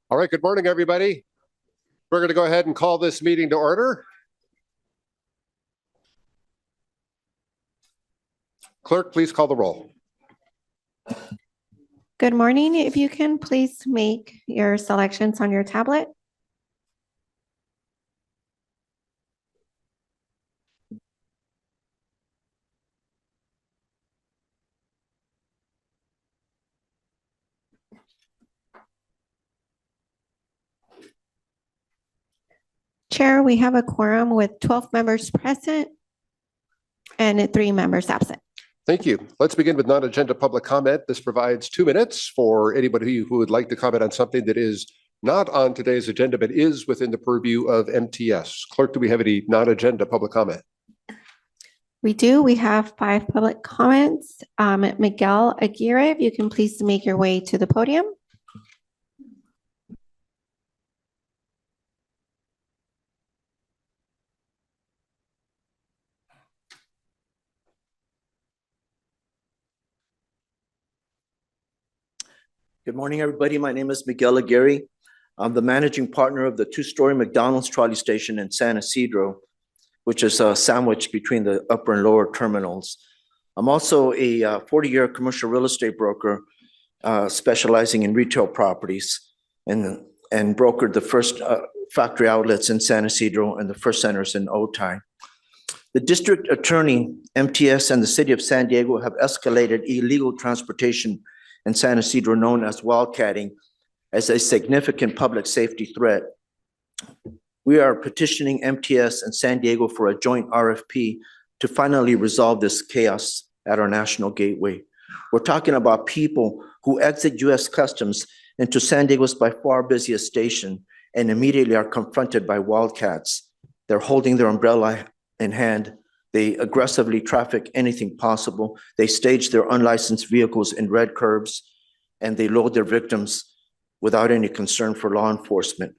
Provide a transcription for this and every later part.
All right, good morning, everybody. We're going to go ahead and call this meeting to order. Clerk, please call the roll. Good morning. If you can please make your selections on your tablet. Chair, we have a quorum with 12 members present and 3 members absent. Thank you. Let's begin with non-agenda public comment. This provides 2 minutes for anybody who would like to comment on something that is not on today's agenda, but is within the purview of MTS. Clerk, do we have any non-agenda public comment? We do. We have 5 public comments. Miguel Aguirre, if you can please make your way to the podium. Good morning, everybody. My name is Miguel Aguirre. I'm the managing partner of the 2-story McDonald's trolley station in San Isidro, which is sandwiched between the upper and lower terminals. I'm also a 40-year commercial real estate broker specializing in retail properties and brokered the first factory outlets in San Isidro and the first centers in Otay. The district attorney, MTS, and the city of San Diego have escalated illegal transportation in San Isidro, known as wildcatting, as a significant public safety threat. We are petitioning MTS and San Diego for a joint RFP to finally resolve this chaos at our national gateway. We're talking about people who exit U.S. Customs into San Diego's by far busiest station and immediately are confronted by wildcats. They're holding their umbrella in hand. They aggressively traffic anything possible. They stage their unlicensed vehicles in red curbs, and they load their victims without any concern for law enforcement.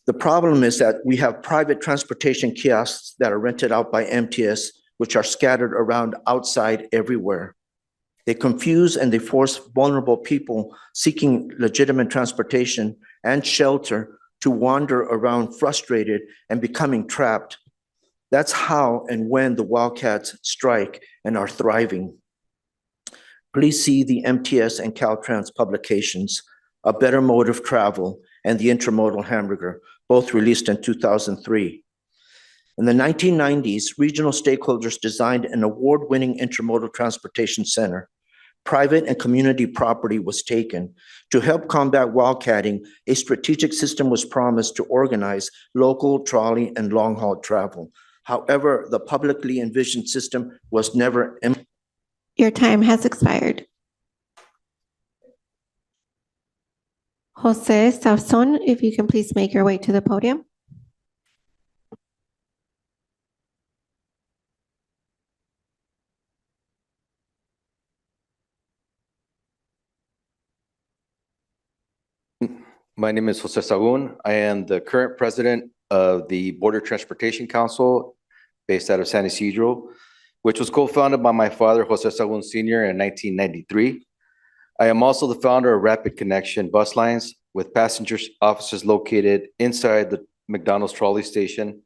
The problem is that we have private transportation kiosks that are rented out by MTS, which are scattered around outside everywhere. They confuse and they force vulnerable people seeking legitimate transportation and shelter to wander around frustrated and becoming trapped. That's how and when the wildcats strike and are thriving. Please see the MTS and Caltrans publications, A Better Mode of Travel and The Intermodal Hamburger, both released in 2003. In the 1990s, regional stakeholders designed an award-winning intermodal transportation center. Private and community property was taken. To help combat wildcatting, a strategic system was promised to organize local, trolley, and long-haul travel. However, the publicly envisioned system was never implemented. Your time has expired. Jose Thompson, if you can please make your way to the podium. My name is Jose Sagun. I am the current president of the Border Transportation Council based out of San Isidro, which was co-founded by my father, Jose Sagun Sr. in 1993. I am also the founder of Rapid Connection Bus Lines with passenger offices located inside the McDonald's trolley station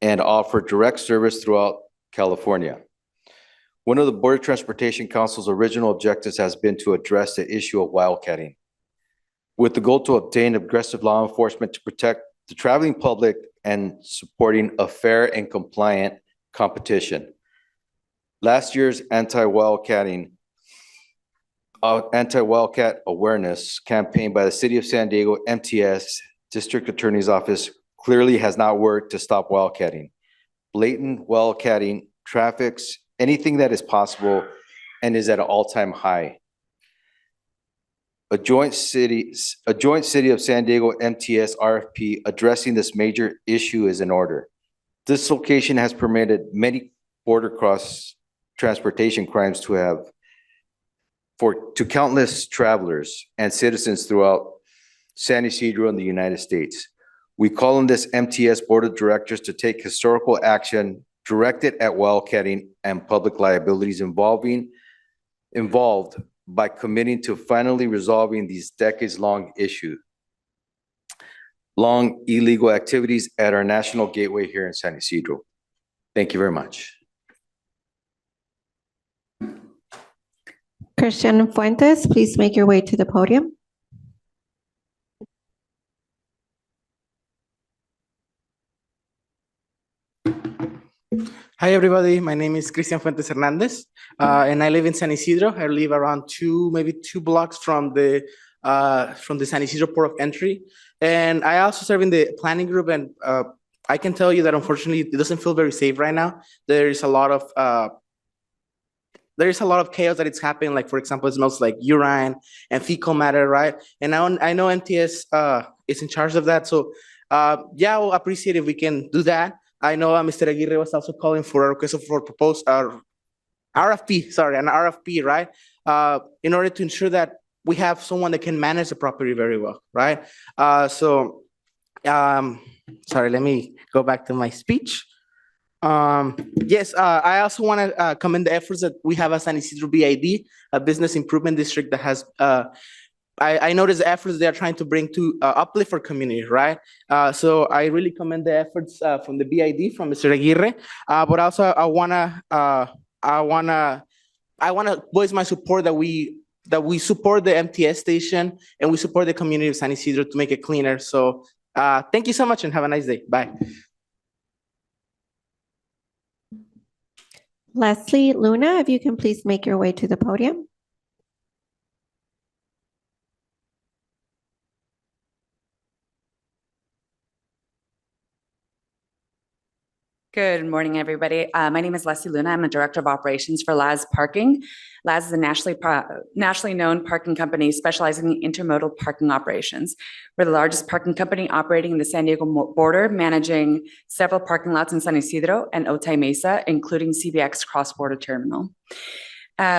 and offer direct service throughout California. One of the Border Transportation Council's original objectives has been to address the issue of wildcatting, with the goal to obtain aggressive law enforcement to protect the traveling public and supporting a fair and compliant competition. Last year's anti-wildcat awareness campaign by the City of San Diego MTS District Attorney's Office clearly has not worked to stop wildcatting. Blatant wildcatting traffics anything that is possible and is at an all-time high. A joint city of San Diego MTS RFP addressing this major issue is in order. This location has permitted many border cross transportation crimes to countless travelers and citizens throughout San Isidro and the United States. We call on this MTS Board of Directors to take historical action directed at wildcatting and public liabilities involved by committing to finally resolving these decades-long issue, long illegal activities at our national gateway here in San Isidro. Thank you very much. Christian Fuentes, please make your way to the podium. Hi, everybody. My name is Christian Fuentes Hernandez, and I live in San Isidro. I live around maybe two blocks from the San Isidro port of entry. And I also serve in the planning group, and I can tell you that unfortunately it doesn't feel very safe right now. There is a lot of chaos that it's happening. Like, for example, it smells like urine and fecal matter, right? And I know MTS is in charge of that. So yeah, I'll appreciate if we can do that. I know Mr. Aguirre was also calling for a request for proposed RFP, right? In order to ensure that we have someone that can manage the property very well, right? Sorry, let me go back to my speech. Yes, I also want to commend the efforts that we have at San Isidro BID, a business improvement district that has I noticed the efforts they are trying to bring to uplift our community, right? So I really commend the efforts from the BID, from Mr. Aguirre. But also I wanna voice my support that we support the MTS station and we support the community of San Isidro to make it cleaner. So thank you so much and have a nice day. Bye. Leslie Luna, if you can please make your way to the podium. Good morning, everybody. My name is Leslie Luna. I'm a Director of Operations for Laz Parking. Laz is a nationally known parking company specializing in intermodal parking operations. We're the largest parking company operating in the San Diego border, managing several parking lots in San Isidro and Otay Mesa, including CBX cross-border terminal.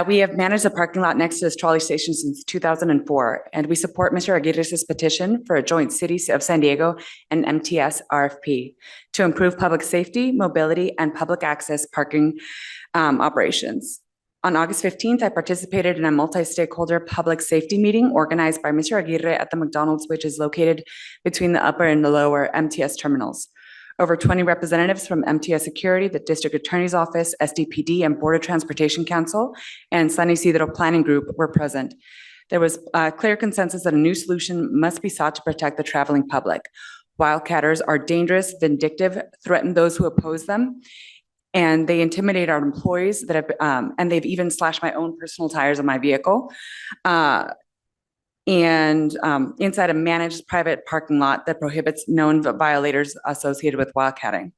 We have managed the parking lot next to this trolley station since 2004, and we support Mr. Aguirre's petition for a joint City of San Diego and MTS RFP to improve public safety, mobility, and public access parking operations. On August 15th, I participated in a multi-stakeholder public safety meeting organized by Mr. Aguirre at the McDonald's, which is located between the upper and the lower MTS terminals. Over 20 representatives from MTS Security, the District Attorney's Office, SDPD, and Border Transportation Council, and San Isidro Planning Group were present. There was a clear consensus that a new solution must be sought to protect the traveling public. Wildcatters are dangerous, vindictive, threaten those who oppose them, and they intimidate our employees that have, and they've even slashed my own personal tires on my vehicle. Inside a managed private parking lot that prohibits known violators associated with wildcatting.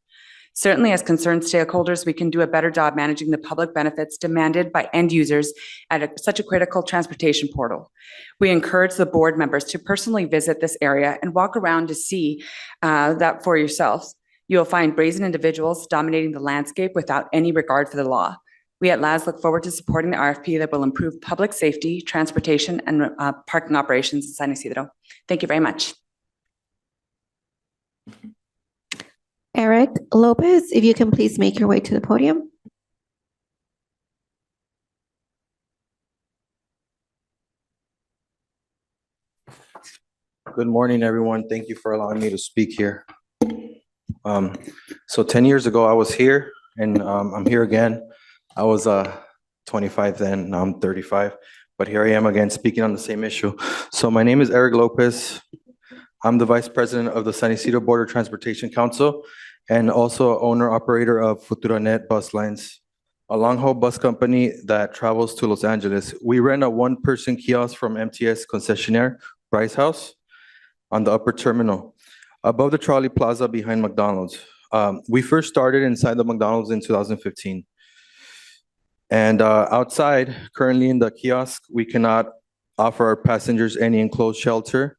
Certainly, as concerned stakeholders, we can do a better job managing the public benefits demanded by end users at such a critical transportation portal. We encourage the board members to personally visit this area and walk around to see that for yourselves. You will find brazen individuals dominating the landscape without any regard for the law. We at LAS look forward to supporting the RFP that will improve public safety, transportation, and parking operations in San Isidro. Thank you very much. Eric Lopez, if you can please make your way to the podium. Good morning, everyone. Thank you for allowing me to speak here. So 10 years ago, I was here, and I'm here again. I was 25 then, now I'm 35, but here I am again speaking on the same issue. So my name is Eric Lopez. I'm the Vice President of the San Isidro Border Transportation Council and also owner-operator of FuturaNet Bus Lines, a long-haul bus company that travels to Los Angeles. We rent a one-person kiosk from MTS concessionaire, Bryce House, on the upper terminal, above the trolley plaza behind McDonald's. We first started inside the McDonald's in 2015. And outside, currently in the kiosk, we cannot offer our passengers any enclosed shelter,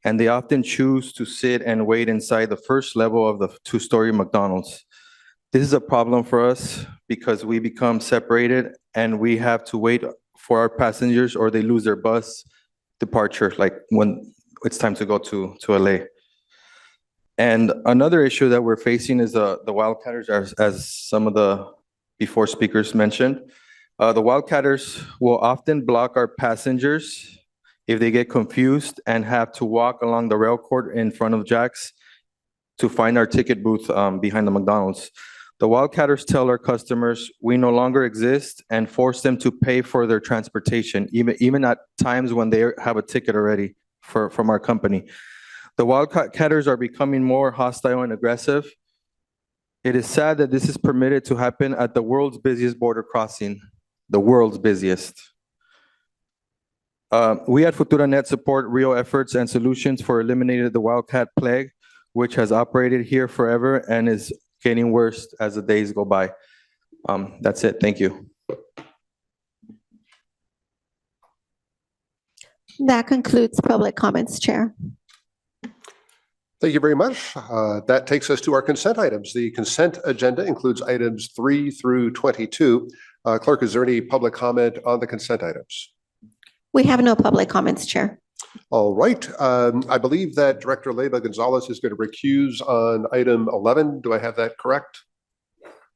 and they often choose to sit and wait inside the first level of the two-story McDonald's. This is a problem for us because we become separated and we have to wait for our passengers or they lose their bus departure, like when it's time to go to LA. And another issue that we're facing is the wildcatters, as some of the before speakers mentioned. The Wildcatters will often block our passengers if they get confused and have to walk along the rail court in front of Jack's to find our ticket booth behind the McDonald's. The Wildcatters tell our customers we no longer exist and force them to pay for their transportation, even at times when they have a ticket already from our company. The Wildcatters are becoming more hostile and aggressive. It is sad that this is permitted to happen at the world's busiest border crossing, the world's busiest. We at FuturaNet support real efforts and solutions for eliminating the wildcat plague, which has operated here forever and is getting worse as the days go by. That's it. Thank you. That concludes public comments, Chair. Thank you very much. That takes us to our consent items. The consent agenda includes items 3 through 22. Clerk, is there any public comment on the consent items? We have no public comments, Chair. All right. I believe that Director Leyva Gonzalez is going to recuse on item 11. Do I have that correct?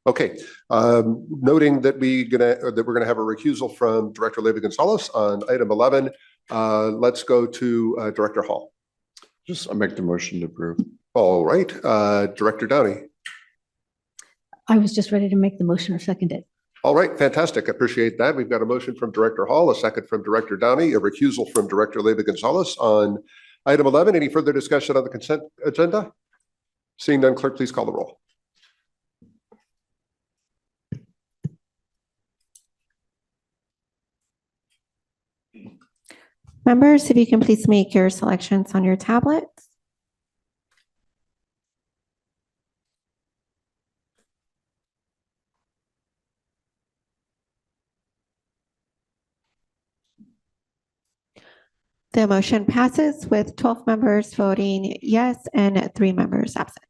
Okay. Noting that we're going to have a recusal from Director Leyva Gonzalez on item 11. Let's go to Director Hall. I make the motion to approve. All right. Director Daney. I was just ready to make the motion or second it. All right, fantastic. I appreciate that. We've got a motion from Director Hall, a second from Director Daney, a recusal from Director Leyva Gonzalez on item 11. Any further discussion on the consent agenda? Seeing none, clerk, please call the roll. Members, if you can please make your selections on your tablets. The motion passes with 12 members voting yes and 3 members absent.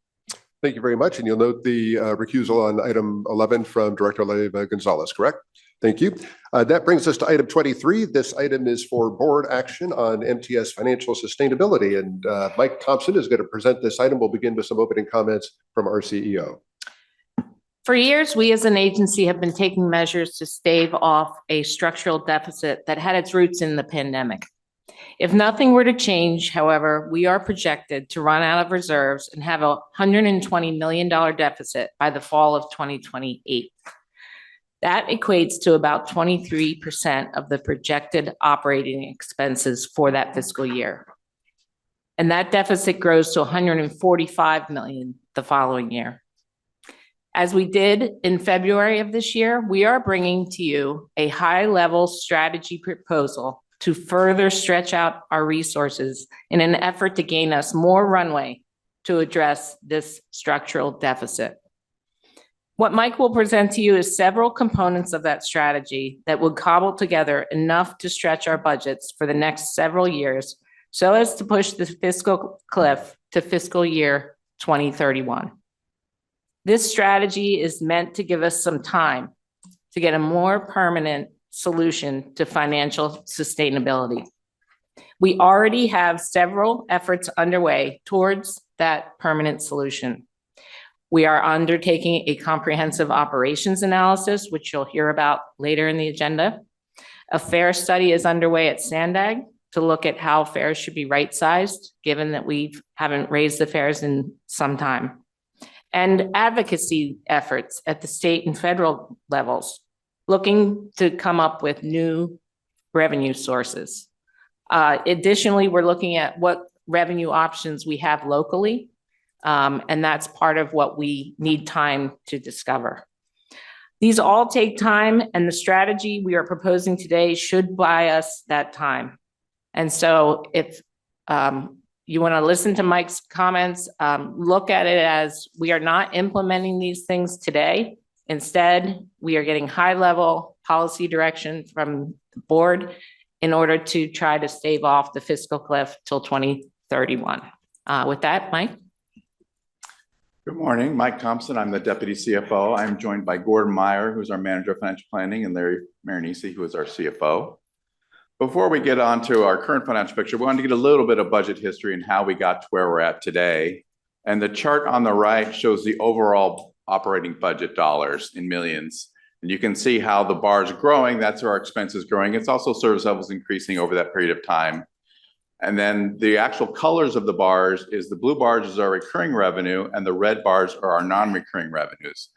Thank you very much. And you'll note the recusal on item 11 from Director Leyva Gonzalez, correct? Thank you. That brings us to item 23. This item is for board action on MTS financial sustainability. And Mike Thompson is going to present this item. We'll begin with some opening comments from our CEO. For years, we as an agency have been taking measures to stave off a structural deficit that had its roots in the pandemic. If nothing were to change, however, we are projected to run out of reserves and have a $120 million deficit by the fall of 2028. That equates to about 23% of the projected operating expenses for that fiscal year. And that deficit grows to $145 million the following year. As we did in February of this year, we are bringing to you a high-level strategy proposal to further stretch out our resources in an effort to gain us more runway to address this structural deficit. What Mike will present to you is several components of that strategy that would cobble together enough to stretch our budgets for the next several years so as to push the fiscal cliff to fiscal year 2031. This strategy is meant to give us some time to get a more permanent solution to financial sustainability. We already have several efforts underway towards that permanent solution. We are undertaking a comprehensive operations analysis, which you'll hear about later in the agenda. A fare study is underway at Sandag to look at how fares should be right-sized, given that we haven't raised the fares in some time. And advocacy efforts at the state and federal levels, looking to come up with new revenue sources. Additionally, we're looking at what revenue options we have locally, and that's part of what we need time to discover. These all take time, and the strategy we are proposing today should buy us that time. And so if you want to listen to Mike's comments, look at it as we are not implementing these things today. Instead, we are getting high-level policy direction from the board in order to try to stave off the fiscal cliff till 2031. With that, Mike. Good morning, Mike Thompson. I'm the Deputy CFO. I'm joined by Gordon Meyer, who's our Manager of Financial Planning, and Larry Marinisi, who is our CFO. Before we get on to our current financial picture, we wanted to get a little bit of budget history and how we got to where we're at today. And the chart on the right shows the overall operating budget dollars in millions. And you can see how the bar is growing. That's where our expense is growing. It's also service levels increasing over that period of time. And then the actual colors of the bars is the blue bars is our recurring revenue and the red bars are our non-recurring revenues.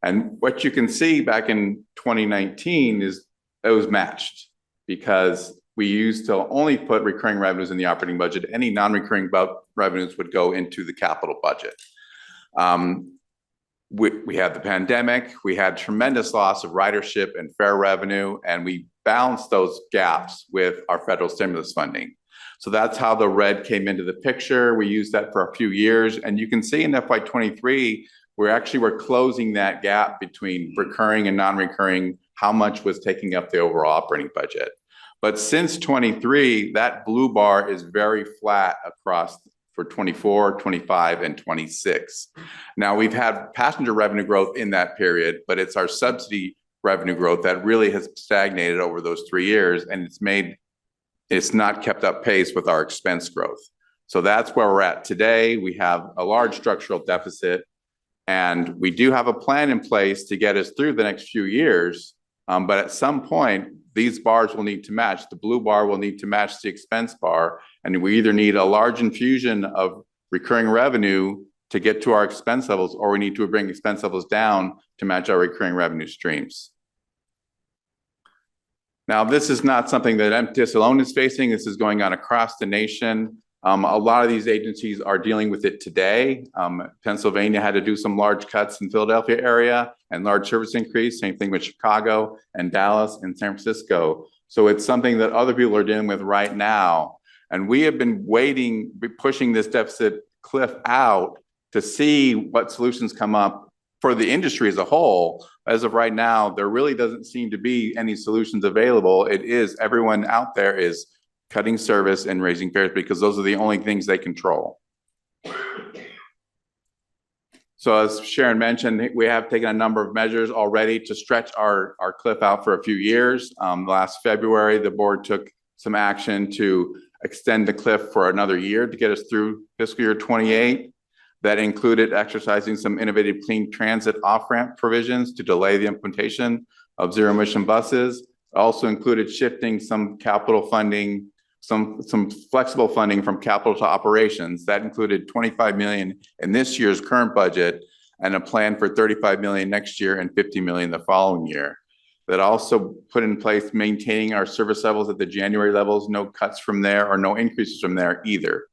And what you can see back in 2019 is it was matched because we used to only put recurring revenues in the operating budget. Any non-recurring revenues would go into the capital budget. We had the pandemic, we had tremendous loss of ridership and fare revenue, and we balanced those gaps with our federal stimulus funding. So that's how the red came into the picture. We used that for a few years, and you can see in FY23, we're closing that gap between recurring and non-recurring, how much was taking up the overall operating budget. But since 23, that blue bar is very flat across for 24, 25, and 26. Now we've had passenger revenue growth in that period, but it's our subsidy revenue growth that really has stagnated over those 3 years, and it's not kept up pace with our expense growth. So that's where we're at today. We have a large structural deficit, and we do have a plan in place to get us through the next few years. But at some point, these bars will need to match. The blue bar will need to match the expense bar, and we either need a large infusion of recurring revenue to get to our expense levels, or we need to bring expense levels down to match our recurring revenue streams. Now, this is not something that MTS alone is facing. This is going on across the nation. A lot of these agencies are dealing with it today. Pennsylvania had to do some large cuts in Philadelphia area and large service increase, same thing with Chicago and Dallas and San Francisco. So it's something that other people are dealing with right now. And we have been pushing this deficit cliff out to see what solutions come up for the industry as a whole. As of right now, there really doesn't seem to be any solutions available. It is everyone out there is cutting service and raising fares because those are the only things they control. So as Sharon mentioned, we have taken a number of measures already to stretch our cliff out for a few years. Last February, the board took some action to extend the cliff for another year to get us through fiscal year 28. That included exercising some innovative clean transit off-ramp provisions to delay the implementation of zero-emission buses. It also included shifting some capital funding, some flexible funding from capital to operations. That included $25 million in this year's current budget and a plan for $35 million next year and $50 million the following year. That also put in place maintaining our service levels at the January levels, no cuts from there or no increases from there either.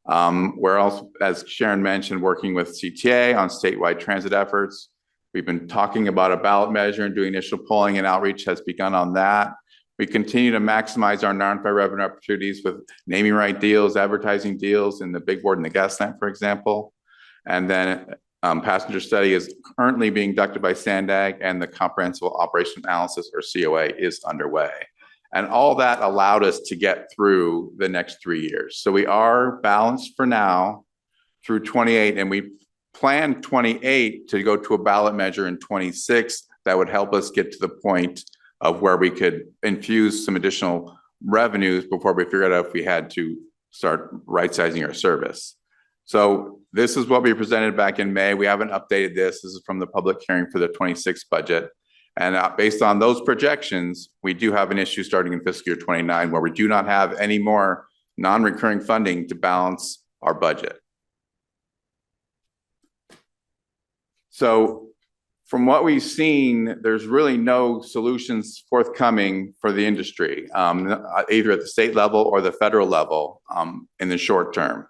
We're also, as Sharon mentioned, working with CTA on statewide transit efforts. We've been talking about a ballot measure and doing initial polling, and outreach has begun on that. We continue to maximize our non-fare revenue opportunities with naming right deals, advertising deals in the big board and the gas lamp, for example. And then passenger study is currently being conducted by SANDAG, and the comprehensive operation analysis, or COA, is underway. And all that allowed us to get through the next 3 years. So we are balanced for now through 28, and we plan 28 to go to a ballot measure in 26 that would help us get to the point of where we could infuse some additional revenues before we figured out if we had to start right-sizing our service. So this is what we presented back in May. We haven't updated this. This is from the public hearing for the 26 budget. And based on those projections, we do have an issue starting in fiscal year 29 where we do not have any more non-recurring funding to balance our budget. So from what we've seen, there's really no solutions forthcoming for the industry, either at the state level or the federal level in the short term.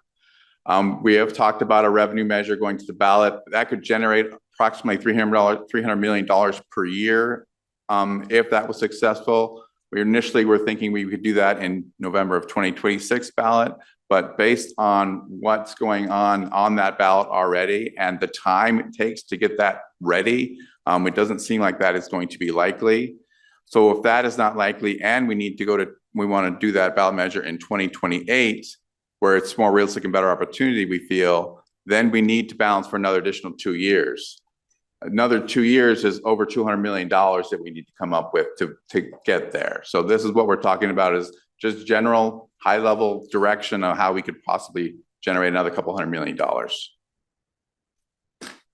We have talked about a revenue measure going to the ballot. That could generate approximately $300 million per year. If that was successful, we initially were thinking we could do that in November of 2026 ballot, but based on what's going on that ballot already and the time it takes to get that ready, it doesn't seem like that is going to be likely. So if that is not likely and we want to do that ballot measure in 2028, where it's more realistic and better opportunity, we feel, then we need to balance for another additional 2 years. Another 2 years is over $200 million that we need to come up with to get there. So this is what we're talking about, is just general high level direction of how we could possibly generate another couple $100 million.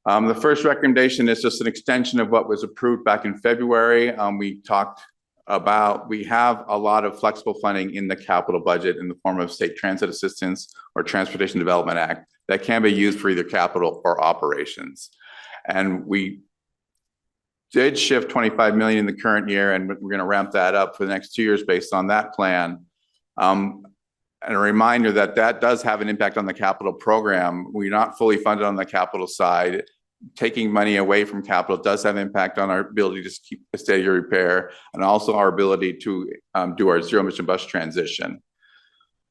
The first recommendation is just an extension of what was approved back in February. We talked about, we have a lot of flexible funding in the capital budget in the form of state transit assistance or Transportation Development Act that can be used for either capital or operations. And we did shift 25 million in the current year, and we're going to ramp that up for the next 2 years based on that plan. And a reminder that that does have an impact on the capital program. We're not fully funded on the capital side. Taking money away from capital does have impact on our ability to keep a steady repair and also our ability to do our zero emission bus transition.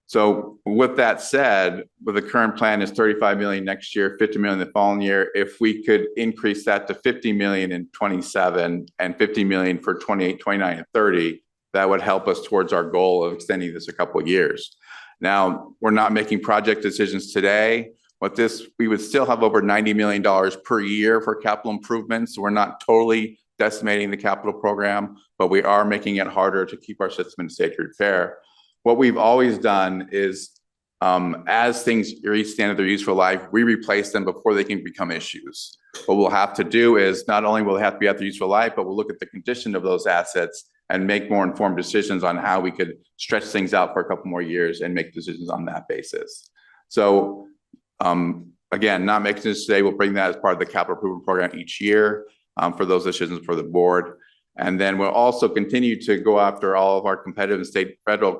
So with that said, with the current plan is 35 million next year, 50 million the following year. If we could increase that to 50 million in 27 and 50 million for 28, 29, and 30, that would help us towards our goal of extending this a couple of years. Now, we're not making project decisions today. With this, we would still have over $90 million per year for capital improvements. So we're not totally decimating the capital program, but we are making it harder to keep our system in state repair. What we've always done is, as things reach the end of their useful life, we replace them before they can become issues. What we'll have to do is not only will they have to be at their useful life, but we'll look at the condition of those assets and make more informed decisions on how we could stretch things out for a couple more years and make decisions on that basis. So again, not making this today, we'll bring that as part of the capital improvement program each year for those decisions for the board. And then we'll also continue to go after all of our competitive state, federal,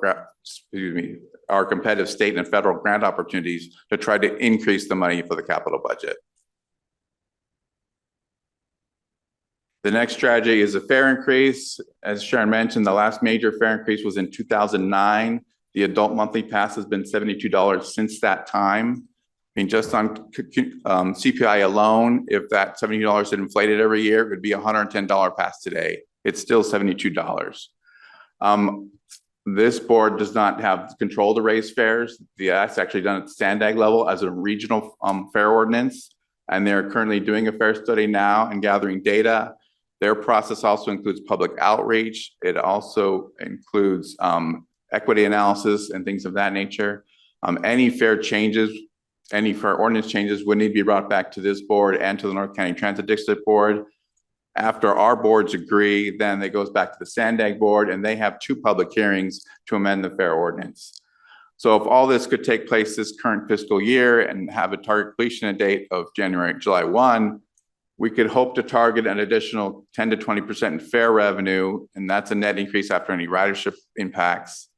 our competitive state and federal grant opportunities to try to increase the money for the capital budget. The next strategy is a fare increase. As Sharon mentioned, the last major fare increase was in 2009. The adult monthly pass has been $72 since that time. I mean, just on CPI alone, if that $70 had inflated every year, it would be a $110 pass today. It's still $72. This board does not have control to raise fares. That's actually done at the SANDAG level as a regional fare ordinance. And they're currently doing a fare study now and gathering data. Their process also includes public outreach. It also includes equity analysis and things of that nature. Any fare changes, any fare ordinance changes would need to be brought back to this board and to the North County Transit District Board. After our boards agree, then it goes back to the SANDAG board and they have 2 public hearings to amend the fare ordinance. So if all this could take place this current fiscal year and have a target completion date of July 1, we could hope to target an additional 10 to 20% in fare revenue, and that's a net increase after any ridership impacts.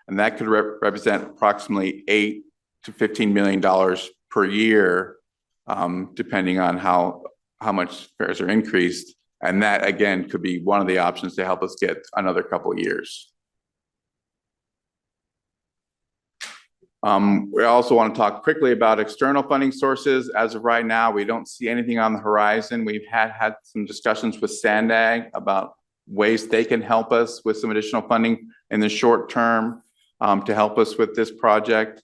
And that could represent approximately $8 to $15 million per year, depending on how much fares are increased. And that, again, could be one of the options to help us get another couple of years. We also want to talk quickly about external funding sources. As of right now, we don't see anything on the horizon. We've had some discussions with SANDAG about ways they can help us with some additional funding in the short term to help us with this project.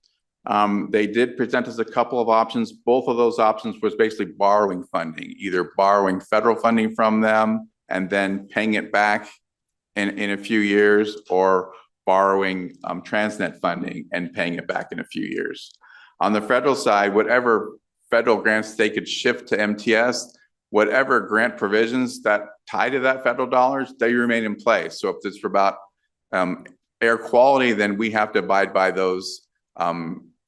They did present us a couple of options. Both of those options was basically borrowing funding, either borrowing federal funding from them and then paying it back in a few years, or borrowing Transnet funding and paying it back in a few years. On the federal side, whatever federal grants they could shift to MTS, whatever grant provisions that tie to that federal dollars, they remain in place. So if it's for about air quality, then we have to abide by those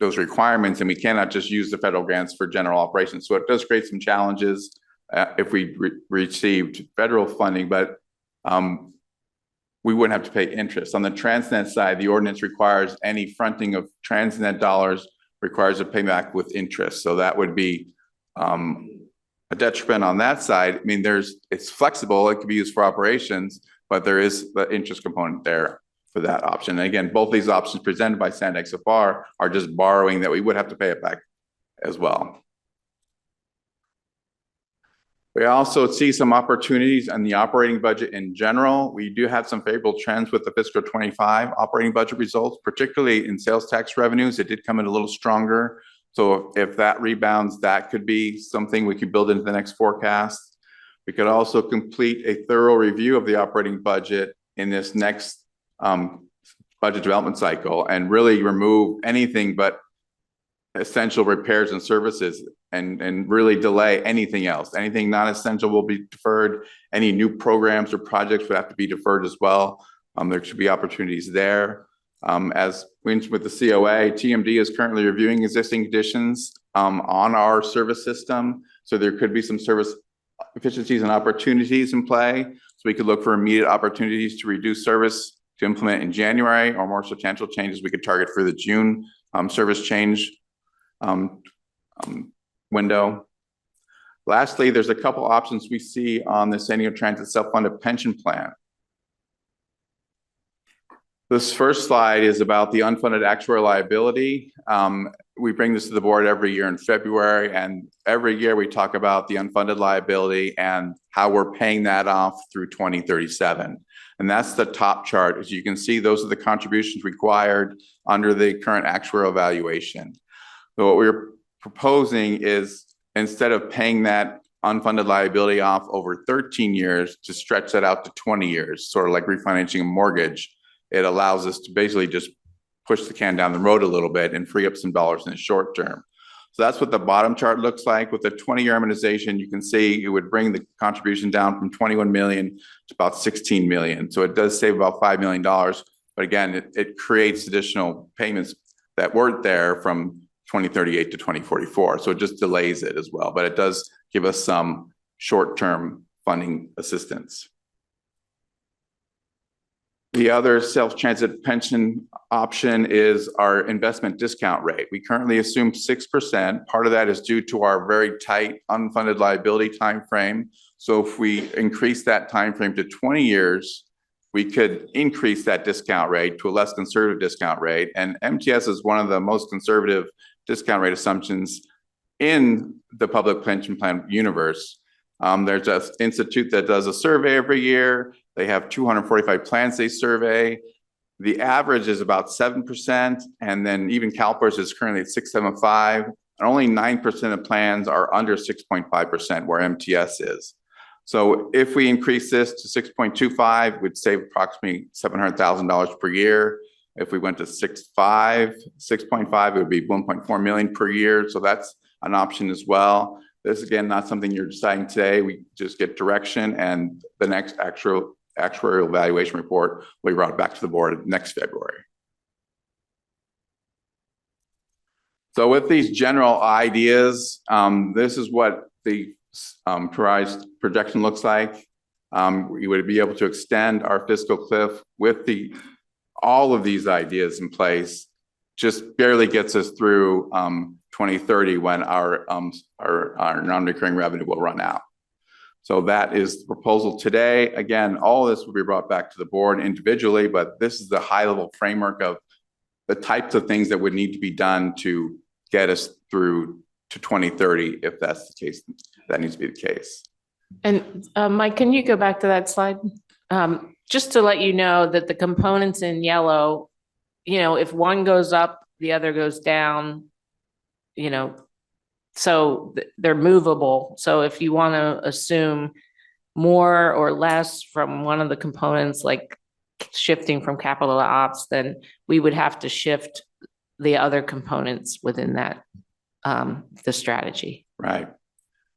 requirements, and we cannot just use the federal grants for general operations. So it does create some challenges if we received federal funding, but we wouldn't have to pay interest. On the Transnet side, the ordinance requires any fronting of Transnet dollars requires a payback with interest. So that would be a detriment on that side. I mean, it's flexible, it can be used for operations, but there is the interest component there for that option. And again, both these options presented by SANDAG so far are just borrowing that we would have to pay it back as well. We also see some opportunities in the operating budget in general. We do have some favorable trends with the fiscal 25 operating budget results, particularly in sales tax revenues. It did come in a little stronger. So if that rebounds, that could be something we could build into the next forecast. We could also complete a thorough review of the operating budget in this next budget development cycle and really remove anything but essential repairs and services and really delay anything else. Anything non-essential will be deferred. Any new programs or projects would have to be deferred as well. There should be opportunities there. As mentioned with the COA, TMD is currently reviewing existing conditions on our service system. So there could be some service efficiencies and opportunities in play. So we could look for immediate opportunities to reduce service to implement in January, or more substantial changes we could target for the June service change window. Lastly, there's a couple options we see on the San Diego Transit self-funded pension plan. This first slide is about the unfunded actuarial liability. We bring this to the board every year in February, and every year we talk about the unfunded liability and how we're paying that off through 2037. And that's the top chart. As you can see, those are the contributions required under the current actuarial evaluation. So what we're proposing is, instead of paying that unfunded liability off over 13 years, to stretch that out to 20 years, sort of like refinancing a mortgage. It allows us to basically just push the can down the road a little bit and free up some dollars in the short term. So that's what the bottom chart looks like. With the 20-year amortization, you can see it would bring the contribution down from 21 million to about 16 million. So it does save about $5 million. But again, it creates additional payments that weren't there from 2038 to 2044. So it just delays it as well. But it does give us some short-term funding assistance. The other self-transit pension option is our investment discount rate. We currently assume 6%. Part of that is due to our very tight unfunded liability timeframe. So if we increase that timeframe to 20 years, we could increase that discount rate to a less conservative discount rate. And MTS is one of the most conservative discount rate assumptions in the public pension plan universe. There's an institute that does a survey every year. They have 245 plans they survey. The average is about 7%, and then even CalPERS is currently at 6.75, and only 9% of plans are under 6.5%, where MTS is. So if we increase this to 6.25, we'd save approximately $700,000 per year. If we went to 6.5, it would be 1.4 million per year. So that's an option as well. This is, again, not something you're deciding today. We just get direction, and the next actuarial evaluation report will be brought back to the board next February. So with these general ideas, this is what the projection looks like. We would be able to extend our fiscal cliff with all of these ideas in place. Just barely gets us through 2030, when our non-recurring revenue will run out. So that is the proposal today. Again, all of this will be brought back to the board individually, but this is the high-level framework of the types of things that would need to be done to get us through to 2030, if that's the case. That needs to be the case. And Mike, can you go back to that slide? Just to let you know that the components in yellow, if one goes up, the other goes down, so they're movable. So if you want to assume more or less from one of the components, like shifting from capital to ops, then we would have to shift the other components within that, the strategy. Right.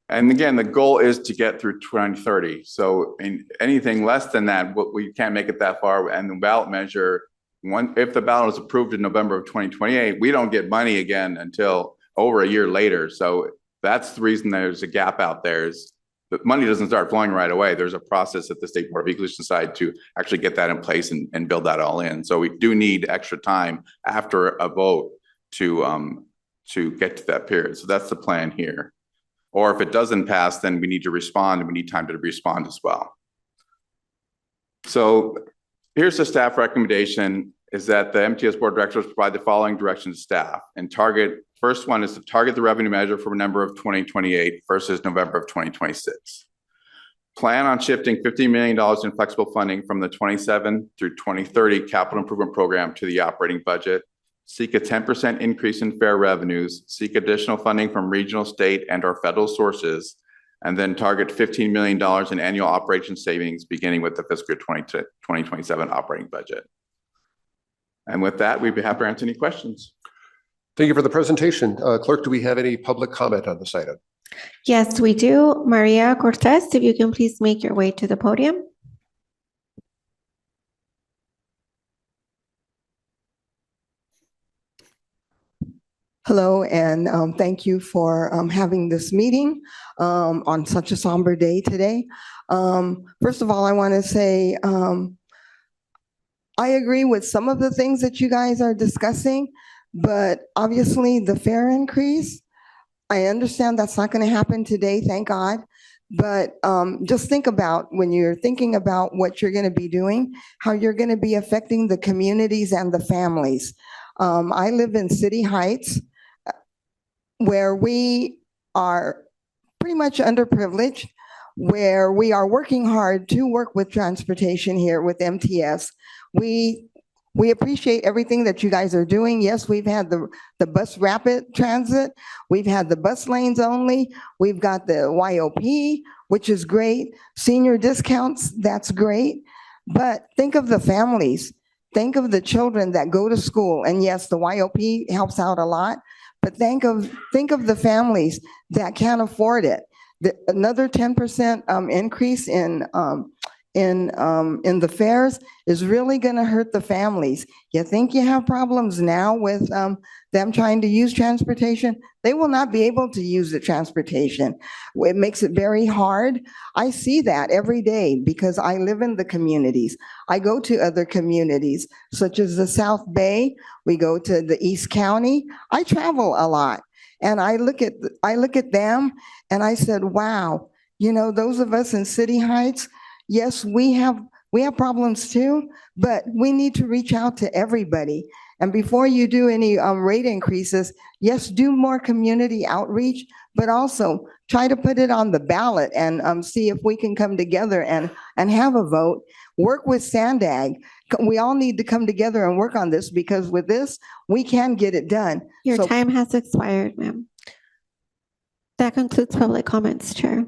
And again, the goal is to get through 2030. So in anything less than that, we can't make it that far. And the ballot measure, if the ballot is approved in November of 2028, we don't get money again until over a year later. So that's the reason there's a gap out there, is that money doesn't start flowing right away. There's a process at the State Board of Equalization side to actually get that in place and build that all in. So we do need extra time after a vote to get to that period. So that's the plan here. Or if it doesn't pass, then we need to respond, and we need time to respond as well. So here's the staff recommendation, is that the MTS Board of Directors provide the following direction to staff and target. First one is to target the revenue measure for November of 2028 versus November of 2026. Plan on shifting $50 million in flexible funding from the 27 through 2030 capital improvement program to the operating budget. Seek a 10% increase in fare revenues, seek additional funding from regional, state, and or federal sources, and then target $15 million in annual operation savings beginning with the fiscal 2027 operating budget. And with that, we'd be happy to answer any questions. Thank you for the presentation. Clerk, do we have any public comment on this item? Yes, we do. Maria Cortez, if you can please make your way to the podium. Hello, and thank you for having this meeting on such a somber day today. First of all, I want to say I agree with some of the things that you guys are discussing, but obviously the fare increase, I understand that's not going to happen today, thank God. But just think about when you're thinking about what you're going to be doing, how you're going to be affecting the communities and the families. I live in City Heights, where we are pretty much underprivileged, where we are working hard to work with transportation here with MTS. We appreciate everything that you guys are doing. Yes, we've had the bus rapid transit. We've had the bus lanes only. We've got the YOP, which is great. Senior discounts, that's great. But think of the families. Think of the children that go to school. And yes, the YOP helps out a lot. But think of the families that can't afford it. Another 10% increase in the fares is really going to hurt the families. You think you have problems now with them trying to use transportation? They will not be able to use the transportation. It makes it very hard. I see that every day because I live in the communities. I go to other communities, such as the South Bay. We go to the East County. I travel a lot. And I look at them and I said, wow, you know, those of us in City Heights, yes, we have problems too, but we need to reach out to everybody. And before you do any rate increases, yes, do more community outreach, but also try to put it on the ballot and see if we can come together and have a vote. Work with Sandag. We all need to come together and work on this because with this, we can get it done. Your time has expired, ma'am. That concludes public comments, Chair.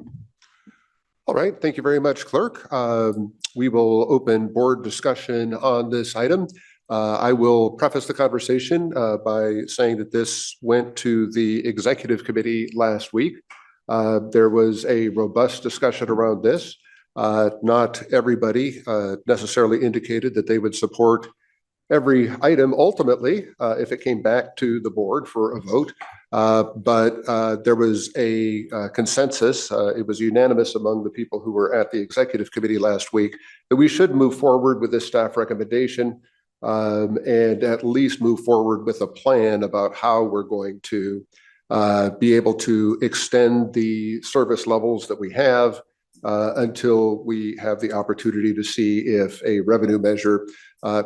All right, thank you very much, Clerk. We will open board discussion on this item. I will preface the conversation by saying that this went to the Executive Committee last week. There was a robust discussion around this. Not everybody necessarily indicated that they would support every item ultimately if it came back to the board for a vote. But there was a consensus, it was unanimous among the people who were at the Executive Committee last week, that we should move forward with this staff recommendation and at least move forward with a plan about how we're going to be able to extend the service levels that we have until we have the opportunity to see if a revenue measure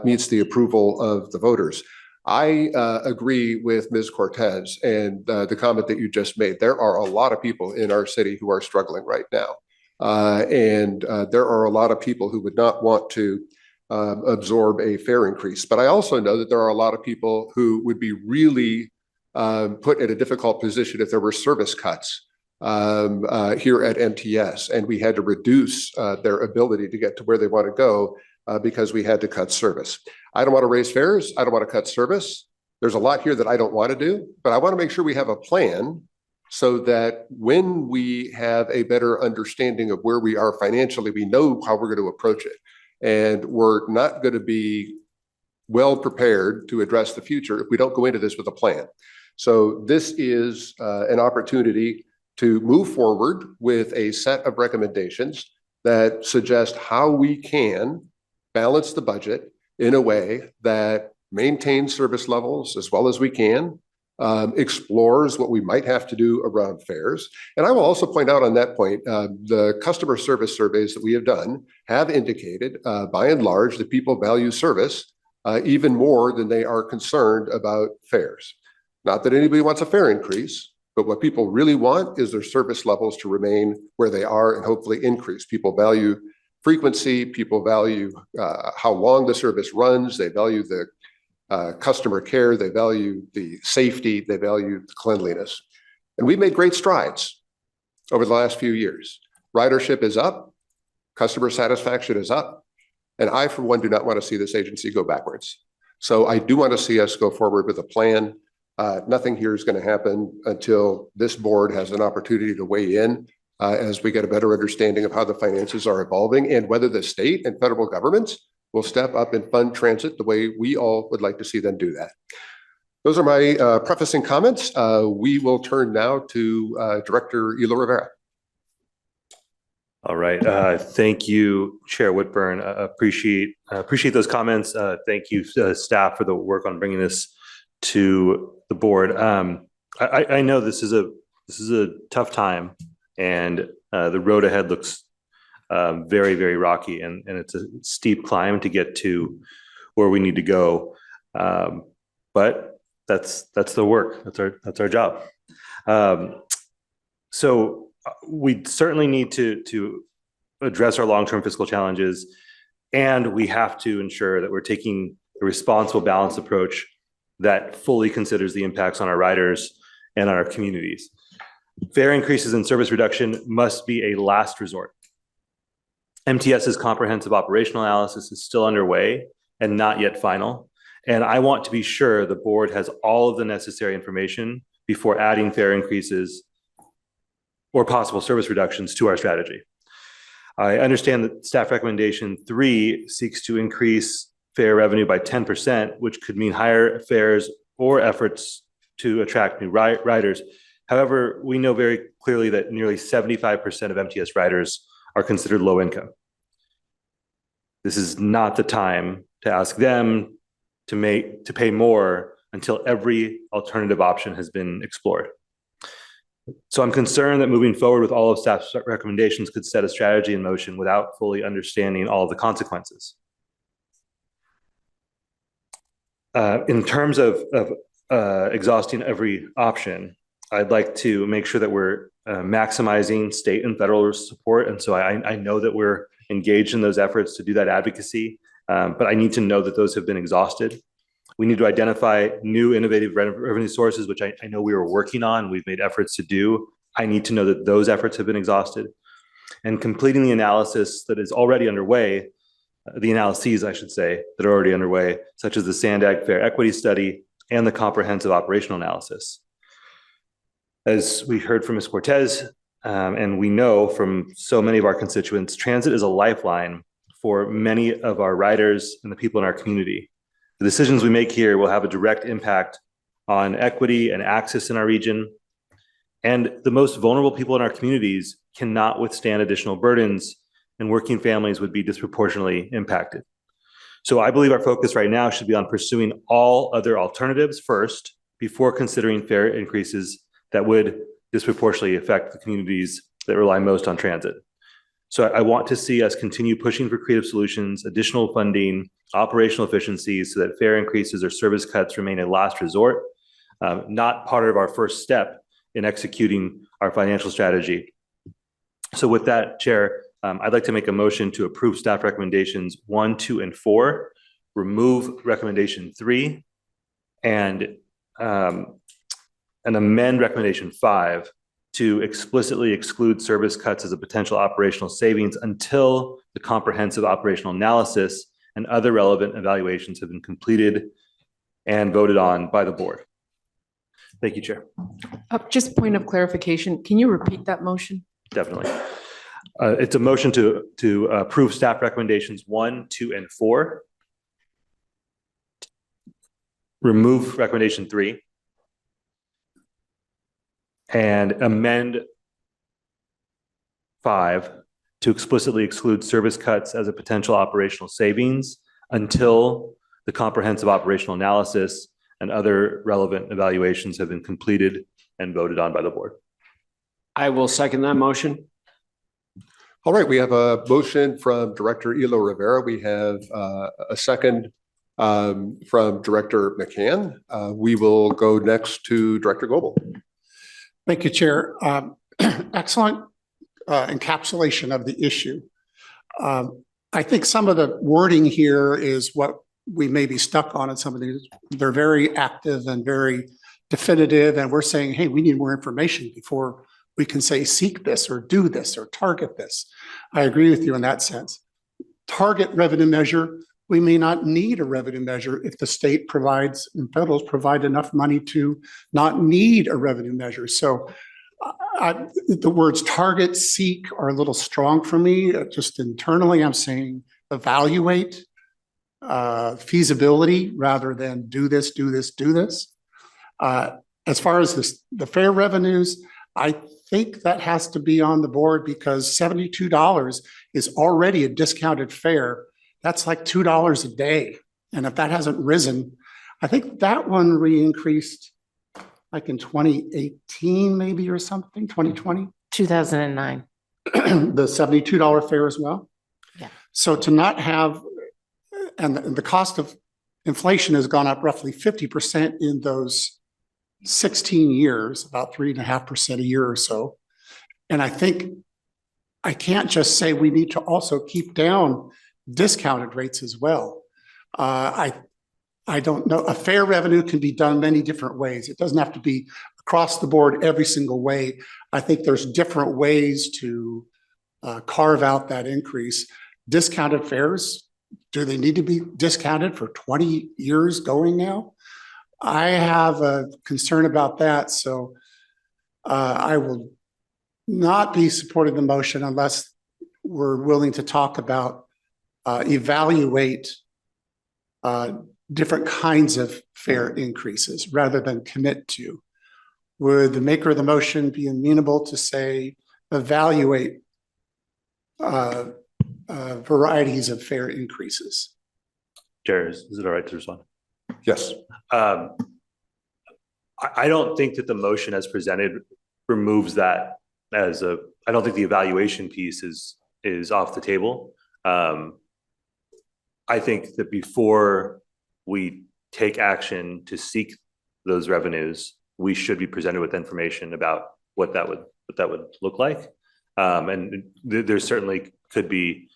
meets the approval of the voters. I agree with Ms. Cortez and the comment that you just made. There are a lot of people in our city who are struggling right now. And there are a lot of people who would not want to absorb a fare increase. But I also know that there are a lot of people who would be really put in a difficult position if there were service cuts here at MTS and we had to reduce their ability to get to where they want to go because we had to cut service. I don't want to raise fares. I don't want to cut service. There's a lot here that I don't want to do, but I want to make sure we have a plan so that when we have a better understanding of where we are financially, we know how we're going to approach it. And we're not going to be well prepared to address the future if we don't go into this with a plan. So this is an opportunity to move forward with a set of recommendations that suggest how we can balance the budget in a way that maintains service levels as well as we can, explores what we might have to do around fares. And I will also point out on that point, the customer service surveys that we have done have indicated, by and large, that people value service even more than they are concerned about fares. Not that anybody wants a fare increase, but what people really want is their service levels to remain where they are and hopefully increase. People value frequency, people value how long the service runs, they value the customer care, they value the safety, they value the cleanliness. And we've made great strides over the last few years. Ridership is up, customer satisfaction is up, and I, for one, do not want to see this agency go backwards. So I do want to see us go forward with a plan Nothing here is going to happen until this board has an opportunity to weigh in as we get a better understanding of how the finances are evolving and whether the state and federal governments will step up and fund transit the way we all would like to see them do that. Those are my prefacing comments. We will turn now to Director Elo Rivera. All right. Thank you, Chair Whitburn. Appreciate those comments. Thank you, staff, for the work on bringing this to the board. I know this is a tough time, and the road ahead looks very, very rocky, and it's a steep climb to get to where we need to go. But that's the work. That's our job. So we certainly need to address our long-term fiscal challenges, and we have to ensure that we're taking a responsible, balanced approach that fully considers the impacts on our riders and on our communities. Fare increases and service reduction must be a last resort. MTS's comprehensive operational analysis is still underway and not yet final. And I want to be sure the board has all of the necessary information before adding fare increases or possible service reductions to our strategy. I understand that staff recommendation 3 seeks to increase fare revenue by 10%, which could mean higher fares or efforts to attract new riders. However, we know very clearly that nearly 75% of MTS riders are considered low income. This is not the time to ask them to pay more until every alternative option has been explored. So I'm concerned that moving forward with all of staff's recommendations could set a strategy in motion without fully understanding all of the consequences. In terms of exhausting every option, I'd like to make sure that we're maximizing state and federal support. And so I know that we're engaged in those efforts to do that advocacy, but I need to know that those have been exhausted. We need to identify new innovative revenue sources, which I know we were working on. We've made efforts to do. I need to know that those efforts have been exhausted. And completing the analysis that is already underway, the analyses, I should say, that are already underway, such as the Sandag Fare Equity Study and the comprehensive operational analysis. As we heard from Ms. Cortez, and we know from so many of our constituents, transit is a lifeline for many of our riders and the people in our community. The decisions we make here will have a direct impact on equity and access in our region. And the most vulnerable people in our communities cannot withstand additional burdens, and working families would be disproportionately impacted. So I believe our focus right now should be on pursuing all other alternatives first, before considering fare increases that would disproportionately affect the communities that rely most on transit. So I want to see us continue pushing for creative solutions, additional funding, operational efficiencies, so that fare increases or service cuts remain a last resort, not part of our first step in executing our financial strategy. So with that, Chair, I'd like to make a motion to approve staff recommendations 1, 2, and 4, remove recommendation 3, and amend recommendation 5 to explicitly exclude service cuts as a potential operational savings until the comprehensive operational analysis and other relevant evaluations have been completed and voted on by the board. Thank you, Chair. Just point of clarification, can you repeat that motion? Definitely. It's a motion to approve staff recommendations 1, 2, and 4, remove recommendation 3, and amend 5 to explicitly exclude service cuts as a potential operational savings until the comprehensive operational analysis and other relevant evaluations have been completed and voted on by the board. I will second that motion. All right, we have a motion from Director Elo Rivera. We have a second from Director McCann. We will go next to Director Goebel. Thank you, Chair. Excellent encapsulation of the issue. I think some of the wording here is what we may be stuck on in some of these. They're very active and very definitive, and we're saying, hey, we need more information before we can say seek this or do this or target this. I agree with you in that sense. Target revenue measure we may not need a revenue measure if the state provides and federals provide enough money to not need a revenue measure. So the words target, seek are a little strong for me. Just internally, I'm saying evaluate, feasibility rather than do this, do this, do this. As far as the fare revenues, I think that has to be on the board because $72 is already a discounted fare. That's like $2 a day. And if that hasn't risen, I think that one re-increased like in 2018 maybe or something, 2020? 2009. The $72 fare as well? Yeah. So to not have, and the cost of inflation has gone up roughly 50% in those 16 years, about 3.5% a year or so. And I think I can't just say we need to also keep down discounted rates as well. I don't know. A fare revenue can be done many different ways. It doesn't have to be across the board every single way. I think there's different ways to carve out that increase. Discounted fares, do they need to be discounted for 20 years going now? I have a concern about that. So I will not be supporting the motion unless we're willing to talk about evaluate different kinds of fare increases rather than commit to. Would the maker of the motion be amenable to say, evaluate varieties of fare increases? Chair, is it all right to respond? Yes. I don't think that the motion as presented removes that as a, I don't think the evaluation piece is off the table. I think that before we take action to seek those revenues, we should be presented with information about what that would look like. And there certainly could be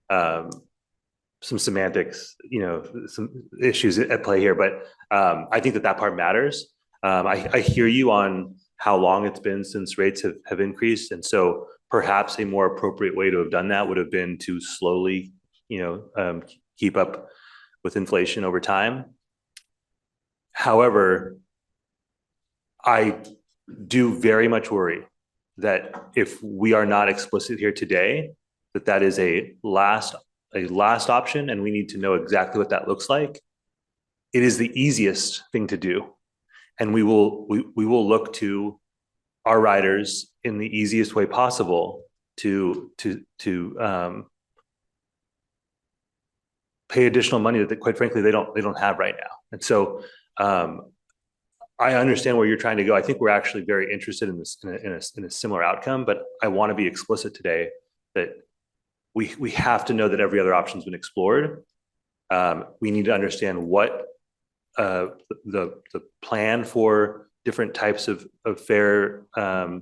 some semantics, some issues at play here, but I think that part matters. I hear you on how long it's been since rates have increased. And so perhaps a more appropriate way to have done that would have been to slowly, keep up with inflation over time. However, I do very much worry that if we are not explicit here today, that is a last option, and we need to know exactly what that looks like. It is the easiest thing to do, and we will look to our riders in the easiest way possible to pay additional money that quite frankly they don't have right now. And so I understand where you're trying to go. I think we're actually very interested in this in a similar outcome, but I want to be explicit today that we have to know that every other option has been explored. We need to understand what the plan for different types of fare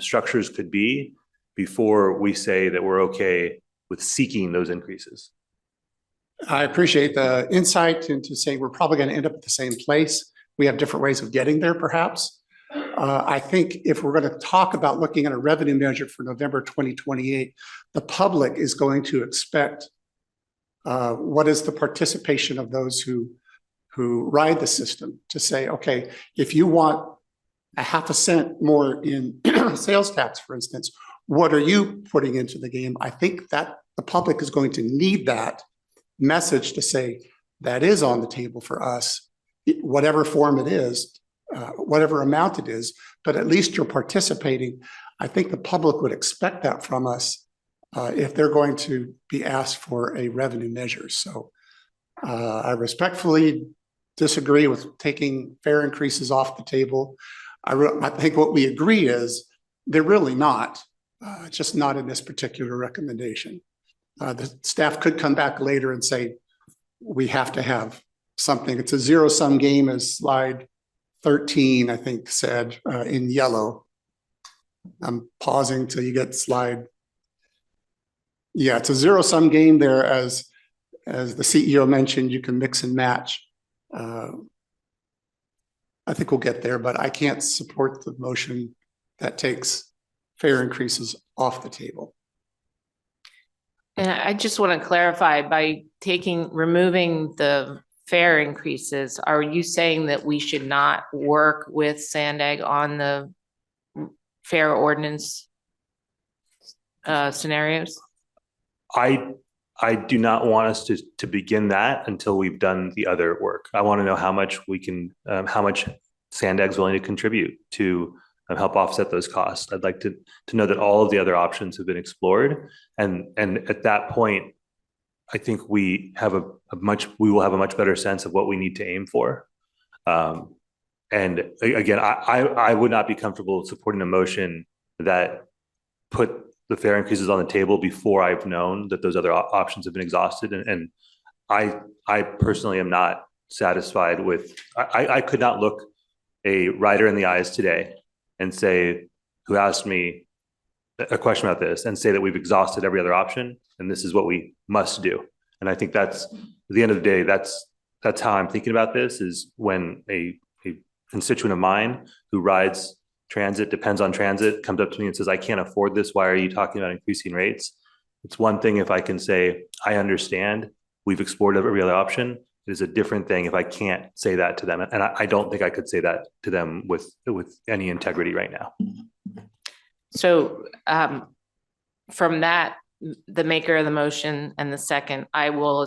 structures could be before we say that we're okay with seeking those increases. I appreciate the insight into saying we're probably going to end up at the same place. We have different ways of getting there, perhaps. I think if we're going to talk about looking at a revenue measure for November 2028, the public is going to expect what is the participation of those who ride the system to say, okay, if you want a 0.5 cent more in sales tax, for instance, what are you putting into the game? I think that the public is going to need that message to say that is on the table for us, whatever form it is, whatever amount it is, but at least you're participating. I think the public would expect that from us if they're going to be asked for a revenue measure. So I respectfully disagree with taking fare increases off the table. I think what we agree is they're really not, just not in this particular recommendation. The staff could come back later and say, we have to have something. It's a zero-sum game, as slide 13, I think, said in yellow. I'm pausing till you get slide. Yeah, it's a zero-sum game there. As the CEO mentioned, you can mix and match. I think we'll get there, but I can't support the motion that takes fare increases off the table. And I just want to clarify, by removing the fare increases, are you saying that we should not work with Sandag on the fare ordinance scenarios? I do not want us to begin that until we've done the other work. I want to know how much we can, how much Sandag's willing to contribute to help offset those costs. I'd like to know that all of the other options have been explored, and at that point, I think we will have a much better sense of what we need to aim for. And again, I would not be comfortable supporting a motion that put the fare increases on the table before I've known that those other options have been exhausted. And I personally am not satisfied with, I could not look a rider in the eyes today and say, who asked me a question about this, and say that we've exhausted every other option and this is what we must do. And I think that's, at the end of the day, that's how I'm thinking about this, is when a constituent of mine who rides transit, depends on transit, comes up to me and says, I can't afford this. Why are you talking about increasing rates? It's one thing if I can say, I understand, we've explored every other option. It is a different thing if I can't say that to them. And I don't think I could say that to them with any integrity right now. So from that, the maker of the motion and the second, I will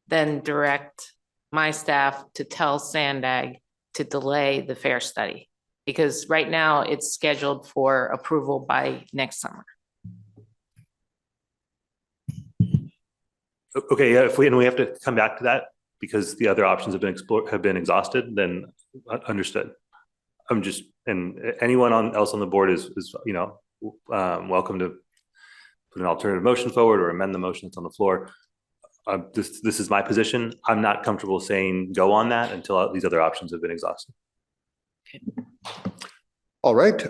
then direct my staff to tell Sandag to delay the fare study, because right now it's scheduled for approval by next summer. Okay, yeah, if we have to come back to that because the other options have been exhausted, then understood. I'm just, and anyone else on the board is welcome to put an alternative motion forward or amend the motion that's on the floor. This is my position. I'm not comfortable saying go on that until these other options have been exhausted. Okay. All right.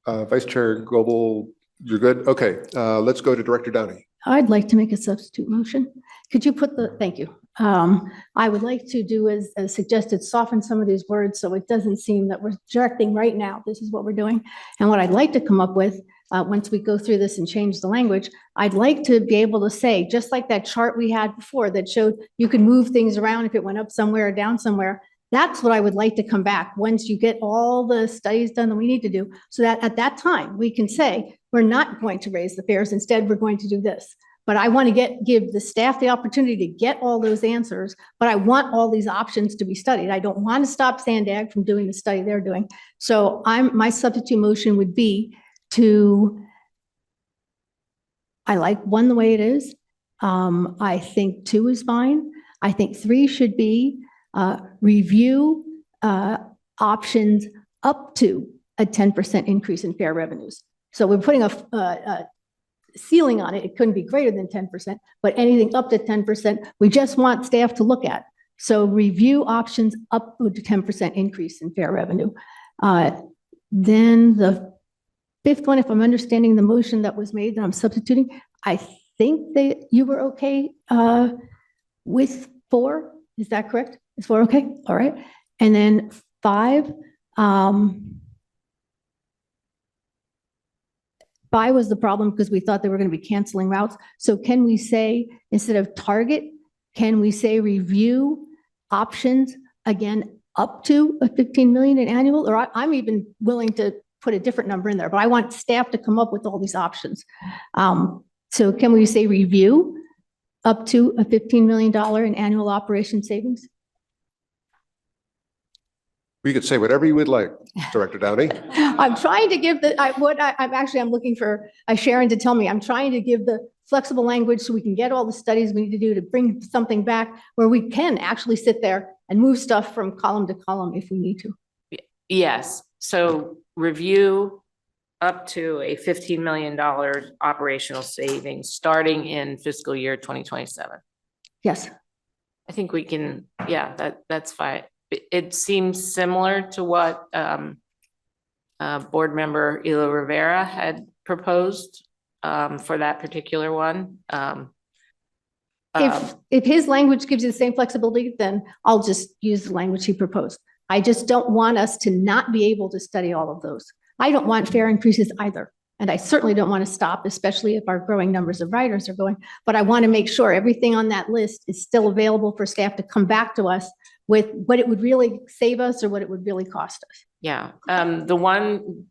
Vice Chair Goebel, you're good? Okay. Let's go to Director Daney. I'd like to make a substitute motion. Could you put thank you. I would like to do as suggested, soften some of these words so it doesn't seem that we're directing right now. This is what we're doing. And what I'd like to come up with, once we go through this and change the language, I'd like to be able to say, just like that chart we had before that showed you could move things around if it went up somewhere or down somewhere. That's what I would like to come back once you get all the studies done that we need to do, so that at that time we can say, we're not going to raise the fares. Instead, we're going to do this. But I want to give the staff the opportunity to get all those answers, but I want all these options to be studied. I don't want to stop Sandag from doing the study they're doing. So my substitute motion would be I like 1 the way it is. I think 2 is fine. I think 3 should be review options up to a 10% increase in fare revenues. So we're putting a ceiling on it. It couldn't be greater than 10%, but anything up to 10%, we just want staff to look at. So review options up to 10% increase in fare revenue. Then the 5th one, if I'm understanding the motion that was made that I'm substituting, I think that you were okay with 4. Is that correct? Is 4 okay? All right. And then 5, 5 was the problem because we thought they were going to be canceling routes. So can we say, instead of target, can we say review options again up to a 15 million in annual? Or I'm even willing to put a different number in there, but I want staff to come up with all these options. So can we say review up to a $15 million in annual operation savings? We could say whatever you would like, Director Daney. I'm trying to give I'm looking for Sharon to tell me. I'm trying to give the flexible language so we can get all the studies we need to do to bring something back where we can actually sit there and move stuff from column to column if we need to. Yes. So review up to a $15 million operational savings starting in fiscal year 2027. Yes. I think we can, yeah, that's fine. It seems similar to what board member Elo Rivera had proposed for that particular one. If his language gives you the same flexibility, then I'll just use the language he proposed. I just don't want us to not be able to study all of those. I don't want fare increases either. And I certainly don't want to stop, especially if our growing numbers of writers are going. But I want to make sure everything on that list is still available for staff to come back to us with what it would really save us or what it would really cost us. Yeah, the one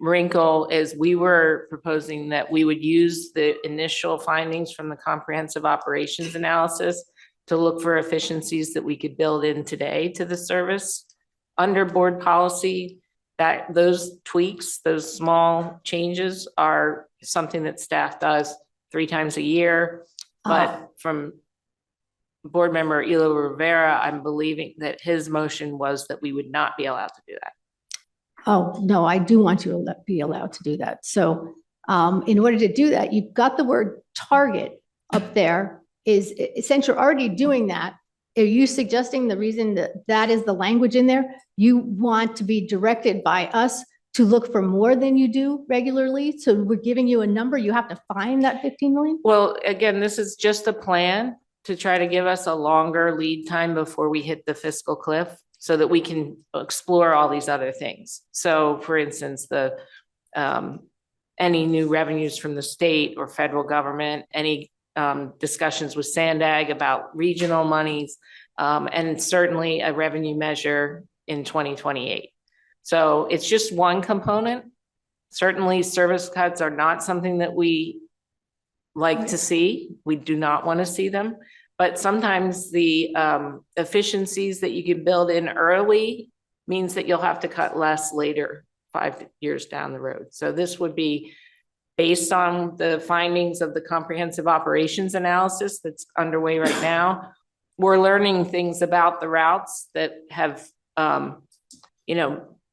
wrinkle is we were proposing that we would use the initial findings from the comprehensive operations analysis to look for efficiencies that we could build in today to the service. Under board policy, that those tweaks, those small changes are something that staff does 3 times a year. But from board member Elo Rivera, I'm believing that his motion was that we would not be allowed to do that. Oh, no, I do want you to be allowed to do that. So in order to do that, you've got the word target up there. Since you're already doing that, are you suggesting the reason that that is the language in there? You want to be directed by us to look for more than you do regularly? So we're giving you a number, you have to find that 15 million? Well, again, this is just a plan to try to give us a longer lead time before we hit the fiscal cliff so that we can explore all these other things. So for instance, any new revenues from the state or federal government, any discussions with Sandag about regional monies, and certainly a revenue measure in 2028. So it's just one component. Certainly service cuts are not something that we like to see. We do not want to see them, but sometimes the efficiencies that you can build in early means that you'll have to cut less later, 5 years down the road. So this would be based on the findings of the comprehensive operations analysis that's underway right now. We're learning things about the routes that have,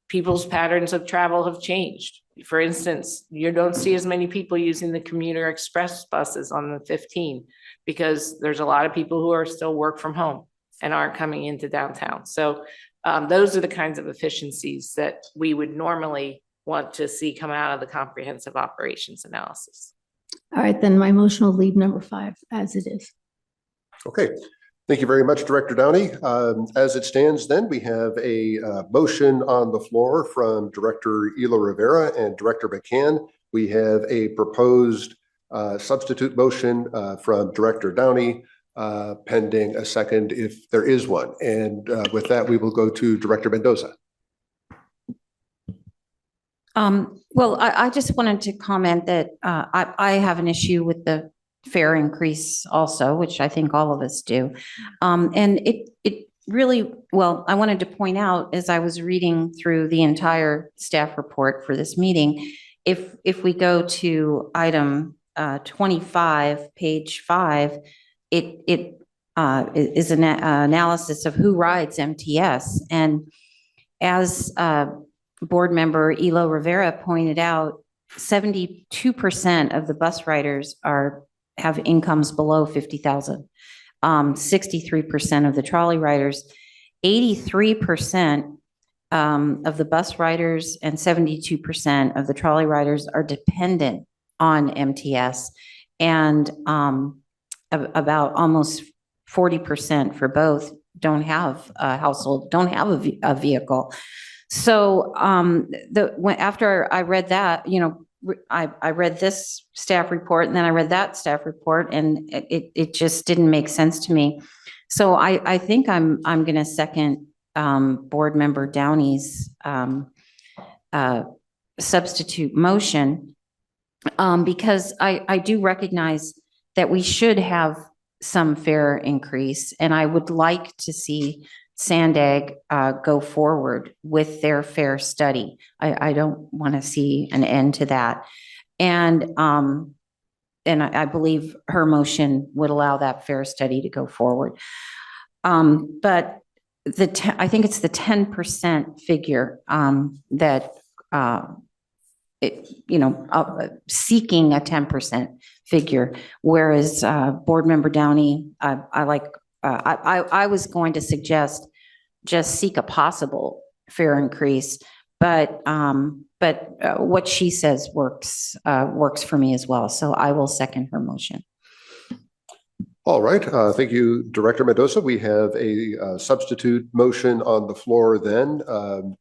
people's patterns of travel have changed. For instance, you don't see as many people using the commuter express buses on the 15 because there's a lot of people who are still work from home and aren't coming into downtown. So those are the kinds of efficiencies that we would normally want to see come out of the comprehensive operations analysis. All right, then my motion will leave number 5 as it is. Okay. Thank you very much, Director Downey. As it stands then, we have a motion on the floor from Director Elo Rivera and Director McCann. We have a proposed substitute motion from Director Downey pending a second if there is one. And with that, we will go to Director Mendoza. Well, I just wanted to comment that I have an issue with the fare increase also, which I think all of us do. And it really, well, I wanted to point out as I was reading through the entire staff report for this meeting, if we go to item 25, page 5, it is an analysis of who rides MTS. And as board member Elo Rivera pointed out, 72% of the bus riders have incomes below 50,000. 63% of the trolley riders, 83% of the bus riders and 72% of the trolley riders are dependent on MTS, and about almost 40% for both don't have a household, don't have a vehicle. So after I read that, I read this staff report and then I read that staff report, and it just didn't make sense to me. So I think I'm going to second board member Downey's substitute motion because I do recognize that we should have some fare increase, and I would like to see Sandag go forward with their fare study. I don't want to see an end to that. And I believe her motion would allow that fare study to go forward. But I think it's the 10% figure that seeking a 10% figure, whereas board member Downey, I was going to suggest just seek a possible fare increase, but what she says works for me as well. So I will second her motion. All right. Thank you, Director Mendoza. We have a substitute motion on the floor then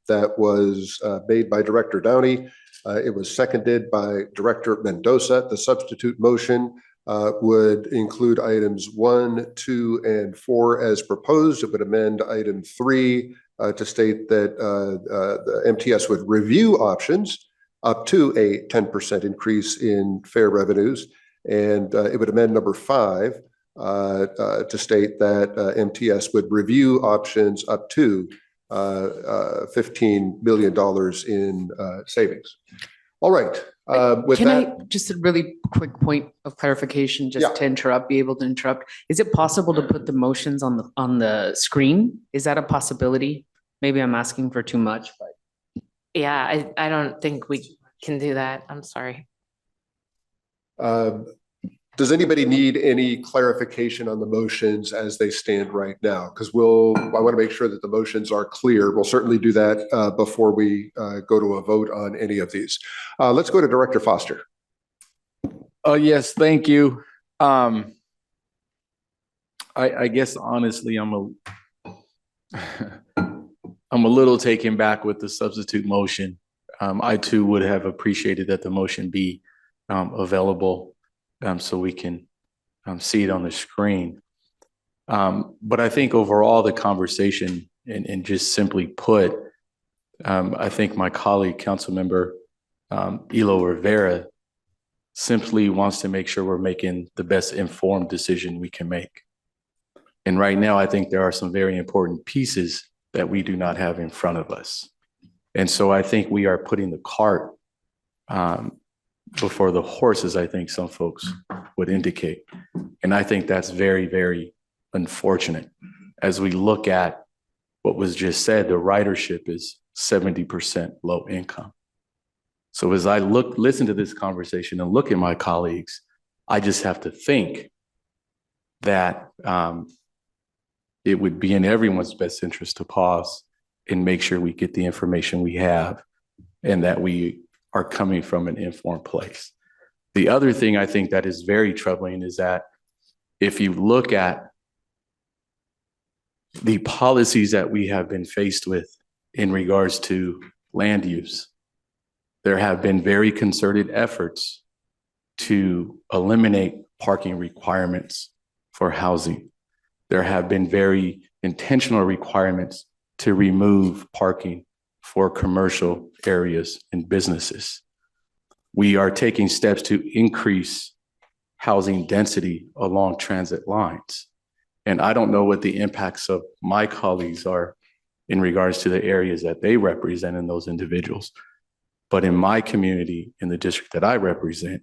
that was made by Director Downey. It was seconded by Director Mendoza. The substitute motion would include items 1, 2, and 4 as proposed. It would amend item 3 to state that the MTS would review options up to a 10% increase in fare revenues. And it would amend number 5 to state that MTS would review options up to $15 million in savings. All right. With Can that, I just a really quick point of clarification, just Yeah. to interrupt, be able to interrupt? Is it possible to put the motions on the screen? Is that a possibility? Maybe I'm asking for too much, but. Yeah, I don't think we can do that. I'm sorry. does anybody need any clarification on the motions as they stand right now? Because I want to make sure that the motions are clear. We'll certainly do that before we go to a vote on any of these. Let's go to Director Foster. Yes, thank you. I guess honestly, I'm a little taken back with the substitute motion. I too would have appreciated that the motion be available so we can see it on the screen. But I think overall the conversation and just simply put, I think my colleague, Councilmember Elo Rivera, simply wants to make sure we're making the best informed decision we can make. And right now, I think there are some very important pieces that we do not have in front of us. And so I think we are putting the cart before the horses, I think some folks would indicate. And I think that's very, very unfortunate. As we look at what was just said, the ridership is 70% low income. So as I listen to this conversation and look at my colleagues, I just have to think that it would be in everyone's best interest to pause and make sure we get the information we have and that we are coming from an informed place. The other thing I think that is very troubling is that if you look at the policies that we have been faced with in regards to land use, there have been very concerted efforts to eliminate parking requirements for housing. There have been very intentional requirements to remove parking for commercial areas and businesses. We are taking steps to increase housing density along transit lines. And I don't know what the impacts of my colleagues are in regards to the areas that they represent and those individuals. But in my community, in the district that I represent,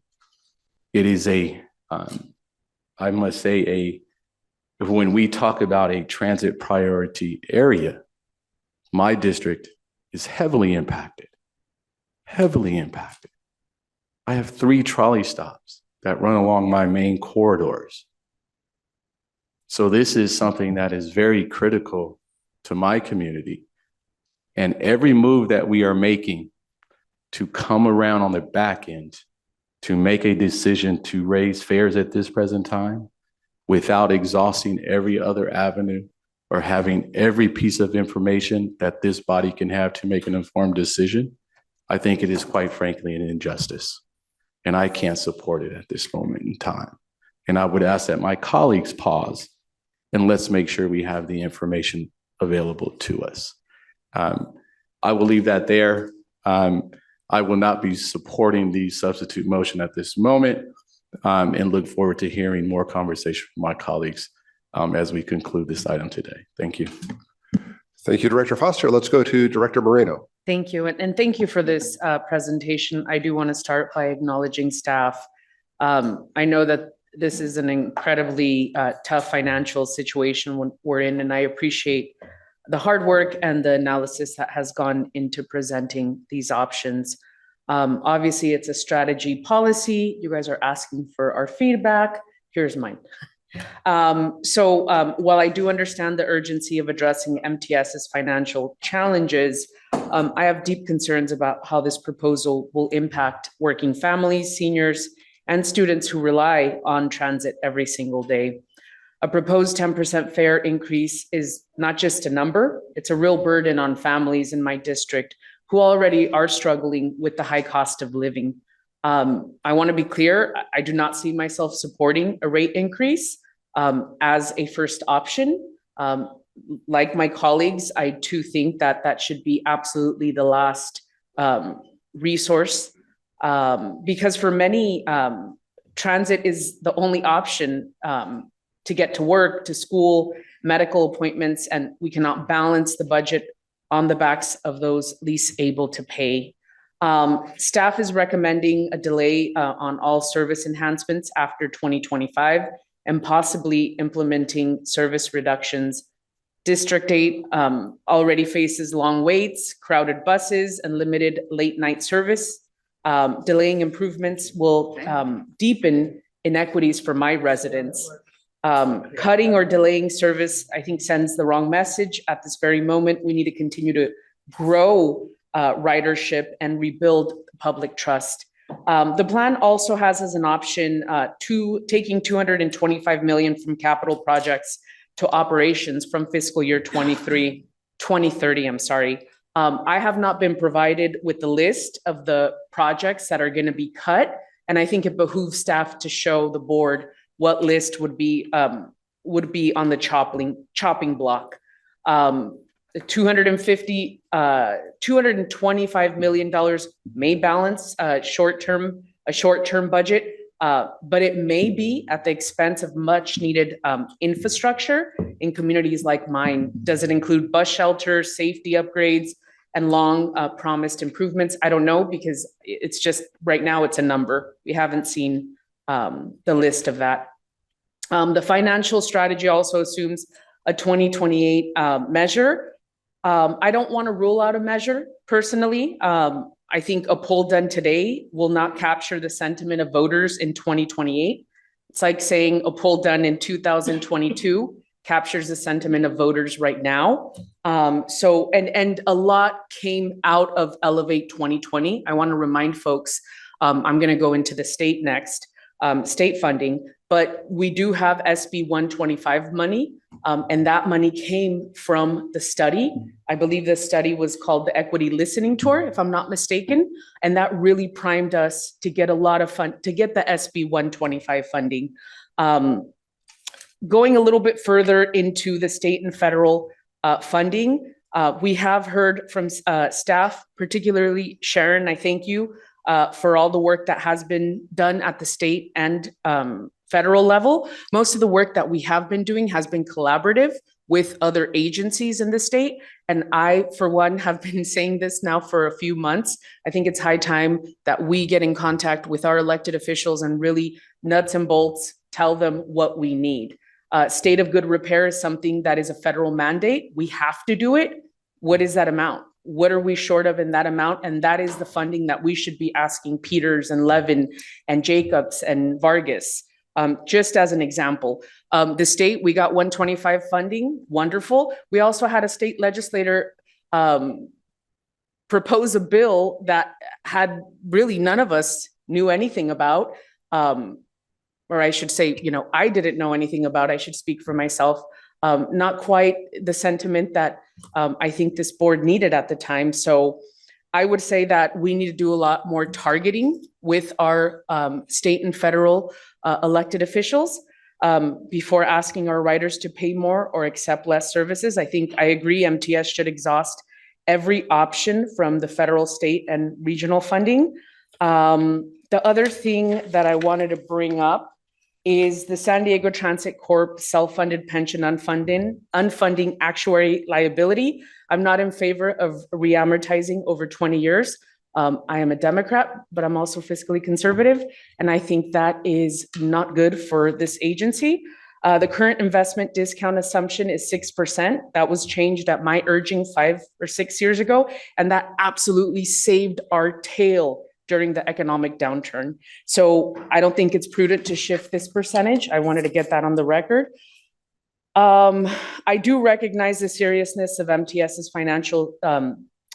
it is I must say, when we talk about a transit priority area, my district is heavily impacted, heavily impacted. I have 3 trolley stops that run along my main corridors. So this is something that is very critical to my community. And every move that we are making to come around on the back end to make a decision to raise fares at this present time without exhausting every other avenue or having every piece of information that this body can have to make an informed decision, I think it is quite frankly an injustice. And I can't support it at this moment in time. And I would ask that my colleagues pause and let's make sure we have the information available to us. I will leave that there. I will not be supporting the substitute motion at this moment and look forward to hearing more conversation from my colleagues as we conclude this item today. Thank you. Thank you, Director Foster. Let's go to Director Moreno. Thank you. And thank you for this presentation. I do want to start by acknowledging staff. I know that this is an incredibly tough financial situation we're in, and I appreciate the hard work and the analysis that has gone into presenting these options. Obviously, it's a strategy policy. You guys are asking for our feedback. Here's mine. While I do understand the urgency of addressing MTS's financial challenges, I have deep concerns about how this proposal will impact working families, seniors, and students who rely on transit every single day. A proposed 10% fare increase is not just a number, it's a real burden on families in my district who already are struggling with the high cost of living. I want to be clear, I do not see myself supporting a rate increase as a first option. Like my colleagues, I too think that that should be absolutely the last resource, because for many, transit is the only option to get to work, to school, medical appointments, and we cannot balance the budget on the backs of those least able to pay. Staff is recommending a delay on all service enhancements after 2025 and possibly implementing service reductions. District 8 already faces long waits, crowded buses, and limited late night service. Delaying improvements will deepen inequities for my residents. Cutting or delaying service, I think, sends the wrong message. At this very moment, we need to continue to grow ridership and rebuild public trust. The plan also has as an option taking $225 million from capital projects to operations from fiscal year 2030, I'm sorry. I have not been provided with the list of the projects that are going to be cut, and I think it behooves staff to show the board what list would be on the chopping block. $225 million may balance a short-term budget, but it may be at the expense of much needed infrastructure in communities like mine. Does it include bus shelters, safety upgrades, and long promised improvements? I don't know, because it's just right now it's a number. We haven't seen the list of that. The financial strategy also assumes a 2028 measure. I don't want to rule out a measure personally. I think a poll done today will not capture the sentiment of voters in 2028. It's like saying a poll done in 2022 captures the sentiment of voters right now. And a lot came out of Elevate 2020. I want to remind folks, I'm going to go into the state next, state funding, but we do have SB 125 money, and that money came from the study. I believe the study was called the Equity Listening Tour, if I'm not mistaken, and that really primed us to get a lot of to get the SB 125 funding. Going a little bit further into the state and federal funding, we have heard from staff, particularly Sharon, I thank you for all the work that has been done at the state and federal level. Most of the work that we have been doing has been collaborative with other agencies in the state. And I, for one, have been saying this now for a few months. I think it's high time that we get in contact with our elected officials and really nuts and bolts tell them what we need. State of good repair is something that is a federal mandate. We have to do it. What is that amount? What are we short of in that amount? And that is the funding that we should be asking Peters and Levin and Jacobs and Vargas. Just as an example, the state, we got 125 funding, wonderful. We also had a state legislator propose a bill that had really none of us knew anything about, or I should say, I didn't know anything about. I should speak for myself. Not quite the sentiment that I think this board needed at the time. So I would say that we need to do a lot more targeting with our state and federal elected officials before asking our riders to pay more or accept less services. I agree MTS should exhaust every option from the federal, state, and regional funding. The other thing that I wanted to bring up is the San Diego Transit Corp self-funded pension unfunding actuary liability. I'm not in favor of reamortizing over 20 years. I am a Democrat, but I'm also fiscally conservative, and I think that is not good for this agency. The current investment discount assumption is 6%. That was changed at my urging 5 or 6 years ago, and that absolutely saved our tail during the economic downturn. So I don't think it's prudent to shift this percentage. I wanted to get that on the record. I do recognize the seriousness of MTS's financial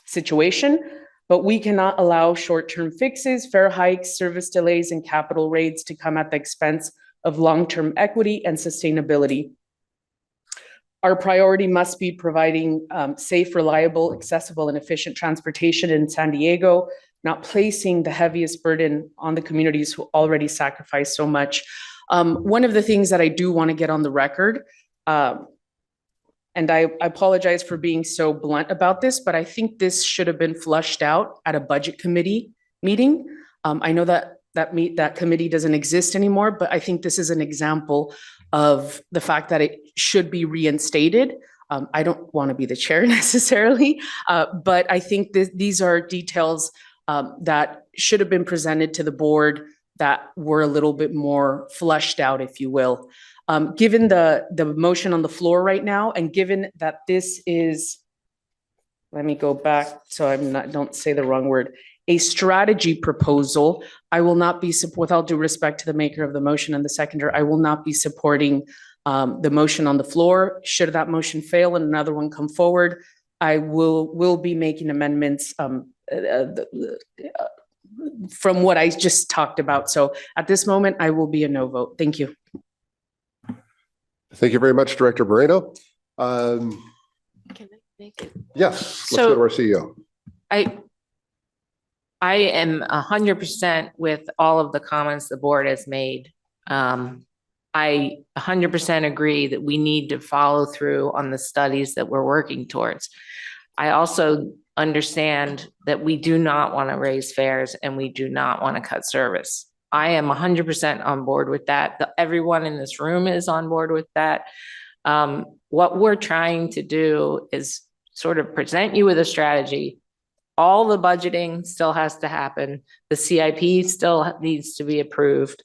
situation, but we cannot allow short-term fixes, fare hikes, service delays, and capital raids to come at the expense of long-term equity and sustainability. Our priority must be providing safe, reliable, accessible, and efficient transportation in San Diego, not placing the heaviest burden on the communities who already sacrifice so much. One of the things that I do want to get on the record, and I apologize for being so blunt about this, but I think this should have been flushed out at a budget committee meeting. I know that committee doesn't exist anymore, but I think this is an example of the fact that it should be reinstated. I don't want to be the chair necessarily, but I think these are details that should have been presented to the board that were a little bit more fleshed out, if you will. Given the motion on the floor right now, and given that this is, let me go back so don't say the wrong word, a strategy proposal, I will not be, with all due respect to the maker of the motion and the seconder, I will not be supporting the motion on the floor. Should that motion fail and another one come forward, I will be making amendments from what I just talked about. So at this moment, I will be a no vote. Thank you. Thank you very much, Director Moreno. Can I make it? Yes, let's go to our CEO. I am 100% with all of the comments the board has made. I 100% agree that we need to follow through on the studies that we're working towards. I also understand that we do not want to raise fares and we do not want to cut service. I am 100% on board with that. Everyone in this room is on board with that. What we're trying to do is sort of present you with a strategy. All the budgeting still has to happen. The CIP still needs to be approved.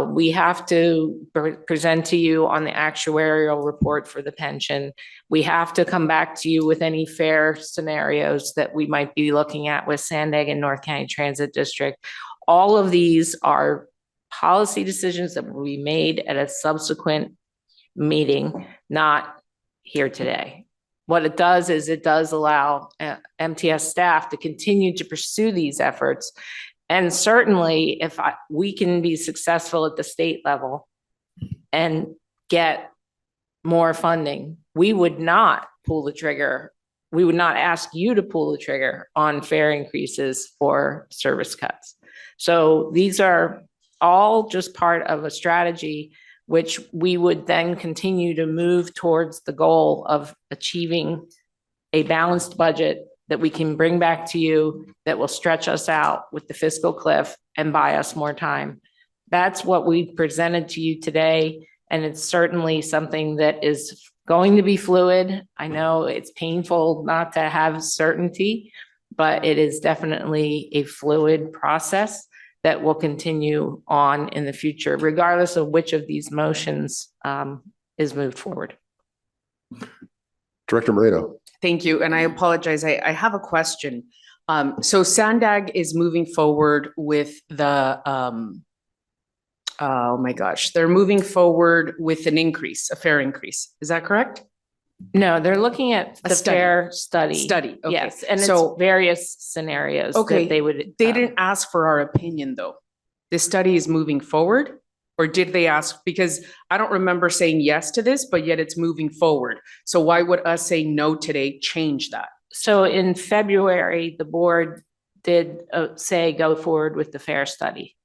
We have to present to you on the actuarial report for the pension. We have to come back to you with any fare scenarios that we might be looking at with Sandag and North County Transit District. All of these are policy decisions that will be made at a subsequent meeting, not here today. What it does is it does allow MTS staff to continue to pursue these efforts. And certainly if we can be successful at the state level and get more funding, we would not pull the trigger. We would not ask you to pull the trigger on fare increases or service cuts. So these are all just part of a strategy which we would then continue to move towards the goal of achieving a balanced budget that we can bring back to you that will stretch us out with the fiscal cliff and buy us more time. That's what we presented to you today. And it's certainly something that is going to be fluid. I know it's painful not to have certainty, but it is definitely a fluid process that will continue on in the future, regardless of which of these motions is moved forward. Director Moreno. Thank you. And I apologize. I have a question. So Sandag is moving forward with the, oh my gosh, they're moving forward with an increase, a fare increase. Is that correct? No, they're looking at the fare study. Study, okay. Yes, and So- it's various scenarios Okay, that they would. They didn't ask for our opinion though. This study is moving forward? Or did they ask? Because I don't remember saying yes to this, but yet it's moving forward. So why would us say no today change that? So in February, the board did say go forward with the fare study.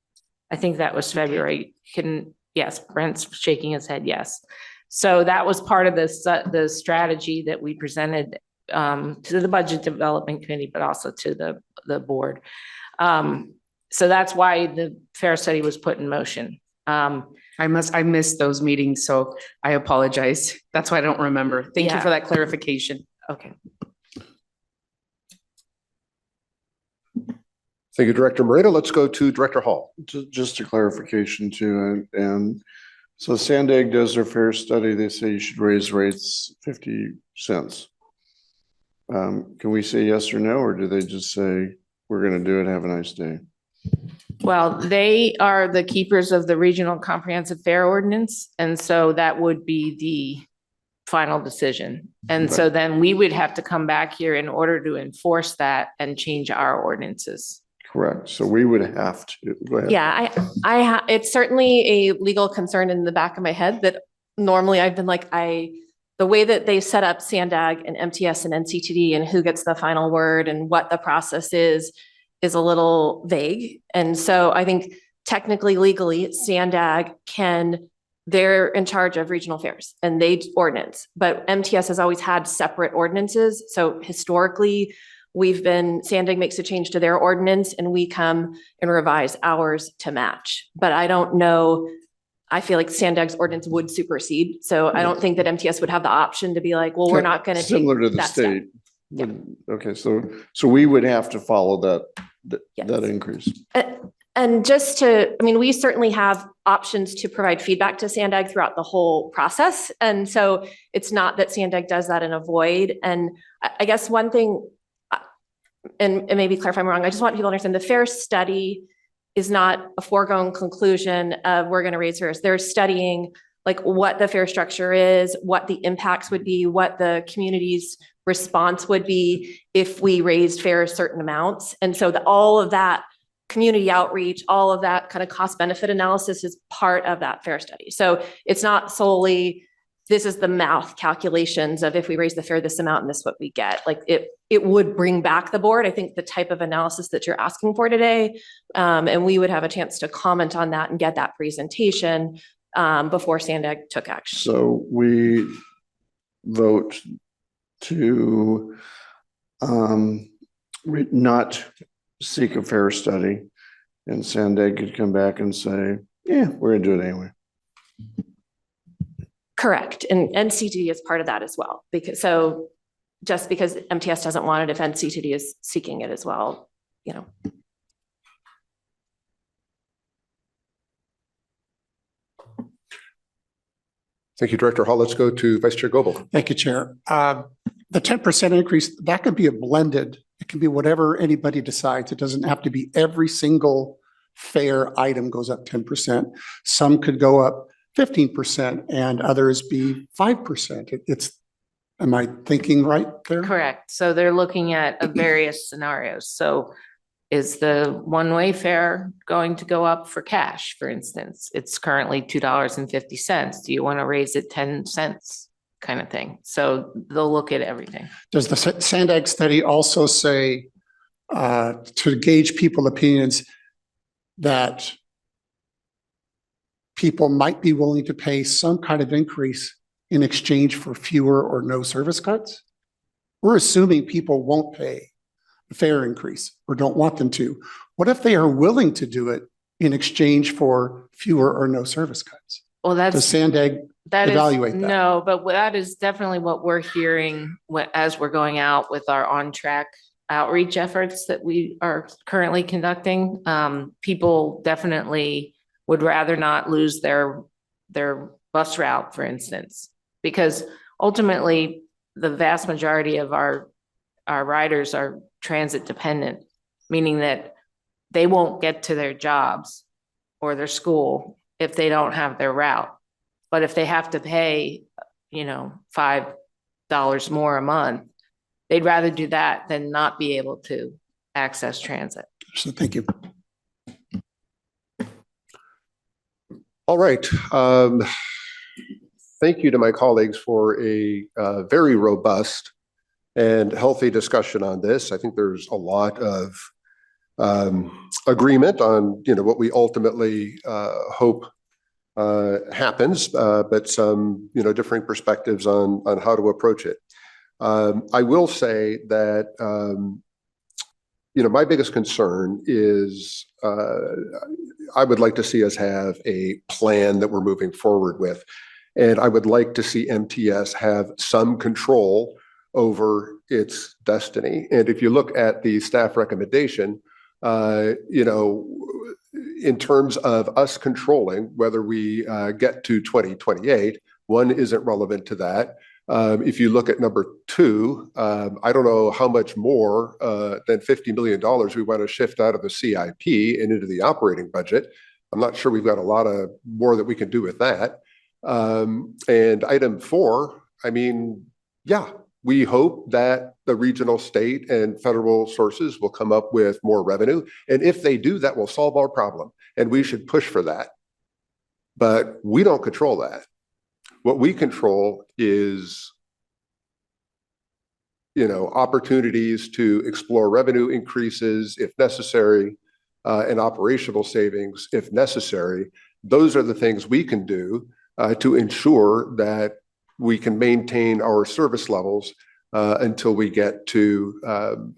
I think that was February. Yes, Brent's shaking his head, yes. So that was part of the strategy that we presented to the Budget Development Committee, but also to the board. So that's why the fare study was put in motion. I missed those meetings, so I apologize. That's why I don't remember. Thank you for that clarification. Okay. Thank you, Director Moreno. Let's go to Director Hall. Just a clarification too, and so Sandag does their fare study. They say you should raise rates 50 cents. Can we say yes or no, or do they just say we're going to do it? Have a nice day. Well, they are the keepers of the Regional Comprehensive Fare Ordinance, and so that would be the final decision. And so then we would have to come back here in order to enforce that and change our ordinances. Correct. So we would have to, go ahead. Yeah, it's certainly a legal concern in the back of my head that normally I've been like, the way that they set up SANDAG and MTS and NCTD and who gets the final word and what the process is a little vague. And so I think technically, legally, SANDAG they're in charge of regional fairs and they ordinance, but MTS has always had separate ordinances. So historically, SANDAG makes a change to their ordinance and we come and revise ours to match. But I don't know, I feel like SANDAG's ordinance would supersede. So I don't think that MTS would have the option to be like, well, we're not going to take Similar to the that step. state. Okay, so we would have to follow that increase. And we certainly have options to provide feedback to SANDAG throughout the whole process. And so it's not that SANDAG does that in a void. And I guess one thing, and maybe clarify me wrong, I just want people to understand the fair study is not a foregone conclusion of we're going to raise fares. They're studying like what the fare structure is, what the impacts would be, what the community's response would be if we raised fares certain amounts. And so all of that community outreach, all of that kind of cost benefit analysis is part of that fare study. So it's not solely, this is the math calculations of if we raise the fare this amount and this is what we get. Like it would bring back the board, I think, the type of analysis that you're asking for today. And we would have a chance to comment on that and get that presentation before SANDAG took action. So we vote to not seek a fair study, and SANDAG could come back and say, yeah, we're gonna do it anyway. Correct. And NCTD is part of that as well. Just because MTS doesn't want it, if NCTD is seeking it as well, Thank you, Director Hall. Let's go to Vice Chair Goebel. Thank you, Chair. The 10% increase, that could be a blended. It can be whatever anybody decides. It doesn't have to be every single fare item goes up 10%. Some could go up 15% and others be 5%. Am I thinking right there? Correct. So they're looking at various scenarios. So is the one-way fare going to go up for cash, for instance? It's currently $2.50. Do you want to raise it 10 cents kind of thing? So they'll look at everything. Does the SANDAG study also say to gauge people's opinions that people might be willing to pay some kind of increase in exchange for fewer or no service cuts? We're assuming people won't pay a fare increase or don't want them to. What if they are willing to do it in exchange for fewer or no service cuts? Well, does SANDAG evaluate that? No, but that is definitely what we're hearing as we're going out with our OnTrack outreach efforts that we are currently conducting. People definitely would rather not lose their bus route, for instance, because ultimately the vast majority of our riders are transit dependent, meaning that they won't get to their jobs or their school if they don't have their route. But if they have to pay, $5 more a month, they'd rather do that than not be able to access transit. So thank you. All right. Thank you to my colleagues for a very robust and healthy discussion on this. I think there's a lot of agreement on what we ultimately hope happens, but some differing perspectives on how to approach it. I will say that my biggest concern is I would like to see us have a plan that we're moving forward with. And I would like to see MTS have some control over its destiny. And if you look at the staff recommendation, in terms of us controlling whether we get to 2028, one isn't relevant to that. If you look at number 2, I don't know how much more than $50 million we want to shift out of the CIP and into the operating budget. I'm not sure we've got a lot of more that we can do with that. And item 4, we hope that the regional, state, and federal sources will come up with more revenue. And if they do, that will solve our problem. And we should push for that. But we don't control that. What we control is, opportunities to explore revenue increases if necessary, and operational savings if necessary. Those are the things we can do to ensure that we can maintain our service levels until we get to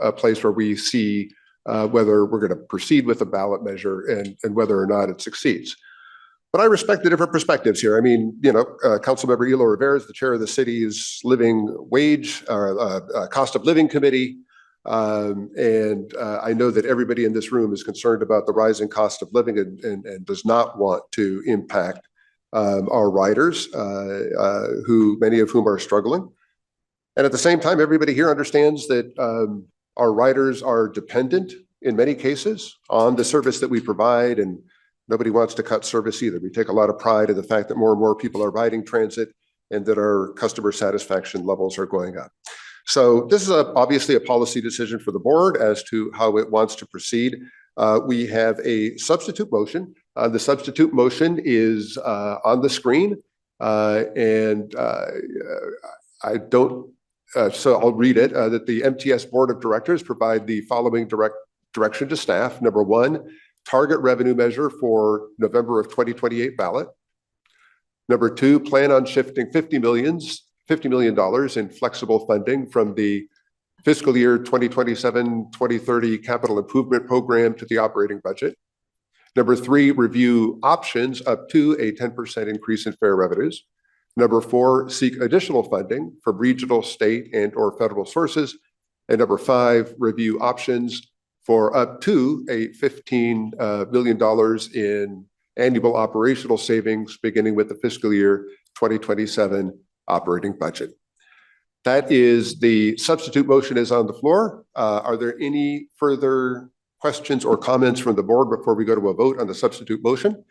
a place where we see whether we're going to proceed with a ballot measure and whether or not it succeeds. But I respect the different perspectives here. I mean, Councilmember Elo Rivera is the chair of the city's cost of living committee. And I know that everybody in this room is concerned about the rising cost of living and does not want to impact our riders, many of whom are struggling. And at the same time, everybody here understands that our riders are dependent in many cases on the service that we provide, and nobody wants to cut service either. We take a lot of pride in the fact that more and more people are riding transit and that our customer satisfaction levels are going up. So this is obviously a policy decision for the board as to how it wants to proceed. We have a substitute motion. The substitute motion is on the screen, and so I'll read it, that the MTS Board of Directors provide the following direction to staff. Number one, target revenue measure for November of 2028 ballot. Number two, plan on shifting $50 million in flexible funding from the fiscal year 2027-2030 capital improvement program to the operating budget. Number three, review options up to a 10% increase in fare revenues. Number four, seek additional funding from regional, state, and/or federal sources. And number five, review options for up to a $15 million in annual operational savings beginning with the fiscal year 2027 operating budget. That is the substitute motion is on the floor. Are there any further questions or comments from the board before we go to a vote on the substitute motion?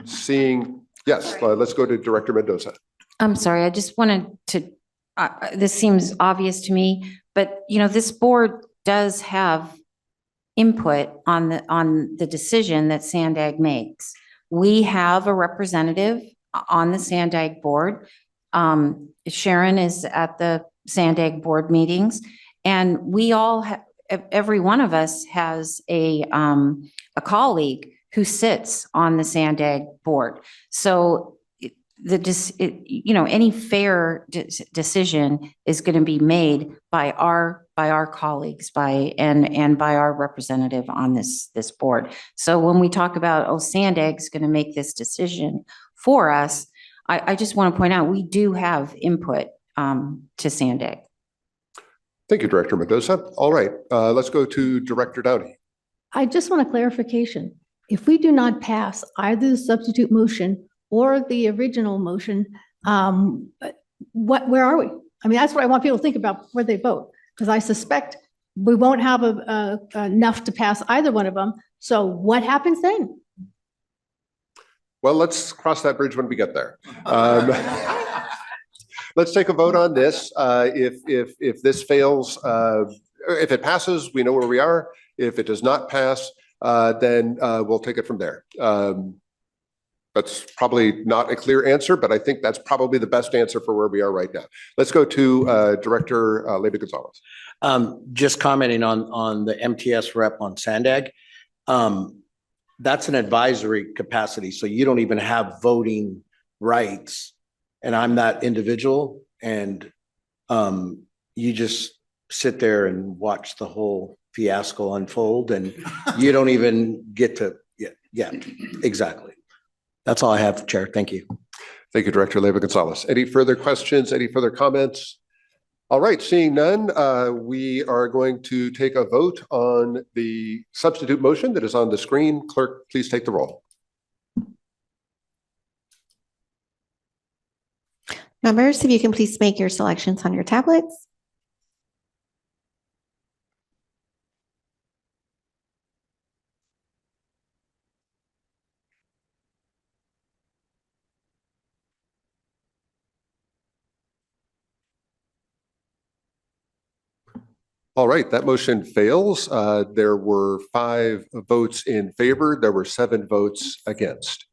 Seeing, yes, let's go to Director Mendoza. I'm sorry, I just wanted to, this seems obvious to me, but this board does have input on the decision that Sandag makes. We have a representative on the Sandag board. Sharon is at the Sandag board meetings, and we all every one of us has a colleague who sits on the Sandag board. So any fair decision is going to be made by our colleagues and by our representative on this board. So when we talk about, Sandag's going to make this decision for us, I just want to point out, we do have input to Sandag. Thank you, Director Mendoza. All right, let's go to Director Daney. I just want a clarification. If we do not pass either the substitute motion or the original motion, where are we? I mean, that's what I want people to think about before they vote, because I suspect we won't have enough to pass either one of them. So what happens then? Well, let's cross that bridge when we get there. Let's take a vote on this. If this fails, if it passes, we know where we are. If it does not pass, then we'll take it from there. That's probably not a clear answer, but I think that's probably the best answer for where we are right now. Let's go to Director Leyva Gonzalez. Just commenting on the MTS rep on Sandag. That's an advisory capacity, so you don't even have voting rights. And I'm that individual, and you just sit there and watch the whole fiasco unfold, and you don't even get to, yeah, exactly. That's all I have, Chair. Thank you. Thank you, Director Leyva Gonzalez. Any further questions? Any further comments? All right, seeing none, we are going to take a vote on the substitute motion that is on the screen. Clerk, please take the roll. Members, if you can please make your selections on your tablets. All right, that motion fails. There were 5 votes in favor. There were 7 votes against.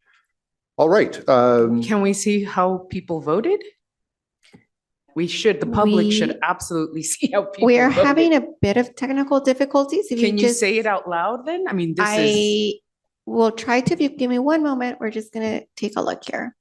All right. Can we see how people voted? We should, the public should We- absolutely see how people We are voted. having a bit of technical difficulties. If Can you just- say it out loud then? I mean, this is, I will try to, if you give me one moment, we're just gonna take a look here.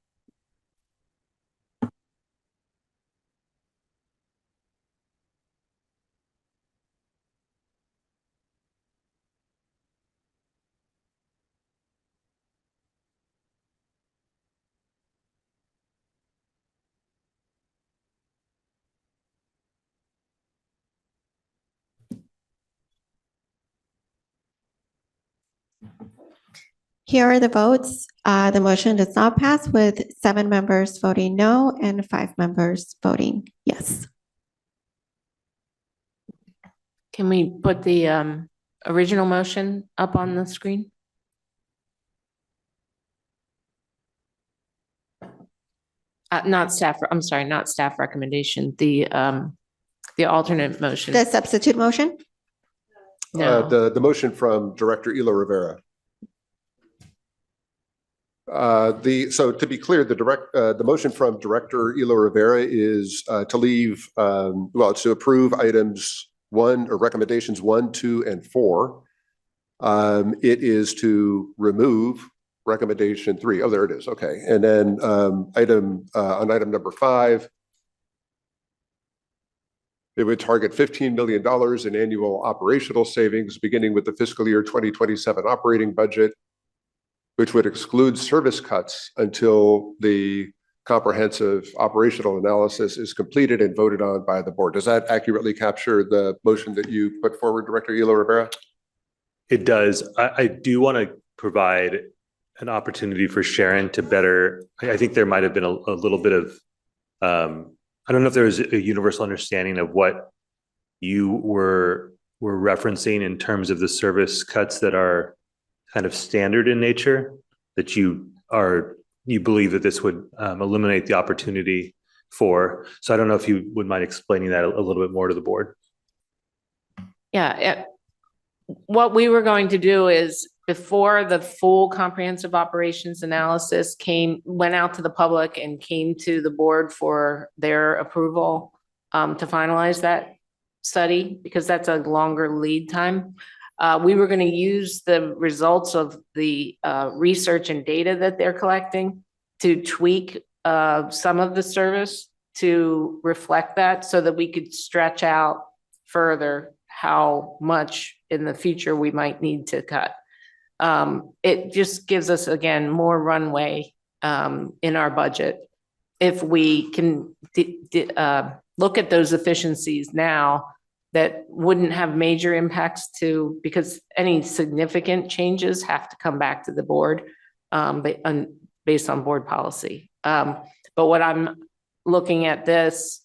Here are the votes. The motion does not pass with 7 members voting no and 5 members voting yes. Can we put the original motion up on the screen? Not staff, I'm sorry, not staff recommendation, the alternate motion. The substitute motion? No. The motion from Director Elo Rivera. So to be clear, the motion from Director Elo Rivera is to leave, well, it's to approve items 1 or recommendations 1, 2, and 4. It is to remove recommendation 3. Oh, there it is. Okay. And then on item number 5, it would target $15 million in annual operational savings, beginning with the fiscal year 2027 operating budget, which would exclude service cuts until the comprehensive operational analysis is completed and voted on by the board. Does that accurately capture the motion that you put forward, Director Elo Rivera? It does. I do want to provide an opportunity for Sharon to better, I think there might have been a little bit of, I don't know if there was a universal understanding of what you were referencing in terms of the service cuts that are kind of standard in nature, that you believe that this would eliminate the opportunity for. So I don't know if you would mind explaining that a little bit more to the board. Yeah, what we were going to do is before the full comprehensive operations analysis went out to the public and came to the board for their approval to finalize that study, because that's a longer lead time. We were going to use the results of the research and data that they're collecting to tweak some of the service to reflect that so that we could stretch out further how much in the future we might need to cut. It just gives us, again, more runway in our budget. If we can look at those efficiencies now, that wouldn't have major impacts because any significant changes have to come back to the board based on board policy. But what I'm looking at this,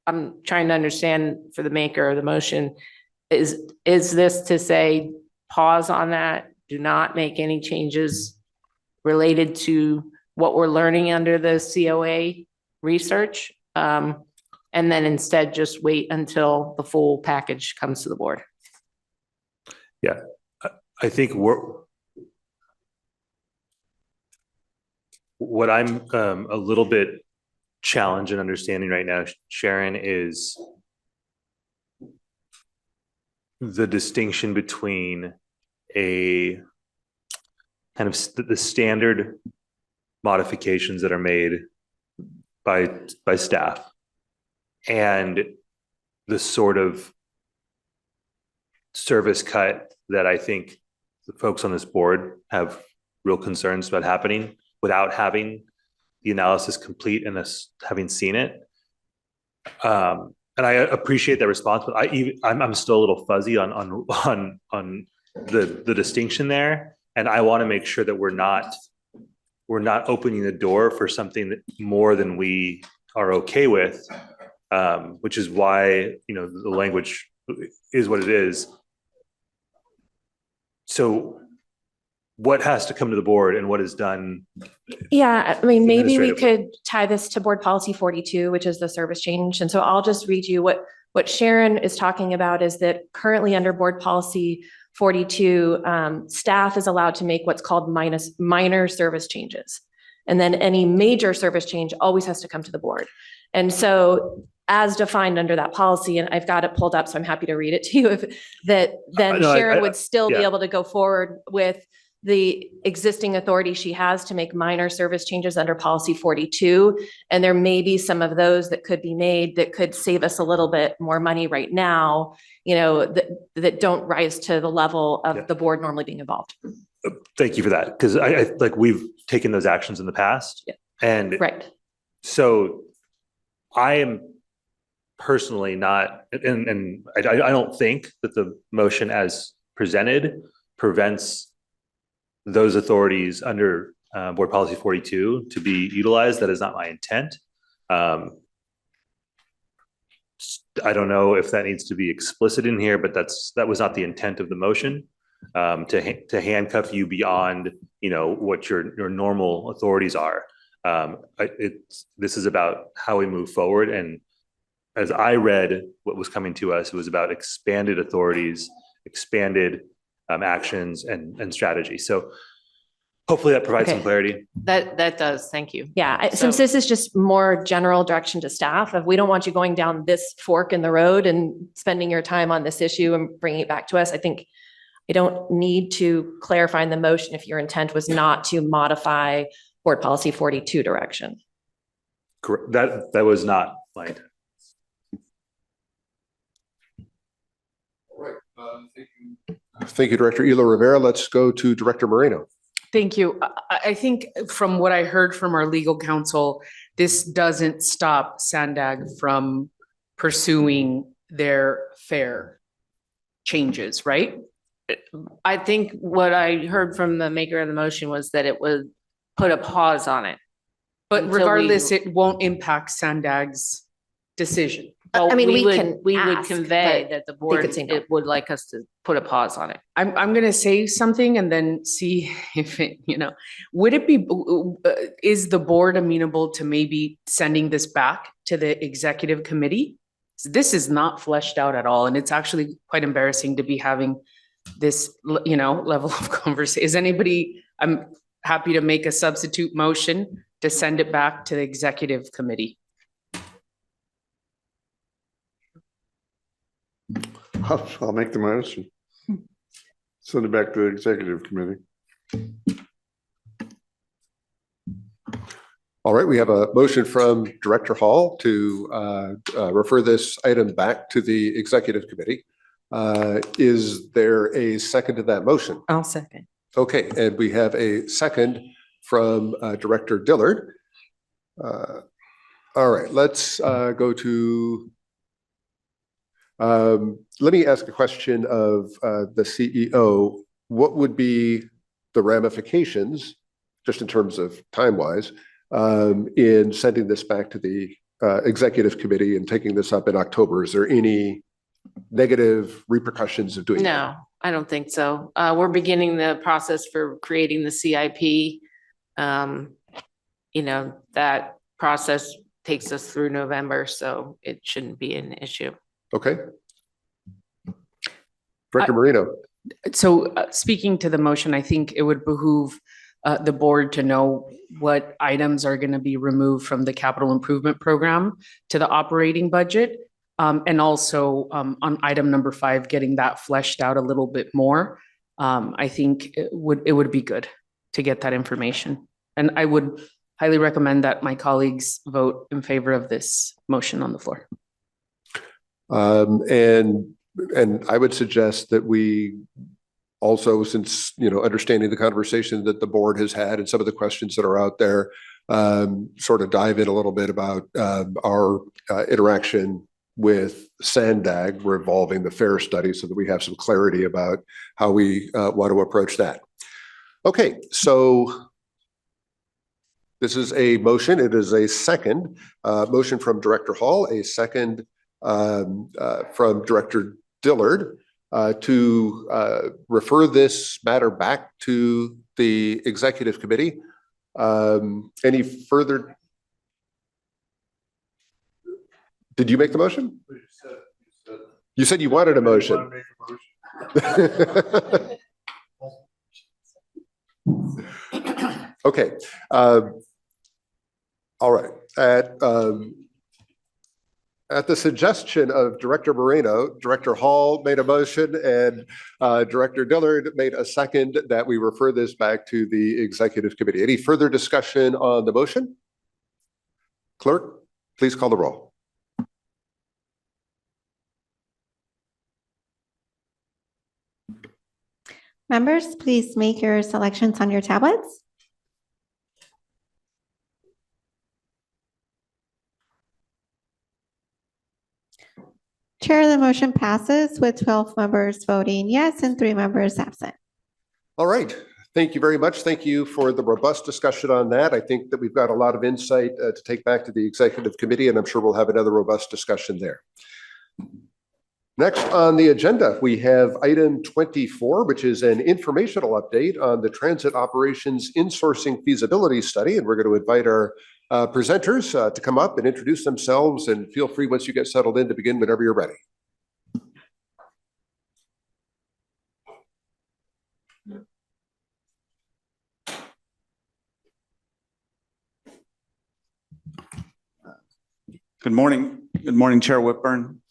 I'm trying to understand for the maker of the motion, is this to say pause on that, do not make any changes related to what we're learning under the COA research, and then instead just wait until the full package comes to the board? Yeah, I think what I'm a little bit challenged in understanding right now, Sharon, is the distinction between a kind of the standard modifications that are made by staff and the sort of service cut that I think the folks on this board have real concerns about happening without having the analysis complete and us having seen it. And I appreciate that response, but I'm still a little fuzzy on the distinction there. And I want to make sure that we're not opening the door for something that more than we are okay with, which is why, the language is what it is. So what has to come to the board and what is done? Yeah, I mean, maybe we administratively? could tie this to board policy 42, which is the service change. And so I'll just read you what What Sharon is talking about is that currently under board policy 42, staff is allowed to make what's called minor service changes. And then any major service change always has to come to the board. And so as defined under that policy, and I've got it pulled up, so I'm happy to read it to you, then No, Sharon would still be yeah. able to go forward with the existing authority she has to make minor service changes under policy 42. And there may be some of those that could be made that could save us a little bit more money right now, that don't rise to the level of the board normally being involved. Thank you for that, because I like we've taken those actions in the past. Yeah. And right. So I am personally not, and I don't think that the motion as presented prevents those authorities under board policy 42 to be utilized. That is not my intent. I don't know if that needs to be explicit in here, but that was not the intent of the motion, to handcuff you beyond, what your normal authorities are. This is about how we move forward. And as I read what was coming to us, it was about expanded authorities, expanded actions and strategy. So hopefully that provides some clarity. That does. Thank you. Yeah, since this is just more general direction to staff, if we don't want you going down this fork in the road and spending your time on this issue and bringing it back to us, I think I don't need to clarify in the motion if your intent was not to modify board policy 42 direction. Correct. That was not my intent. All right. Thank you. Thank you, Director Elo Rivera. Let's go to Director Moreno. Thank you. I think from what I heard from our legal counsel, this doesn't stop Sandag from pursuing their fair changes, right? I think what I heard from the maker of the motion was that it would put a pause on it. But until regardless, it won't impact Sandag's decision. Well, I mean, we would ask, convey but that the they board could say no. would like us to put a pause on it. I'm going to say something and then see if it, would it be, is the board amenable to maybe sending this back to the executive committee? This is not fleshed out at all. And it's actually quite embarrassing to be having this, level of conversation. I'm happy to make a substitute motion to send it back to the executive committee. I'll make the motion. Send it back to the executive committee. All right, we have a motion from Director Hall to refer this item back to the executive committee. Is there a second to that motion? I'll second. Okay, and we have a second from Director Dillard. All right, let's go to, let me ask a question of the CEO. What would be the ramifications, just in terms of time-wise, in sending this back to the executive committee and taking this up in October? Is there any negative repercussions of doing that? No, I don't think so. We're beginning the process for creating the CIP. That process takes us through November, so it shouldn't be an issue. Okay. Director Moreno. So speaking to the motion, I think it would behoove the board to know what items are going to be removed from the capital improvement program to the operating budget. And also on item number 5, getting that fleshed out a little bit more. I think it would be good to get that information. And I would highly recommend that my colleagues vote in favor of this motion on the floor. And I would suggest that we also, since, understanding the conversation that the board has had and some of the questions that are out there, sort of dive in a little bit about our interaction with Sandag revolving the FAIR study so that we have some clarity about how we want to approach that. Okay, so this is a motion. It is a second motion from Director Hall, a second from Director Dillard to refer this matter back to the executive committee. Any further? Did you make the motion? You said you wanted a motion. Okay. All right. At the suggestion of Director Moreno, Director Hall made a motion and Director Dillard made a second that we refer this back to the executive committee. Any further discussion on the motion? Clerk, please call the roll. Members, please make your selections on your tablets. Chair, the motion passes with 12 members voting yes and 3 members absent. All right. Thank you very much. Thank you for the robust discussion on that. I think that we've got a lot of insight to take back to the executive committee, and I'm sure we'll have another robust discussion there. Next on the agenda, we have item 24, which is an informational update on the transit operations insourcing feasibility study. And we're going to invite our presenters to come up and introduce themselves, and feel free once you get settled in to begin whenever you're ready. Good morning. Good morning, Chair Whitburn.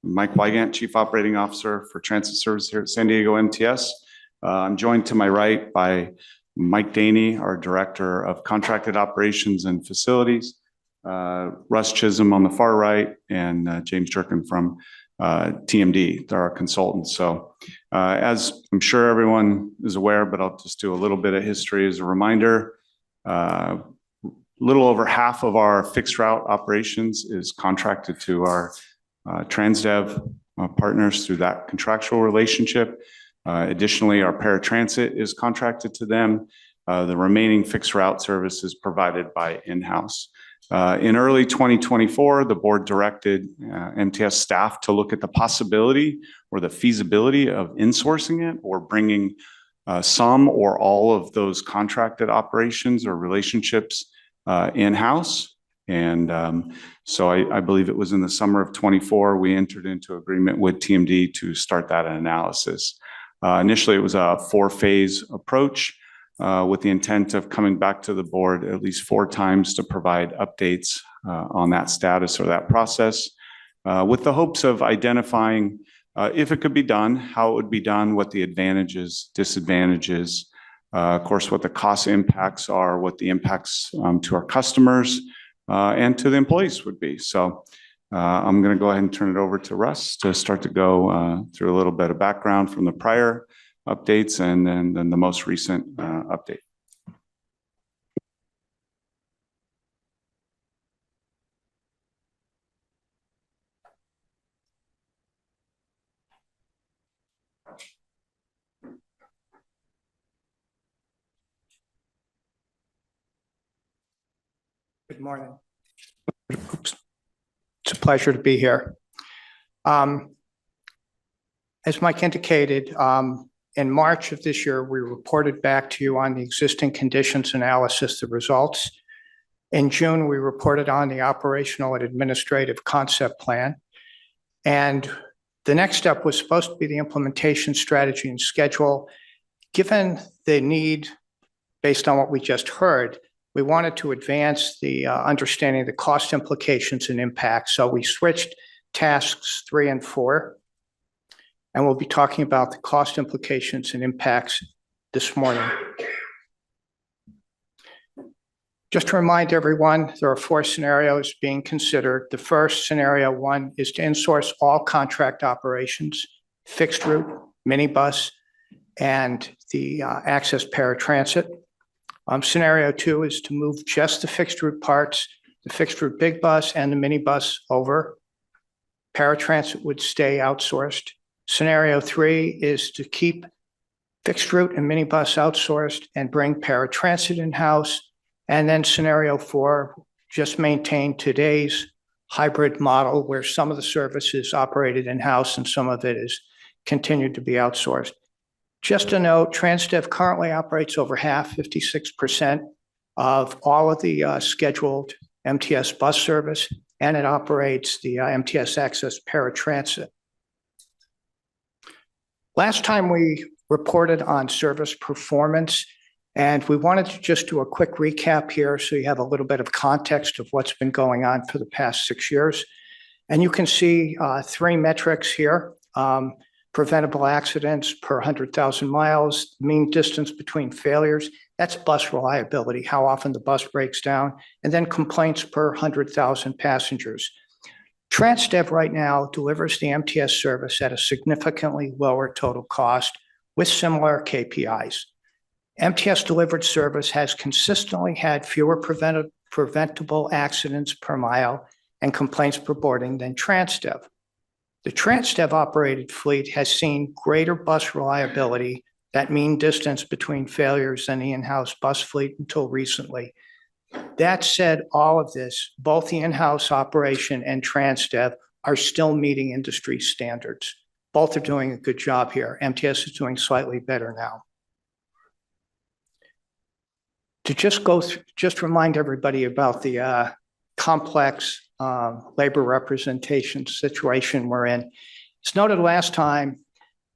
Mike Wygant, Chief Operating Officer for Transit Service here at San Diego MTS. I'm joined to my right by Mike Daney, our Director of Contracted Operations and Facilities, Russ Chisholm on the far right, and James Gerken from TMD. They're our consultants. So as I'm sure everyone is aware, but I'll just do a little bit of history as a reminder. Little over half of our fixed route operations is contracted to our Transdev partners through that contractual relationship. Additionally, our paratransit is contracted to them. The remaining fixed route service is provided by in-house. In early 2024, the board directed MTS staff to look at the possibility or the feasibility of insourcing it, or bringing some or all of those contracted operations or relationships in-house. And so I believe it was in the summer of 24, we entered into agreement with TMD to start that analysis. Initially, it was a 4-phase approach with the intent of coming back to the board at least 4 times to provide updates on that status or that process, with the hopes of identifying if it could be done, how it would be done, what the advantages, disadvantages, of course, what the cost impacts are, what the impacts to our customers and to the employees would be. So I'm going to go ahead and turn it over to Russ to start to go through a little bit of background from the prior updates and then the most recent update. Good morning. Oops. It's a pleasure to be here. As Mike indicated, in March of this year, we reported back to you on the existing conditions analysis, the results. In June, we reported on the operational and administrative concept plan. And the next step was supposed to be the implementation strategy and schedule. Given the need, based on what we just heard, we wanted to advance the understanding of the cost implications and impacts. So we switched tasks 3 and 4, and we'll be talking about the cost implications and impacts this morning. Just to remind everyone, there are 4 scenarios being considered. The first, scenario 1, is to insource all contract operations, fixed route, minibus, and the access paratransit. Scenario 2 is to move just the fixed route parts, the fixed route big bus and the minibus over. Paratransit would stay outsourced. Scenario 3 is to keep fixed route and minibus outsourced and bring paratransit in-house. And then scenario 4, just maintain today's hybrid model where some of the service is operated in-house and some of it is continued to be outsourced. Just a note, Transdev currently operates over half, 56% of all of the scheduled MTS bus service, and it operates the MTS Access paratransit. Last time we reported on service performance, and we wanted to just do a quick recap here so you have a little bit of context of what's been going on for the past 6 years. And you can see 3 metrics here. Preventable accidents per 100,000 miles, mean distance between failures. That's bus reliability, how often the bus breaks down, and then complaints per 100,000 passengers. TransDev right now delivers the MTS service at a significantly lower total cost with similar KPIs. MTS delivered service has consistently had fewer preventable accidents per mile and complaints per boarding than TransDev. The TransDev operated fleet has seen greater bus reliability, that mean distance between failures, than the in-house bus fleet until recently. That said, all of this, both the in-house operation and TransDev are still meeting industry standards. Both are doing a good job here. MTS is doing slightly better now. To just remind everybody about the complex labor representation situation we're in. It's noted last time,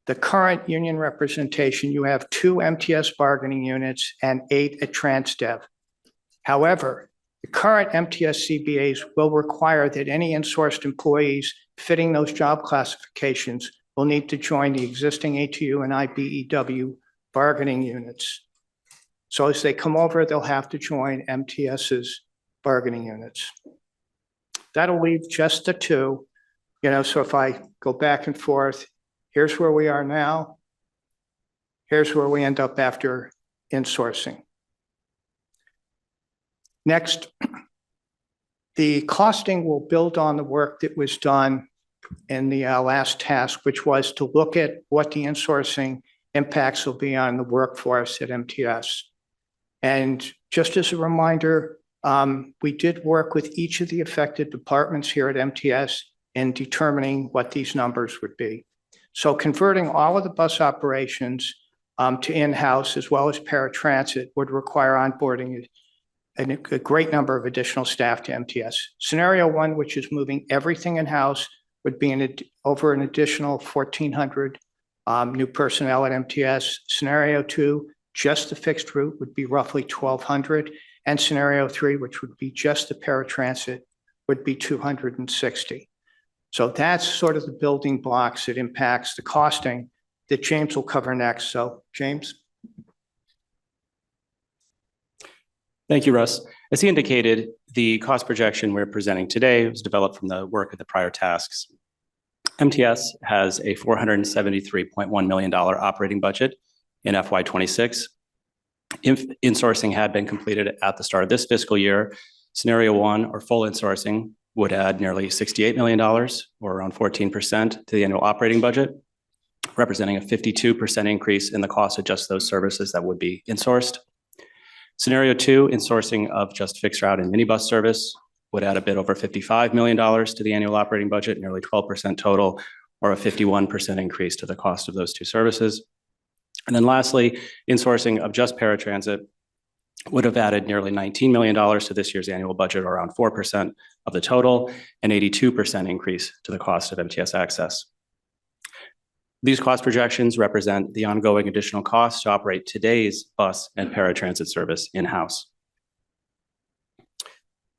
the current union representation, you have 2 MTS bargaining units and 8 at TransDev. However, the current MTS CBAs will require that any insourced employees fitting those job classifications will need to join the existing ATU and IBEW bargaining units. So as they come over, they'll have to join MTS's bargaining units. That'll leave just the 2, so if I go back and forth, here's where we are now. Here's where we end up after insourcing. Next, the costing will build on the work that was done in the last task, which was to look at what the insourcing impacts will be on the workforce at MTS. And just as a reminder, we did work with each of the affected departments here at MTS in determining what these numbers would be. So converting all of the bus operations to in-house as well as paratransit would require onboarding a great number of additional staff to MTS. Scenario 1, which is moving everything in-house, would be over an additional 1,400 new personnel at MTS. Scenario 2, just the fixed route, would be roughly 1,200. And scenario 3, which would be just the paratransit, would be 260. So that's sort of the building blocks that impacts the costing that James will cover next. So James. Thank you, Russ. As he indicated, the cost projection we're presenting today was developed from the work of the prior tasks. MTS has a $473.1 million operating budget in FY26. If insourcing had been completed at the start of this fiscal year, scenario 1 or full insourcing would add nearly $68 million or around 14% to the annual operating budget, representing a 52% increase in the cost of just those services that would be insourced. Scenario 2, insourcing of just fixed route and minibus service would add a bit over $55 million to the annual operating budget, nearly 12% total, or a 51% increase to the cost of those 2 services. And then lastly, insourcing of just paratransit would have added nearly $19 million to this year's annual budget, or around 4% of the total, an 82% increase to the cost of MTS access. These cost projections represent the ongoing additional costs to operate today's bus and paratransit service in-house.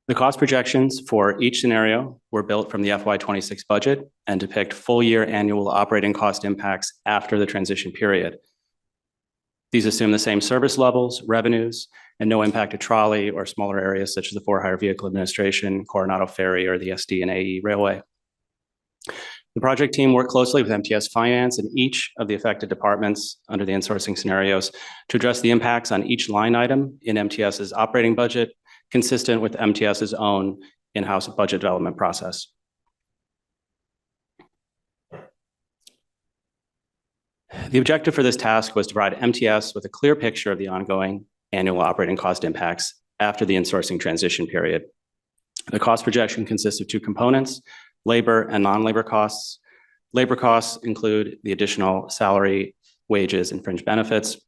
The cost projections for each scenario were built from the FY26 budget and depict full-year annual operating cost impacts after the transition period. These assume the same service levels, revenues, and no impact to trolley or smaller areas such as the For-Hire Vehicle Administration, Coronado Ferry, or the SD and AE Railway. The project team worked closely with MTS Finance and each of the affected departments under the insourcing scenarios to address the impacts on each line item in MTS's operating budget, consistent with MTS's own in-house budget development process. The objective for this task was to provide MTS with a clear picture of the ongoing annual operating cost impacts after the insourcing transition period. The cost projection consists of 2 components: labor and non-labor costs. Labor costs include the additional salary, wages, and fringe benefits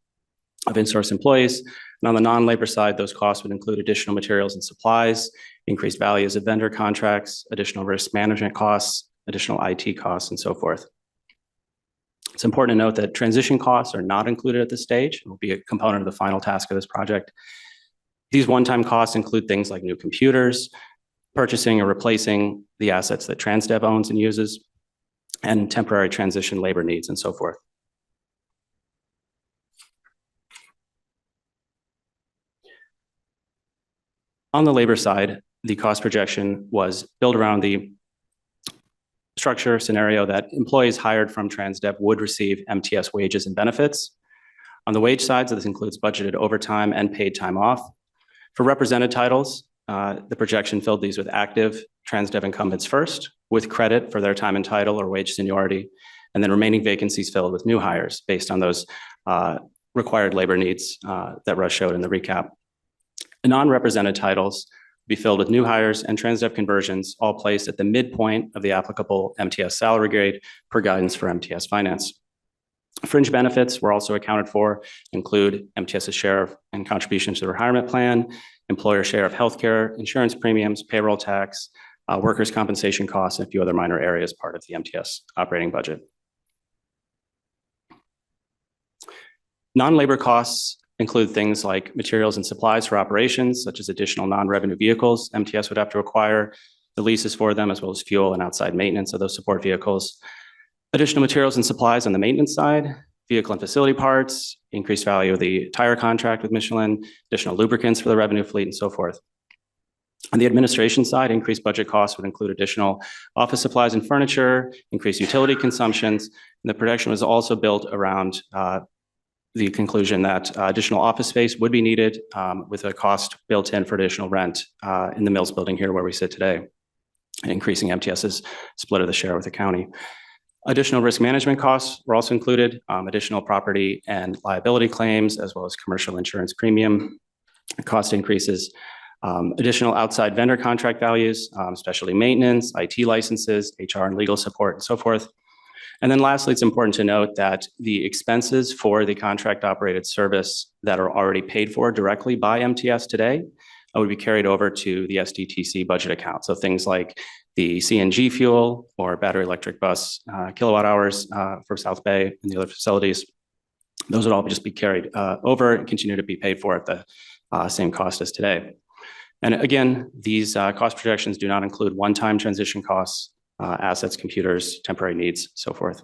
of insourced employees. And on the non-labor side, those costs would include additional materials and supplies, increased values of vendor contracts, additional risk management costs, additional IT costs, and so forth. It's important to note that transition costs are not included at this stage. It will be a component of the final task of this project. These one-time costs include things like new computers, purchasing or replacing the assets that Transdev owns and uses, and temporary transition labor needs and so forth. On the labor side, the cost projection was built around the structure scenario that employees hired from Transdev would receive MTS wages and benefits. On the wage side, so this includes budgeted overtime and paid time off. For represented titles, the projection filled these with active Transdev incumbents first, with credit for their time and title or wage seniority, and then remaining vacancies filled with new hires based on those required labor needs that Russ showed in the recap. The non-represented titles be filled with new hires and Transdev conversions, all placed at the midpoint of the applicable MTS salary grade per guidance for MTS finance. Fringe benefits were also accounted for, include MTS's share of and contribution to the retirement plan, employer share of healthcare, insurance premiums, payroll tax, workers' compensation costs, and a few other minor areas part of the MTS operating budget. Non-labor costs include things like materials and supplies for operations, such as additional non-revenue vehicles MTS would have to acquire, the leases for them, as well as fuel and outside maintenance of those support vehicles. Additional materials and supplies on the maintenance side, vehicle and facility parts, increased value of the tire contract with Michelin, additional lubricants for the revenue fleet, and so forth. On the administration side, increased budget costs would include additional office supplies and furniture, increased utility consumptions, and the projection was also built around the conclusion that additional office space would be needed with a cost built in for additional rent in the Mills building here where we sit today, and increasing MTS's split of the share with the county. Additional risk management costs were also included, additional property and liability claims, as well as commercial insurance premium cost increases, additional outside vendor contract values, specialty maintenance, IT licenses, HR and legal support, and so forth. And then lastly, it's important to note that the expenses for the contract operated service that are already paid for directly by MTS today would be carried over to the SDTC budget account. So things like the CNG fuel or battery electric bus kilowatt hours for South Bay and the other facilities, those would all just be carried over and continue to be paid for at the same cost as today. And again, these cost projections do not include one-time transition costs, assets, computers, temporary needs, so forth.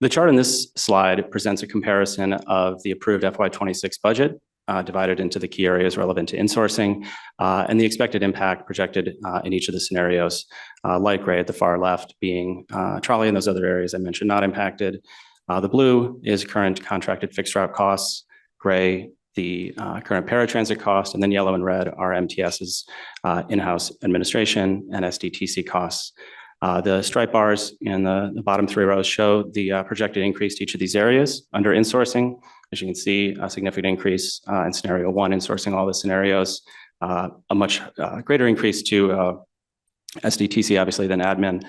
The chart on this slide presents a comparison of the approved FY26 budget divided into the key areas relevant to insourcing and the expected impact projected in each of the scenarios. Light gray at the far left being trolley and those other areas I mentioned not impacted. The blue is current contracted fixed route costs, gray the current paratransit cost, and then yellow and red are MTS's in-house administration and SDTC costs. The stripe bars in the bottom three rows show the projected increase to each of these areas under insourcing. As you can see, a significant increase in scenario one, insourcing all the scenarios, a much greater increase to SDTC, obviously, than admin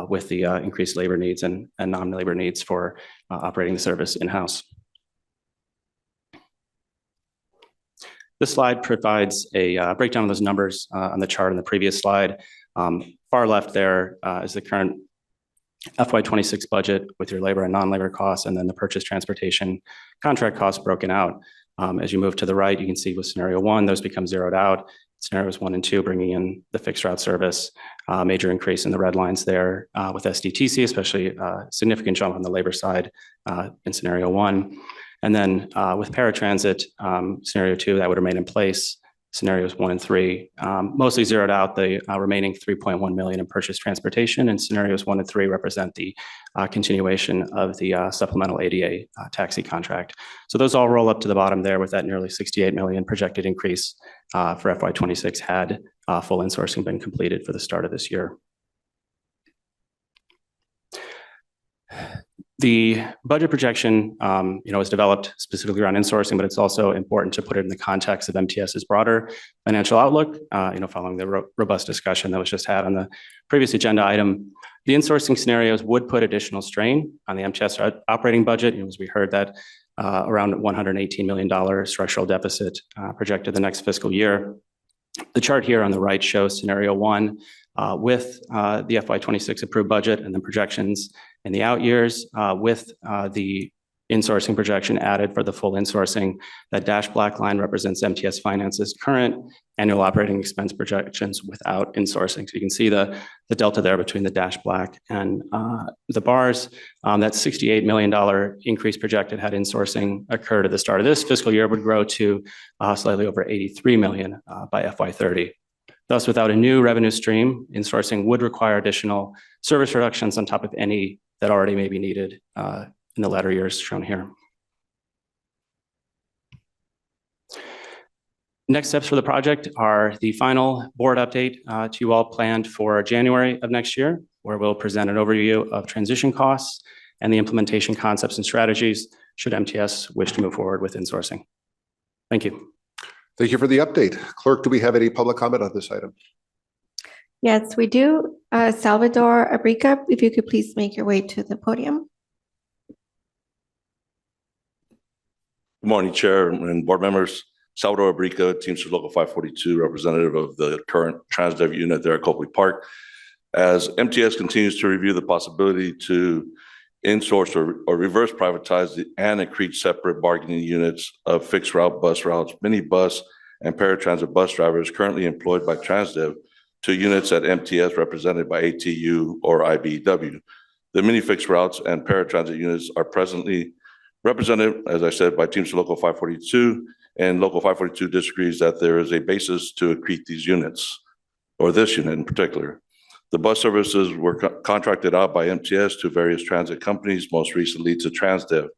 with the increased labor needs and non-labor needs for operating the service in-house. This slide provides a breakdown of those numbers on the chart on the previous slide. Far left there is the current FY26 budget with your labor and non-labor costs, and then the purchase transportation contract costs broken out. As you move to the right, you can see with scenario one, those become zeroed out. Scenarios 1 and 2 bringing in the fixed route service, major increase in the red lines there with SDTC, especially significant jump on the labor side in scenario 1. And then with paratransit, scenario 2, that would remain in place. Scenarios 1 and 3 mostly zeroed out the remaining 3.1 million in purchase transportation, and scenarios 1 and 3 represent the continuation of the supplemental ADA taxi contract. So those all roll up to the bottom there with that nearly 68 million projected increase for FY26 had full insourcing been completed for the start of this year. The budget projection, is developed specifically around insourcing, but it's also important to put it in the context of MTS's broader financial outlook. Following the robust discussion that was just had on the previous agenda item, the insourcing scenarios would put additional strain on the MTS operating budget. As we heard that around $118 million structural deficit projected the next fiscal year. The chart here on the right shows scenario 1 with the FY26 approved budget and the projections in the out years, with the insourcing projection added for the full insourcing. That dashed black line represents MTS Finance's current annual operating expense projections without insourcing. So you can see the delta there between the dashed black and the bars. That $68 million increase projected had insourcing occurred at the start of this fiscal year would grow to slightly over $83 million by FY30. Thus, without a new revenue stream, insourcing would require additional service reductions on top of any that already may be needed in the latter years shown here. Next steps for the project are the final board update to you all planned for January of next year, where we'll present an overview of transition costs and the implementation concepts and strategies should MTS wish to move forward with insourcing. Thank you. Thank you for the update. Clerk, do we have any public comment on this item? Yes, we do. Salvador Abrica, if you could please make your way to the podium. Good morning, Chair and board members. Salvador Abrica, Teamsters Local 542, representative of the current Transdev unit there at Copley Park. As MTS continues to review the possibility to insource or reverse privatize and accrete separate bargaining units of fixed route bus routes, minibus, and paratransit bus drivers currently employed by Transdev to units at MTS represented by ATU or IBEW. The mini fixed routes and paratransit units are presently represented, as I said, by Teamsters Local 542, and Local 542 disagrees that there is a basis to accrete these units, or this unit in particular. The bus services were contracted out by MTS to various transit companies, most recently to Transdev.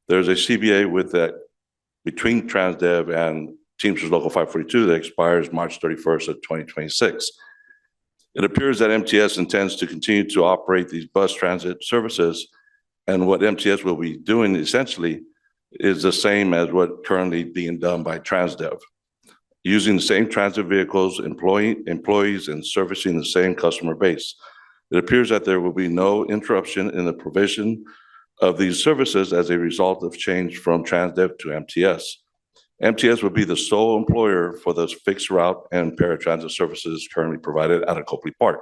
There's a CBA with that between Transdev and Teamsters Local 542 that expires March 31st of 2026. It appears that MTS intends to continue to operate these bus transit services, and what MTS will be doing essentially is the same as what currently being done by Transdev, using the same transit vehicles, employees, and servicing the same customer base. It appears that there will be no interruption in the provision of these services as a result of change from Transdev to MTS. MTS will be the sole employer for those fixed route and paratransit services currently provided out of Copley Park.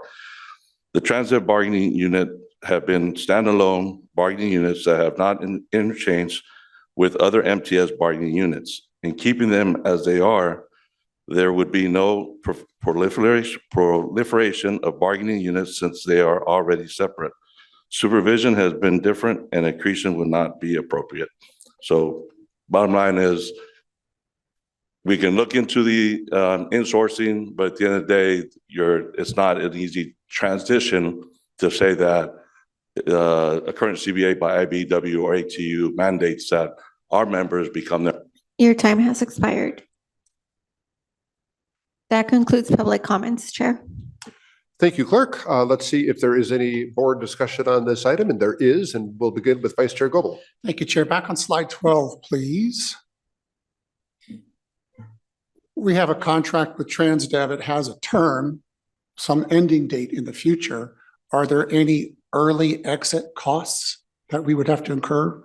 The Transdev bargaining unit have been standalone bargaining units that have not interchanged with other MTS bargaining units. In keeping them as they are, there would be no proliferation of bargaining units since they are already separate. Supervision has been different and accretion would not be appropriate. So bottom line is, we can look into the insourcing, but at the end of the day, it's not an easy transition to say that a current CBA by IBEW or ATU mandates that our members become their. Your time has expired. That concludes public comments, Chair. Thank you, Clerk. Let's see if there is any board discussion on this item, and there is, and we'll begin with Vice Chair Goebel. Thank you, Chair. Back on slide 12, please. We have a contract with Transdev. It has a term, some ending date in the future. Are there any early exit costs that we would have to incur?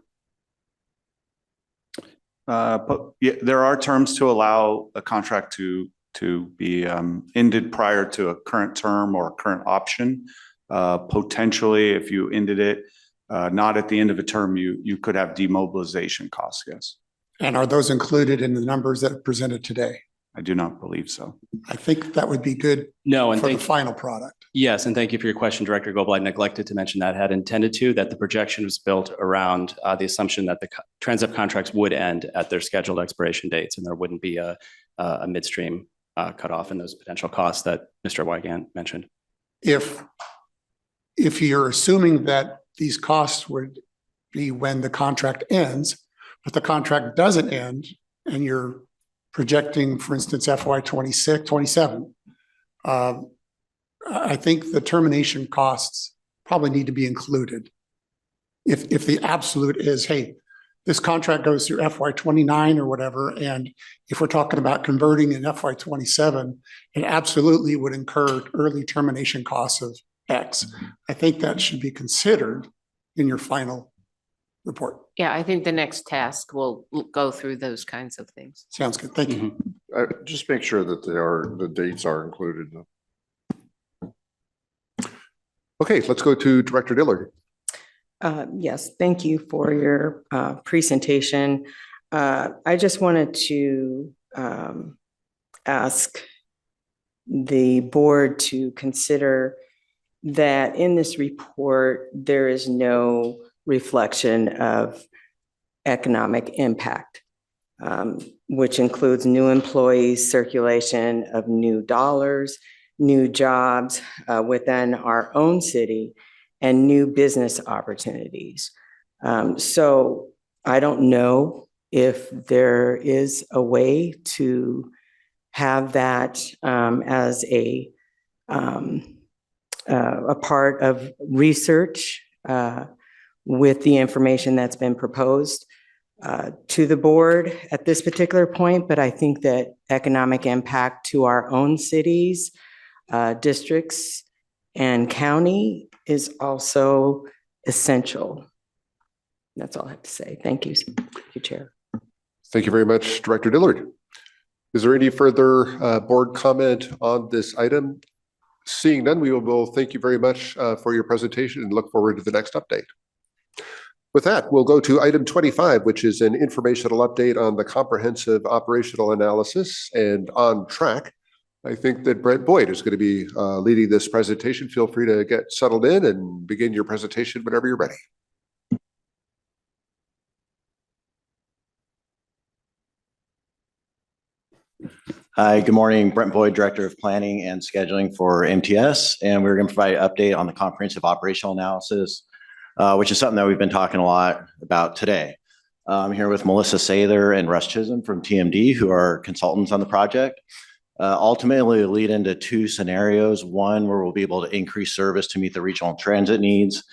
But yeah, there are terms to allow a contract to be ended prior to a current term or current option. Potentially, if you ended it not at the end of a term, you could have demobilization costs, yes. And are those included in the numbers that are presented today? I do not believe so. I think that would be good for the final product. Yes, and thank you for your question, Director Goebel. I neglected to mention that, had intended to, that the projection was built around the assumption that the Transdev contracts would end at their scheduled expiration dates, and there wouldn't be a midstream cutoff in those potential costs that Mr. Wygant mentioned. If you're assuming that these costs would be when the contract ends, but the contract doesn't end, and you're projecting, for instance, FY 27, I think the termination costs probably need to be included. If the absolute is, hey, this contract goes through FY 29 or whatever, and if we're talking about converting in FY 27, it absolutely would incur early termination costs of X. I think that should be considered in your final report. Yeah, I think the next task will go through those kinds of things. Sounds good. Thank you. Just make sure that the dates are included. Okay, let's go to Director Dillard. Yes, thank you for your presentation. I just wanted to ask the board to consider that in this report, there is no reflection of economic impact, which includes new employees, circulation of new dollars, new jobs within our own city, and new business opportunities. So I don't know if there is a way to have that as a part of research with the information that's been proposed to the board at this particular point, but I think that economic impact to our own cities, districts, and county is also essential. That's all I have to say. Thank you, Chair. Thank you very much, Director Dillard. Is there any further board comment on this item? Seeing none, we will thank you very much for your presentation and look forward to the next update. With that, we'll go to item 25, which is an informational update on the comprehensive operational analysis and OnTrack. I think that Brent Boyd is going to be leading this presentation. Feel free to get settled in and begin your presentation whenever you're ready. Hi, good morning. Brent Boyd, Director of Planning and Scheduling for MTS, and we're going to provide an update on the comprehensive operational analysis, which is something that we've been talking a lot about today. I'm here with Melissa Sather and Russ Chisholm from TMD, who are consultants on the project. Ultimately, it'll lead into two scenarios. One, where we'll be able to increase service to meet the regional transit needs.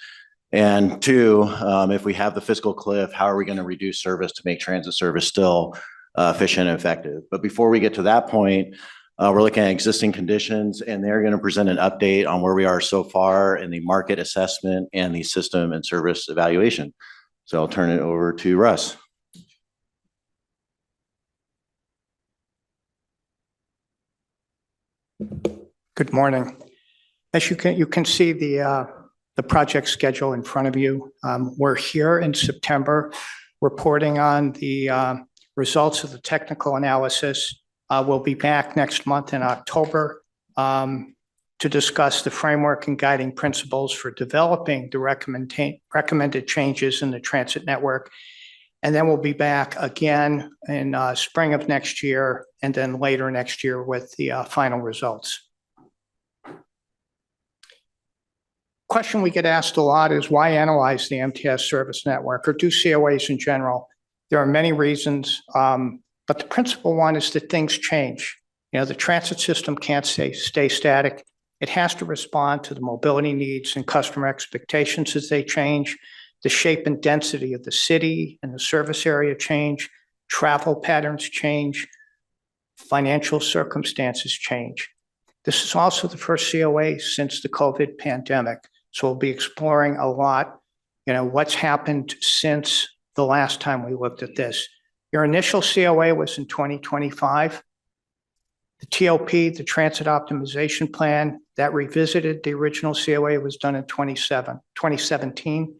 And two, if we have the fiscal cliff, how are we going to reduce service to make transit service still efficient and effective? But before we get to that point, we're looking at existing conditions, and they're going to present an update on where we are so far in the market assessment and the system and service evaluation. So I'll turn it over to Russ. Good morning. As you can see the project schedule in front of you. We're here in September reporting on the results of the technical analysis. We'll be back next month in October to discuss the framework and guiding principles for developing the recommended changes in the transit network. And then we'll be back again in spring of next year and then later next year with the final results. Question we get asked a lot is why analyze the MTS service network or do COAs in general? There are many reasons, but the principal one is that things change. You know, the transit system can't stay static. It has to respond to the mobility needs and customer expectations as they change. The shape and density of the city and the service area change. Travel patterns change. Financial circumstances change. This is also the first COA since the COVID pandemic. So we'll be exploring a lot, you know, what's happened since the last time we looked at this. Your initial COA was in 2025. The TOP, the Transit Optimization Plan, that revisited the original COA was done in 2017.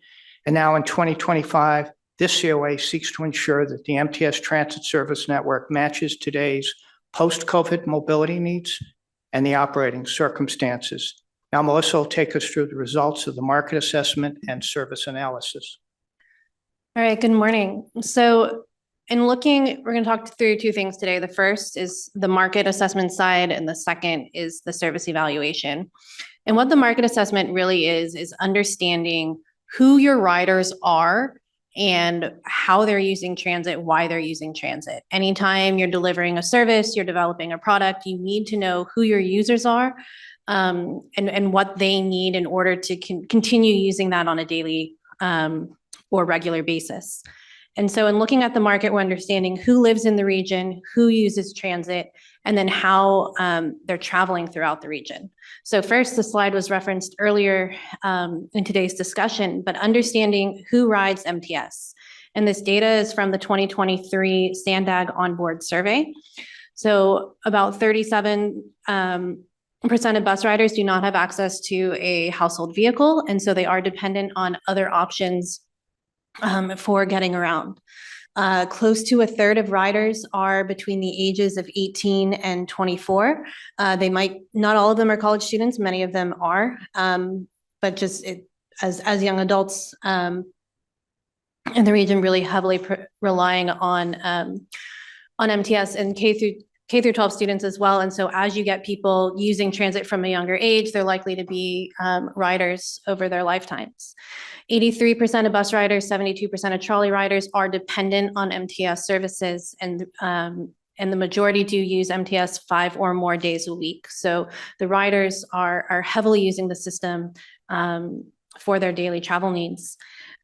And now in 2025, this COA seeks to ensure that the MTS transit service network matches today's post-COVID mobility needs and the operating circumstances. Now, Melissa will take us through the results of the market assessment and service analysis. All right, good morning. So in looking, we're going to talk through two things today. The first is the market assessment side, and the second is the service evaluation. And what the market assessment really is understanding who your riders are and how they're using transit, why they're using transit. Anytime you're delivering a service, you're developing a product, you need to know who your users are and what they need in order to continue using that on a daily or regular basis. And so in looking at the market, we're understanding who lives in the region, who uses transit, and then how they're traveling throughout the region. So first, the slide was referenced earlier in today's discussion, but understanding who rides MTS. And this data is from the 2023 SANDAG onboard survey. So about 37 of bus riders do not have access to a household vehicle, and so they are dependent on other options for getting around. Close to a third of riders are between the ages of 18 and 24. Not all of them are college students, many of them are, but just as young adults in the region, really heavily relying on MTS and K through 12 students as well. And so as you get people using transit from a younger age, they're likely to be riders over their lifetimes. 83% of bus riders, 72% of trolley riders are dependent on MTS services, and the majority do use MTS 5 or more days a week. So the riders are heavily using the system for their daily travel needs.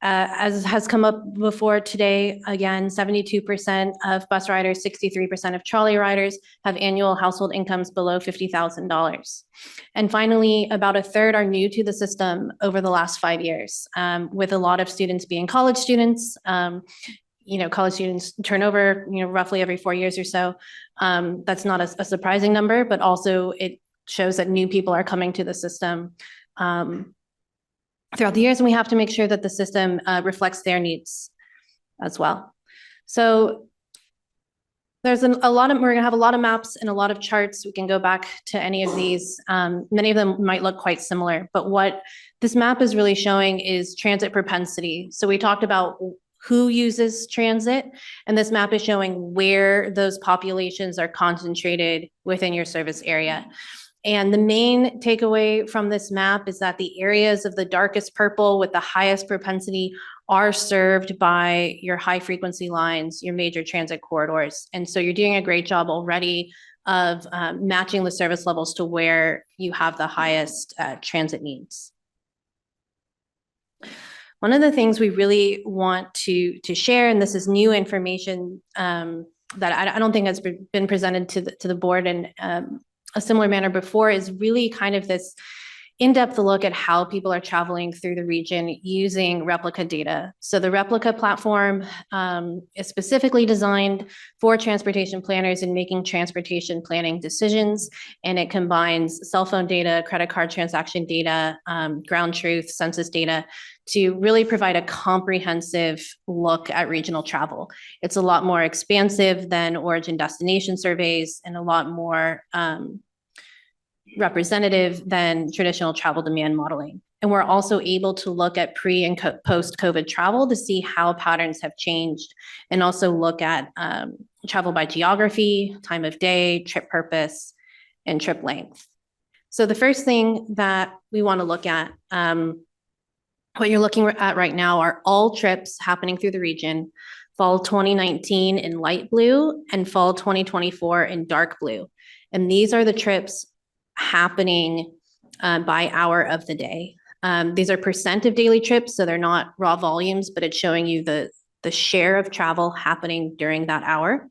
As has come up before today, again, 72% of bus riders, 63% of trolley riders have annual household incomes below $50,000. And finally, about a third are new to the system over the last 5 years, with a lot of students being college students. College students turn over, roughly every 4 years or so. That's not a surprising number, but also it shows that new people are coming to the system throughout the years, and we have to make sure that the system reflects their needs as well. So there's we're gonna have a lot of maps and a lot of charts. We can go back to any of these. Many of them might look quite similar, but what this map is really showing is transit propensity. So we talked about who uses transit, and this map is showing where those populations are concentrated within your service area. And the main takeaway from this map is that the areas of the darkest purple with the highest propensity are served by your high frequency lines, your major transit corridors. And so you're doing a great job already of matching the service levels to where you have the highest transit needs. One of the things we really want to share, and this is new information that I don't think has been presented to the board in a similar manner before, is really kind of this in-depth look at how people are traveling through the region using replica data. So the replica platform is specifically designed for transportation planners in making transportation planning decisions, and it combines cell phone data, credit card transaction data, ground truth, census data, to really provide a comprehensive look at regional travel. It's a lot more expansive than origin destination surveys and a lot more representative than traditional travel demand modeling. And we're also able to look at pre and post-COVID travel to see how patterns have changed, and also look at travel by geography, time of day, trip purpose, and trip length. So the first thing that we want to look at, what you're looking at right now are all trips happening through the region, fall 2019 in light blue and fall 2024 in dark blue. And these are the trips happening by hour of the day. These are percent of daily trips, so they're not raw volumes, but it's showing you the share of travel happening during that hour.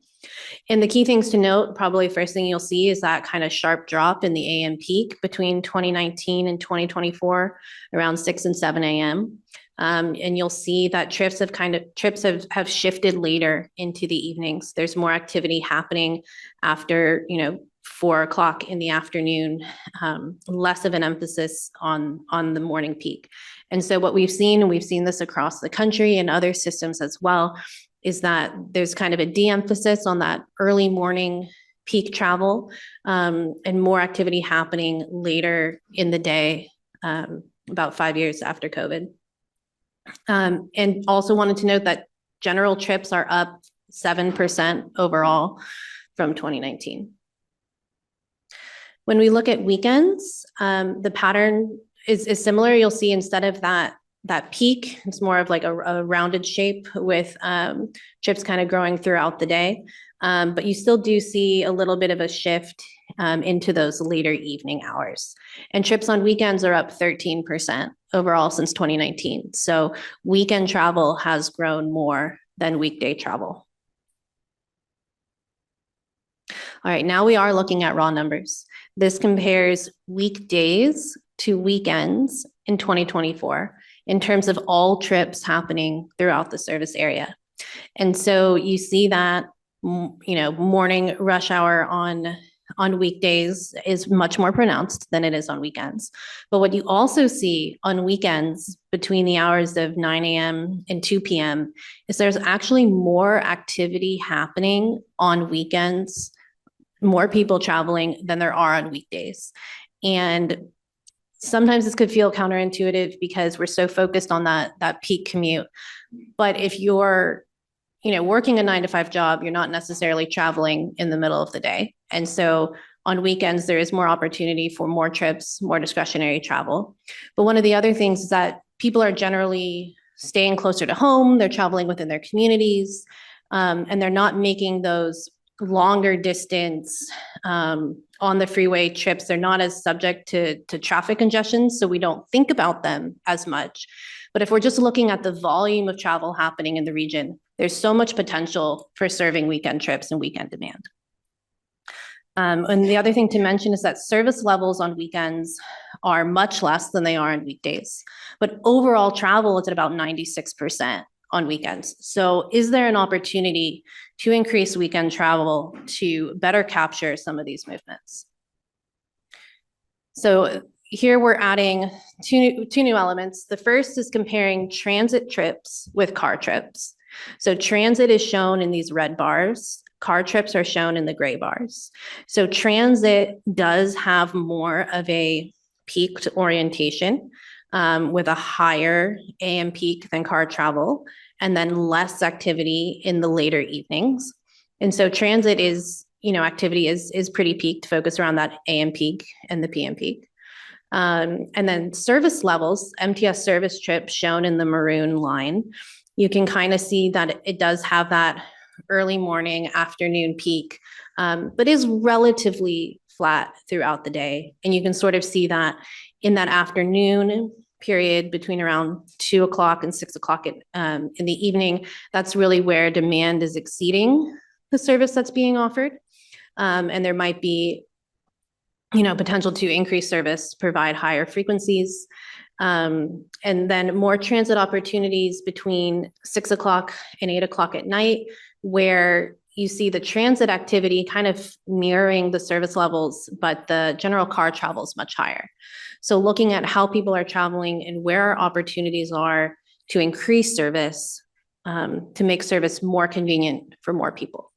And the key things to note, probably first thing you'll see is that kind of sharp drop in the AM peak between 2019 and 2024, around 6 and 7 a.m. And you'll see that trips have shifted later into the evenings. There's more activity happening after, 4 o'clock in the afternoon, less of an emphasis on the morning peak. And so what we've seen, and we've seen this across the country and other systems as well, is that there's kind of a de-emphasis on that early morning peak travel, and more activity happening later in the day, about 5 years after COVID. And also wanted to note that general trips are up 7% overall from 2019. When we look at weekends, the pattern is similar. You'll see instead of that peak, it's more of like a rounded shape with trips kind of growing throughout the day. But you still do see a little bit of a shift into those later evening hours. And trips on weekends are up 13% overall since 2019. So weekend travel has grown more than weekday travel. All right, now we are looking at raw numbers. This compares weekdays to weekends in 2024 in terms of all trips happening throughout the service area. And so you see that, morning rush hour on on weekdays is much more pronounced than it is on weekends. But what you also see on weekends between the hours of 9 a.m. and 2 p.m. is there's actually more activity happening on weekends, more people traveling than there are on weekdays. And sometimes this could feel counterintuitive because we're so focused on that peak commute. But if you're working a 9 to 5 job, you're not necessarily traveling in the middle of the day. And so on weekends, there is more opportunity for more trips, more discretionary travel. But one of the other things is that people are generally staying closer to home. They're traveling within their communities, and they're not making those longer distance on the freeway trips. They're not as subject to traffic congestion, so we don't think about them as much. But if we're just looking at the volume of travel happening in the region, there's so much potential for serving weekend trips and weekend demand. And the other thing to mention is that service levels on weekends are much less than they are on weekdays. But overall travel is at about 96% on weekends. So is there an opportunity to increase weekend travel to better capture some of these movements? So here we're adding two new elements. The first is comparing transit trips with car trips. So transit is shown in these red bars. Car trips are shown in the gray bars. So transit does have more of a peaked orientation with a higher AM peak than car travel, and then less activity in the later evenings. And so transit is, activity is pretty peaked, focused around that AM peak and the PM peak. And then service levels, MTS service trips shown in the maroon line, you can kind of see that it does have that early morning, afternoon peak, but is relatively flat throughout the day. And you can sort of see that in that afternoon period between around 2 o'clock and 6 o'clock in the evening, that's really where demand is exceeding the service that's being offered. And there might be, potential to increase service, provide higher frequencies. And then more transit opportunities between 6 o'clock and 8 o'clock at night, where you see the transit activity kind of mirroring the service levels, but the general car travel is much higher. So looking at how people are traveling and where our opportunities are to increase service, to make service more convenient for more people.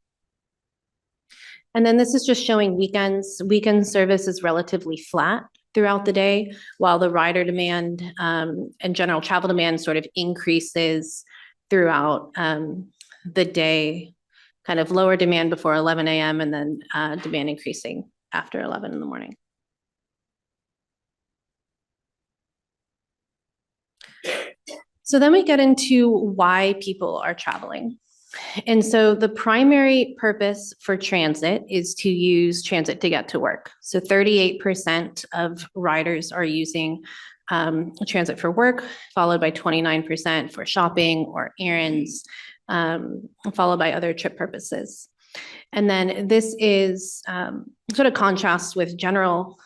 And then this is just showing weekends. Weekend service is relatively flat throughout the day, while the rider demand and general travel demand sort of increases throughout the day, kind of lower demand before 11 a.m. and then demand increasing after 11 in the morning. So then we get into why people are traveling. And so the primary purpose for transit is to use transit to get to work. So 38% of riders are using transit for work, followed by 29% for shopping or errands, followed by other trip purposes. And then this is sort of contrasts with general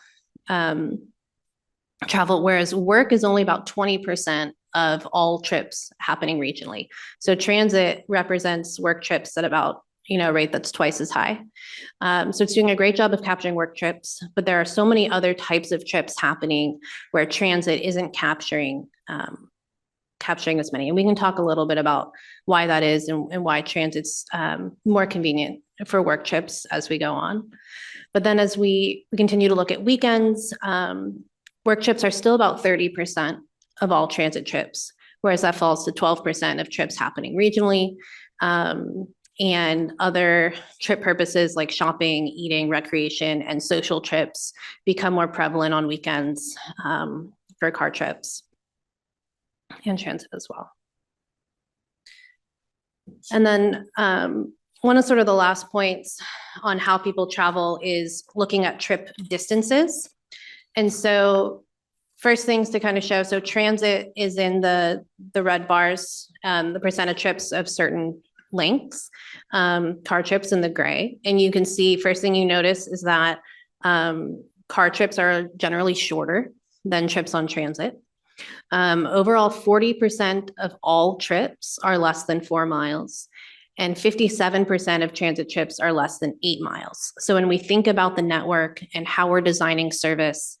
travel, whereas work is only about 20% of all trips happening regionally. So transit represents work trips at about, a rate that's twice as high. So it's doing a great job of capturing work trips, but there are so many other types of trips happening where transit isn't capturing as many. And we can talk a little bit about why that is and why transit's more convenient for work trips as we go on. But then as we continue to look at weekends, work trips are still about 30% of all transit trips, whereas that falls to 12% of trips happening regionally. And other trip purposes like shopping, eating, recreation, and social trips become more prevalent on weekends for car trips and transit as well. And then one of sort of the last points on how people travel is looking at trip distances. And so first things to kind of show, so transit is in the red bars, the percent of trips of certain lengths, car trips in the gray. And you can see, first thing you notice is that car trips are generally shorter than trips on transit. Overall, 40% of all trips are less than 4 miles. and 57% of transit trips are less than 8 miles. So when we think about the network and how we're designing service,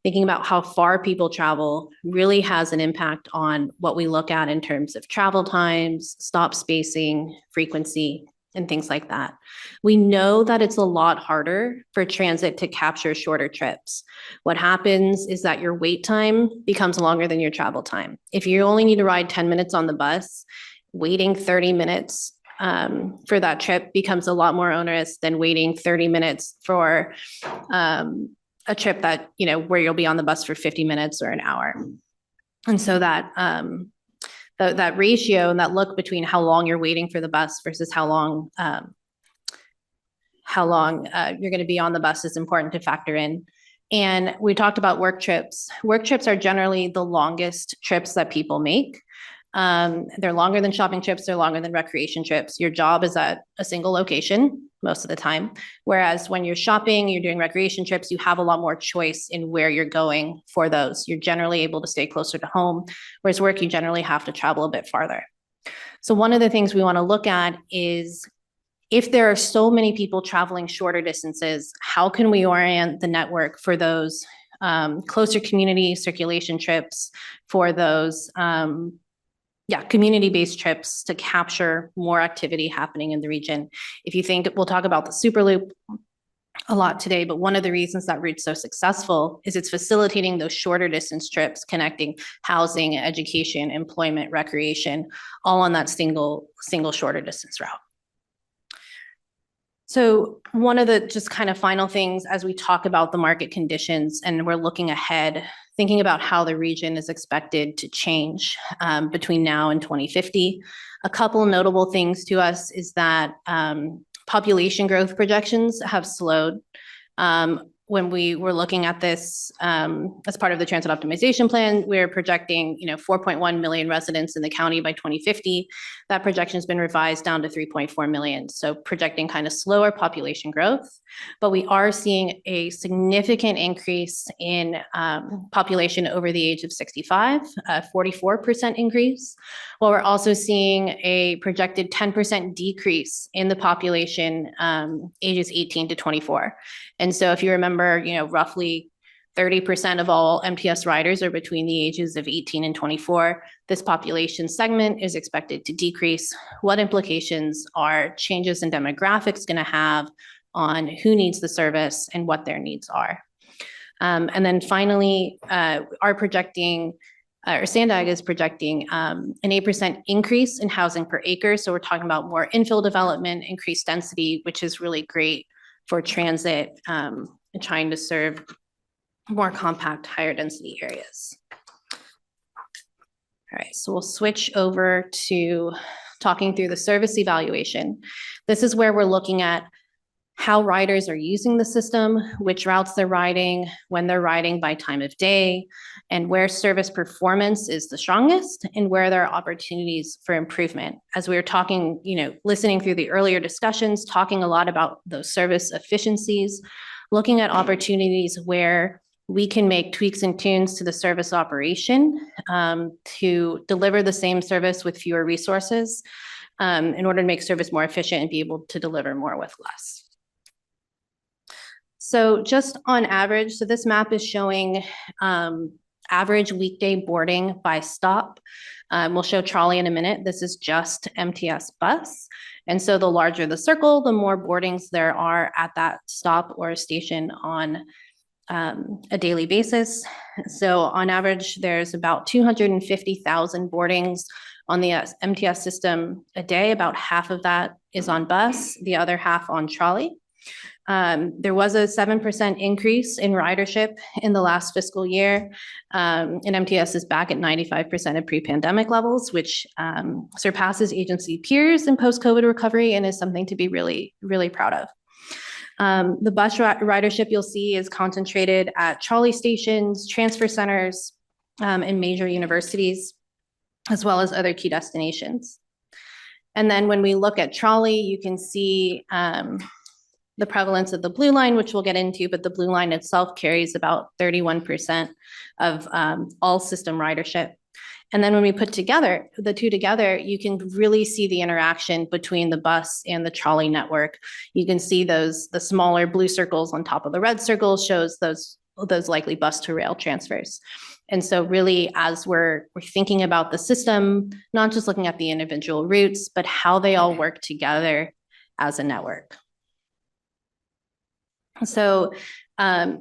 thinking about how far people travel really has an impact on what we look at in terms of travel times, stop spacing, frequency, and things like that. We know that it's a lot harder for transit to capture shorter trips. What happens is that your wait time becomes longer than your travel time. If you only need to ride 10 minutes on the bus, waiting 30 minutes for that trip becomes a lot more onerous than waiting 30 minutes for a trip that, you know, where you'll be on the bus for 50 minutes or an hour. And so that that ratio and that look between how long you're waiting for the bus versus how long you're going to be on the bus is important to factor in. And we talked about work trips. Work trips are generally the longest trips that people make. They're longer than shopping trips, they're longer than recreation trips. Your job is at a single location most of the time. Whereas when you're shopping, you're doing recreation trips, you have a lot more choice in where you're going for those. You're generally able to stay closer to home, whereas work, you generally have to travel a bit farther. So one of the things we want to look at is if there are so many people traveling shorter distances, how can we orient the network for those closer community circulation trips, for those community-based trips to capture more activity happening in the region. If you think, we'll talk about the Superloop a lot today, but one of the reasons that route's so successful is it's facilitating those shorter distance trips, connecting housing, education, employment, recreation, all on that single shorter distance route. So one of the just kind of final things as we talk about the market conditions and we're looking ahead, thinking about how the region is expected to change between now and 2050. A couple of notable things to us is that population growth projections have slowed. When we were looking at this as part of the transit optimization plan, we're projecting 4.1 million residents in the county by 2050. That projection has been revised down to 3.4 million. So projecting kind of slower population growth, but we are seeing a significant increase in population over the age of 65, a 44% increase, while we're also seeing a projected 10% decrease in the population ages 18 to 24. And so if you remember, roughly 30% of all MTS riders are between the ages of 18 and 24. This population segment is expected to decrease. What implications are changes in demographics going to have on who needs the service and what their needs are? And then finally, Sandag is projecting an 8% increase in housing per acre. So we're talking about more infill development, increased density, which is really great for transit and trying to serve more compact, higher density areas. All right, so we'll switch over to talking through the service evaluation. This is where we're looking at how riders are using the system, which routes they're riding, when they're riding by time of day, and where service performance is the strongest and where there are opportunities for improvement. As we were talking, listening through the earlier discussions, talking a lot about those service efficiencies, looking at opportunities where we can make tweaks and tunes to the service operation to deliver the same service with fewer resources in order to make service more efficient and be able to deliver more with less. So just on average, so this map is showing average weekday boarding by stop. We'll show trolley in a minute. This is just MTS bus. And so the larger the circle, the more boardings there are at that stop or station on a daily basis. So on average, there's about 250,000 boardings on the MTS system a day. About half of that is on bus, the other half on trolley. There was a 7% increase in ridership in the last fiscal year, and MTS is back at 95% of pre-pandemic levels, which surpasses agency peers in post-COVID recovery and is something to be really, really proud of. The bus ridership you'll see is concentrated at trolley stations, transfer centers, and major universities, as well as other key destinations. And then when we look at trolley, you can see the prevalence of the blue line, which we'll get into, but the blue line itself carries about 31% of all system ridership. And then when we put together the two together, you can really see the interaction between the bus and the trolley network. You can see the smaller blue circles on top of the red circles shows those likely bus to rail transfers. And so really, as we're thinking about the system, not just looking at the individual routes, but how they all work together as a network. So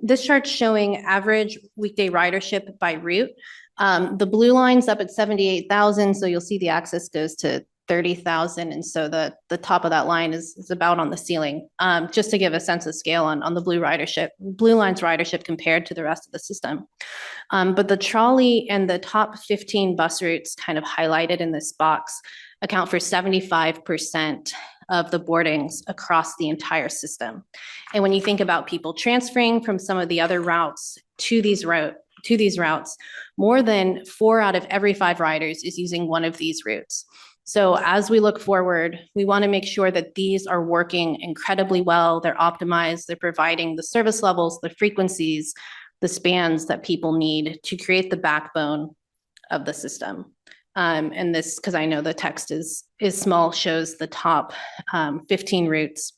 this chart's showing average weekday ridership by route. The blue line's up at 78,000, so you'll see the axis goes to 30,000, and so the top of that line is about on the ceiling. Just to give a sense of scale on the blue ridership, blue line's ridership compared to the rest of the system. But the trolley and the top 15 bus routes kind of highlighted in this box account for 75% of the boardings across the entire system. And when you think about people transferring from some of the other routes to these routes, more than 4 out of every 5 riders is using one of these routes. So as we look forward, we want to make sure that these are working incredibly well. They're optimized, they're providing the service levels, the frequencies, the spans that people need to create the backbone of the system. And this, because I know the text is small, shows the top 15 routes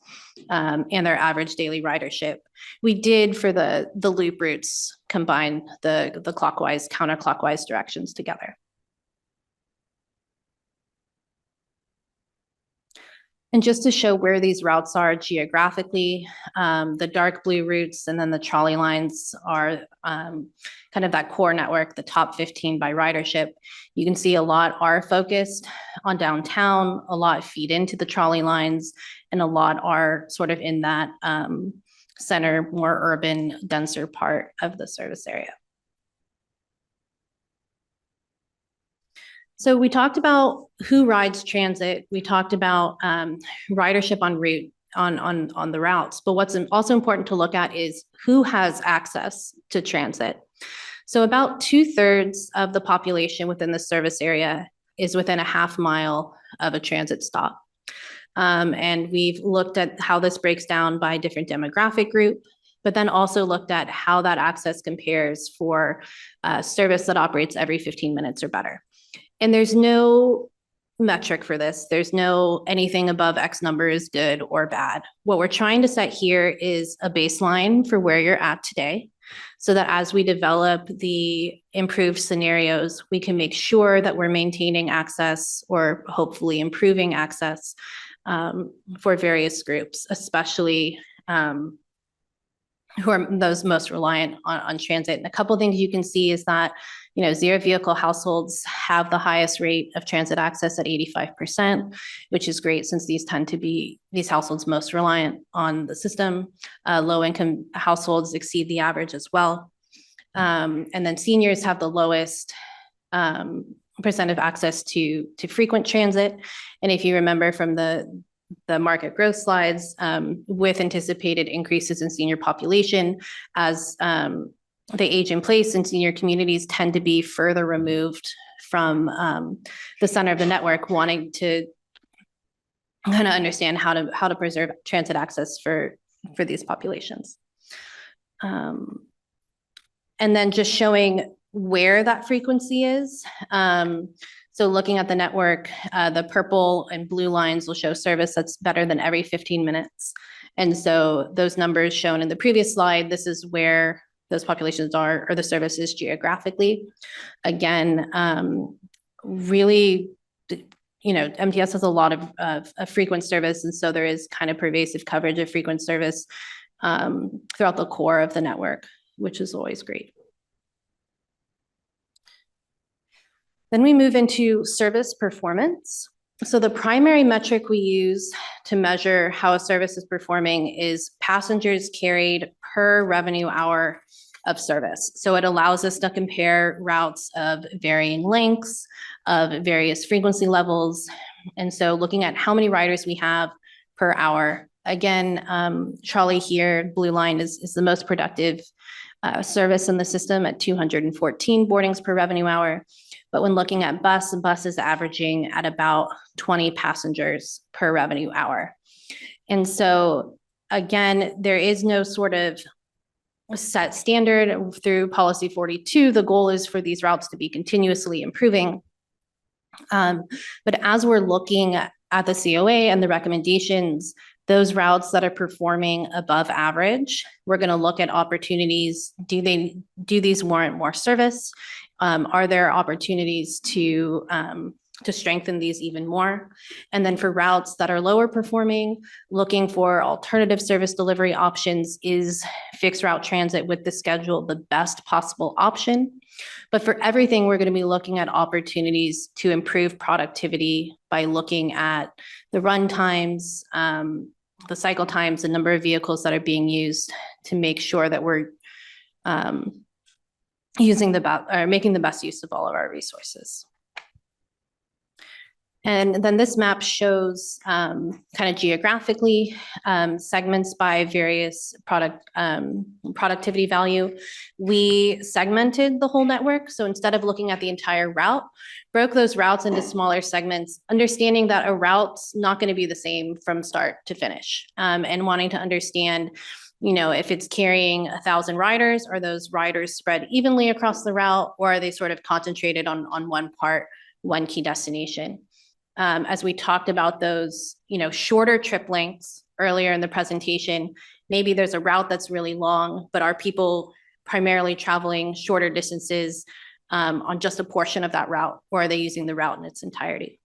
and their average daily ridership. We did, for the loop routes, combine the clockwise, counterclockwise directions together. And just to show where these routes are geographically, the dark blue routes and then the trolley lines are kind of that core network, the top 15 by ridership. You can see a lot are focused on downtown, a lot feed into the trolley lines, and a lot are sort of in that center, more urban, denser part of the service area. So we talked about who rides transit. We talked about ridership on route on the routes. But what's also important to look at is who has access to transit. So about 2/3 of the population within the service area is within a half mile of a transit stop. And we've looked at how this breaks down by different demographic group, but then also looked at how that access compares for service that operates every 15 minutes or better. And there's no metric for this. There's no anything above X number is good or bad. What we're trying to set here is a baseline for where you're at today, so that as we develop the improved scenarios, we can make sure that we're maintaining access or hopefully improving access for various groups, especially who are those most reliant on transit. And a couple of things you can see is that, you know, zero vehicle households have the highest rate of transit access at 85%, which is great since these tend to be these households most reliant on the system. Low income households exceed the average as well. And then seniors have the lowest percent of access to frequent transit. And if you remember from the market growth slides, with anticipated increases in senior population, as they age in place, and senior communities tend to be further removed from the center of the network, wanting to kind of understand how to preserve transit access for these populations. And then just showing where that frequency is. So looking at the network, the purple and blue lines will show service that's better than every 15 minutes. And so those numbers shown in the previous slide, this is where those populations are, or the services geographically. Again, really, you know, MTS has a lot of frequent service, and so there is kind of pervasive coverage of frequent service throughout the core of the network, which is always great. Then we move into service performance. So the primary metric we use to measure how a service is performing is passengers carried per revenue hour of service. So it allows us to compare routes of varying lengths, of various frequency levels. And so looking at how many riders we have per hour. Again, trolley here, blue line is the most productive service in the system at 214 boardings per revenue hour. But when looking at bus is averaging at about 20 passengers per revenue hour. And so again, there is no sort of set standard through policy 42. The goal is for these routes to be continuously improving. But as we're looking at the COA and the recommendations, those routes that are performing above average, we're going to look at opportunities. Do these warrant more service? Are there opportunities to strengthen these even more? And then for routes that are lower performing, looking for alternative service delivery options. Is fixed route transit with the schedule the best possible option? But for everything, we're going to be looking at opportunities to improve productivity by looking at the run times, the cycle times, the number of vehicles that are being used to make sure that we're making the best use of all of our resources. And then this map shows kind of geographically segments by various productivity value. We segmented the whole network. So instead of looking at the entire route, broke those routes into smaller segments, understanding that a route's not going to be the same from start to finish, and wanting to understand, if it's carrying 1,000 riders, are those riders spread evenly across the route, or are they sort of concentrated on one part, one key destination? As we talked about those, shorter trip lengths earlier in the presentation, maybe there's a route that's really long, but are people primarily traveling shorter distances on just a portion of that route, or are they using the route in its entirety?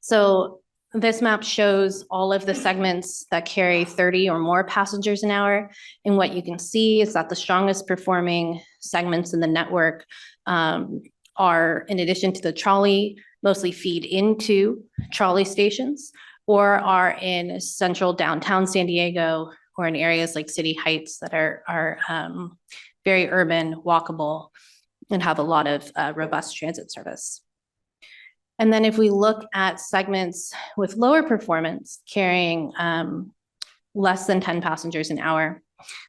So this map shows all of the segments that carry 30 or more passengers an hour. And what you can see is that the strongest performing segments in the network are, in addition to the trolley, mostly feed into trolley stations, or are in central downtown San Diego, or in areas like City Heights that are very urban, walkable, and have a lot of robust transit service. And then if we look at segments with lower performance carrying less than 10 passengers an hour,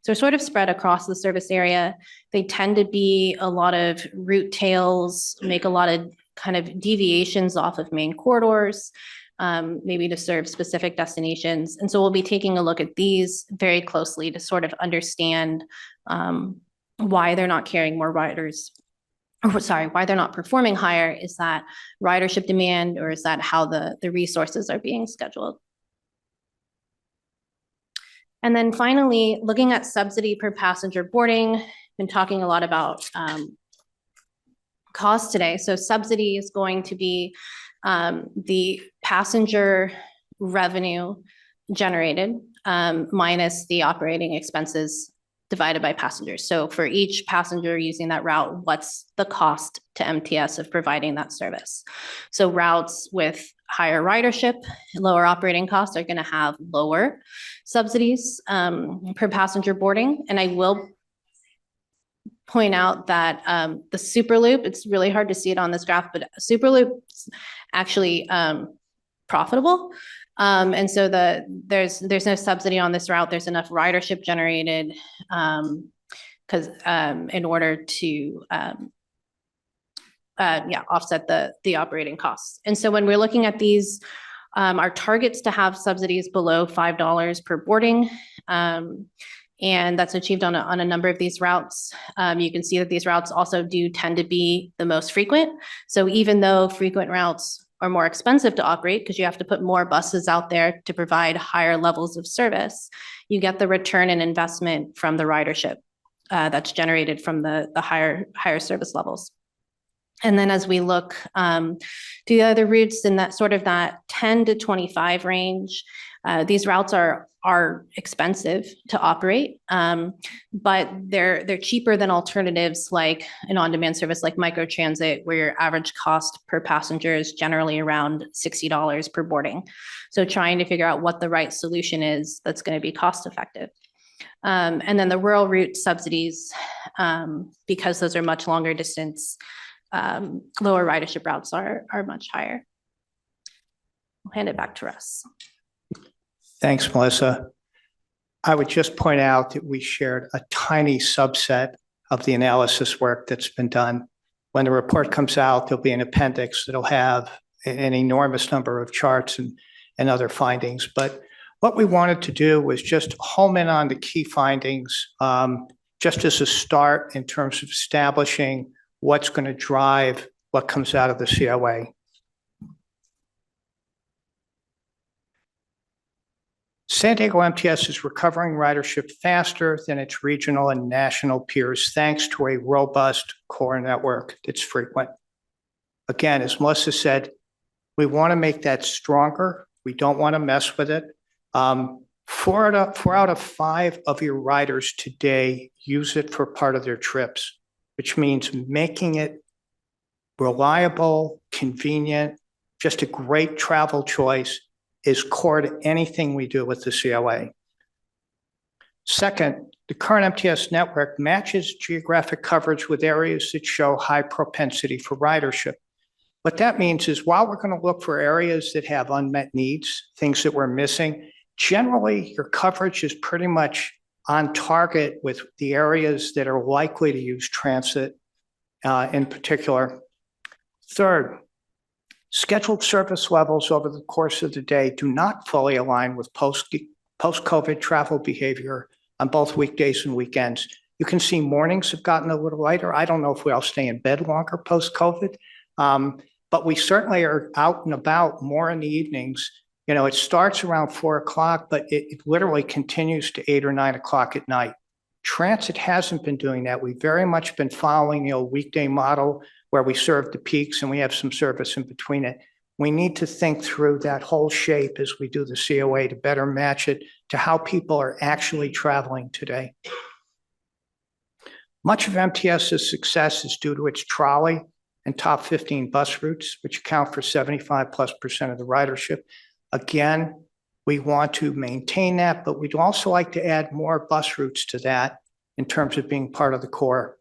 so sort of spread across the service area, they tend to be a lot of route tails, make a lot of kind of deviations off of main corridors, maybe to serve specific destinations. And so we'll be taking a look at these very closely to sort of understand why they're not carrying more riders, why they're not performing higher. Is that ridership demand, or is that how the resources are being scheduled? And then finally, looking at subsidy per passenger boarding, been talking a lot about cost today. So subsidy is going to be the passenger revenue generated minus the operating expenses divided by passengers. So for each passenger using that route, what's the cost to MTS of providing that service? So routes with higher ridership, lower operating costs are going to have lower subsidies per passenger boarding. And I will point out that the Superloop, it's really hard to see it on this graph, but Superloop's actually profitable. And so there's no subsidy on this route. There's enough ridership generated because in order to offset the operating costs. And so when we're looking at these, our targets to have subsidies below $5 per boarding, and that's achieved on a number of these routes. You can see that these routes also do tend to be the most frequent. So even though frequent routes are more expensive to operate because you have to put more buses out there to provide higher levels of service, you get the return and investment from the ridership that's generated from the higher service levels. And then as we look to the other routes in that sort of that 10 to 25 range, these routes are expensive to operate, but they're cheaper than alternatives like an on-demand service like microtransit, where your average cost per passenger is generally around $60 per boarding. So trying to figure out what the right solution is that's going to be cost effective. And then the rural route subsidies, because those are much longer distance, lower ridership routes are much higher. I'll hand it back to Russ. Thanks, Melissa. I would just point out that we shared a tiny subset of the analysis work that's been done. When the report comes out, there'll be an appendix that'll have an enormous number of charts and other findings. But What we wanted to do was just home in on the key findings, just as a start in terms of establishing what's going to drive what comes out of the COA. San Diego MTS is recovering ridership faster than its regional and national peers, thanks to a robust core network that's frequent. Again, as Melissa said, we want to make that stronger. We don't want to mess with it. 4 out of 5 of your riders today use it for part of their trips, which means making it reliable, convenient, just a great travel choice is core to anything we do with the COA. Second, the current MTS network matches geographic coverage with areas that show high propensity for ridership. What that means is while we're going to look for areas that have unmet needs, things that we're missing, generally your coverage is pretty much on target with the areas that are likely to use transit in particular. Third, scheduled service levels over the course of the day do not fully align with post-COVID travel behavior on both weekdays and weekends. You can see mornings have gotten a little lighter. I don't know if we all stay in bed longer post-COVID, but we certainly are out and about more in the evenings. You know, it starts around 4 o'clock, but it literally continues to 8 or 9 o'clock at night. Transit hasn't been doing that. We've very much been following the old weekday model where we serve the peaks and we have some service in between it. We need to think through that whole shape as we do the COA to better match it to how people are actually traveling today. Much of MTS's success is due to its trolley and top 15 bus routes, which account for 75+% of the ridership. Again, we want to maintain that, but we'd also like to add more bus routes to that in terms of being part of the core.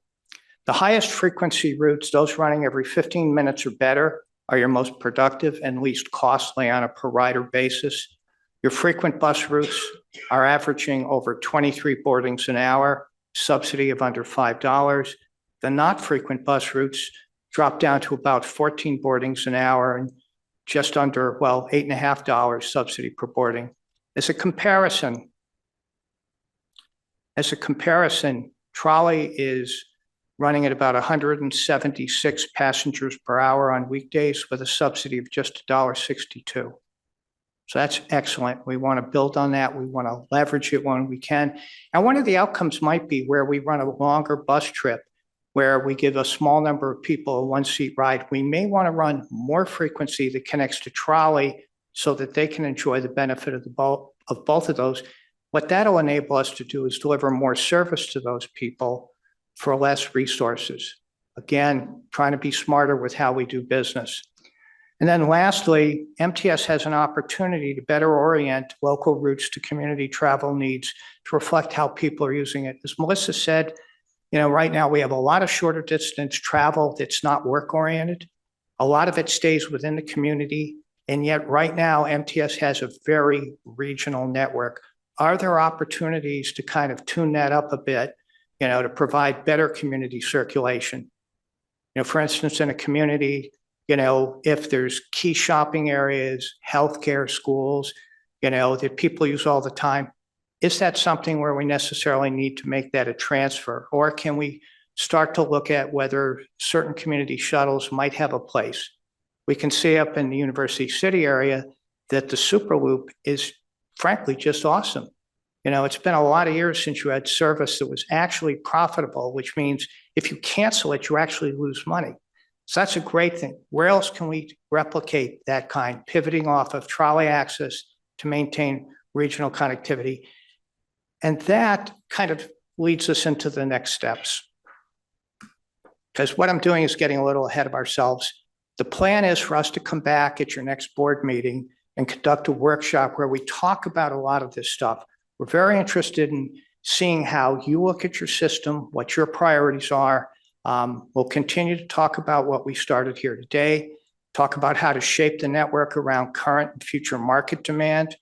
The highest frequency routes, those running every 15 minutes or better, are your most productive and least costly on a per rider basis. Your frequent bus routes are averaging over 23 boardings an hour, subsidy of under $5. The not frequent bus routes drop down to about 14 boardings an hour and just under, well, $8.50 subsidy per boarding. As a comparison, trolley is running at about 176 passengers per hour on weekdays with a subsidy of just $1.62. So that's excellent. We want to build on that. We want to leverage it when we can. And one of the outcomes might be where we run a longer bus trip, where we give a small number of people a one-seat ride. We may want to run more frequency that connects to trolley so that they can enjoy the benefit of both of those. What that'll enable us to do is deliver more service to those people for less resources. Again, trying to be smarter with how we do business. And then lastly, MTS has an opportunity to better orient local routes to community travel needs to reflect how people are using it. As Melissa said, you know, right now we have a lot of shorter distance travel that's not work oriented. A lot of it stays within the community. And yet right now, MTS has a very regional network. Are there opportunities to kind of tune that up a bit, you know, to provide better community circulation? You know, for instance, in a community, you know, if there's key shopping areas, healthcare, schools, you know, that people use all the time, is that something where we necessarily need to make that a transfer? Or can we start to look at whether certain community shuttles might have a place? We can see up in the University City area that the Superloop is frankly just awesome. You know, it's been a lot of years since you had service that was actually profitable, which means if you cancel it, you actually lose money. So that's a great thing. Where else can we replicate that kind, pivoting off of trolley access to maintain regional connectivity? And that kind of leads us into the next steps. Because what I'm doing is getting a little ahead of ourselves. The plan is for us to come back at your next board meeting and conduct a workshop where we talk about a lot of this stuff. We're very interested in seeing how you look at your system, what your priorities are. We'll continue to talk about what we started here today, talk about how to shape the network around current and future market demand,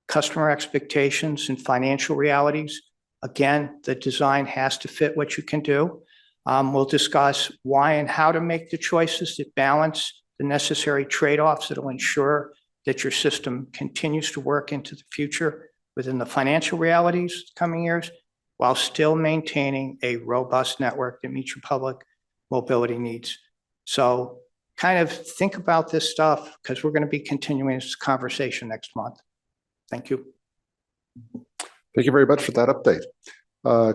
customer expectations, and financial realities. Again, the design has to fit what you can do. We'll discuss why and how to make the choices that balance the necessary trade-offs that will ensure that your system continues to work into the future within the financial realities of the coming years, while still maintaining a robust network that meets your public mobility needs. So kind of think about this stuff because we're going to be continuing this conversation next month. Thank you. Thank you very much for that update.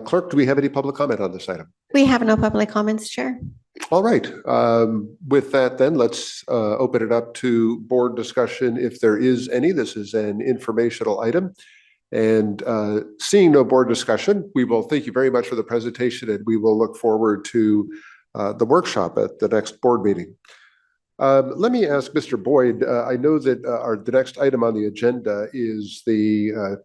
Clerk, do we have any public comment on this item? We have no public comments, Chair. All right. With that, then let's open it up to board discussion if there is any. This is an informational item. And seeing no board discussion, we will thank you very much for the presentation, and we will look forward to the workshop at the next board meeting. Let me ask Mr. Boyd, I know that the next item on the agenda is the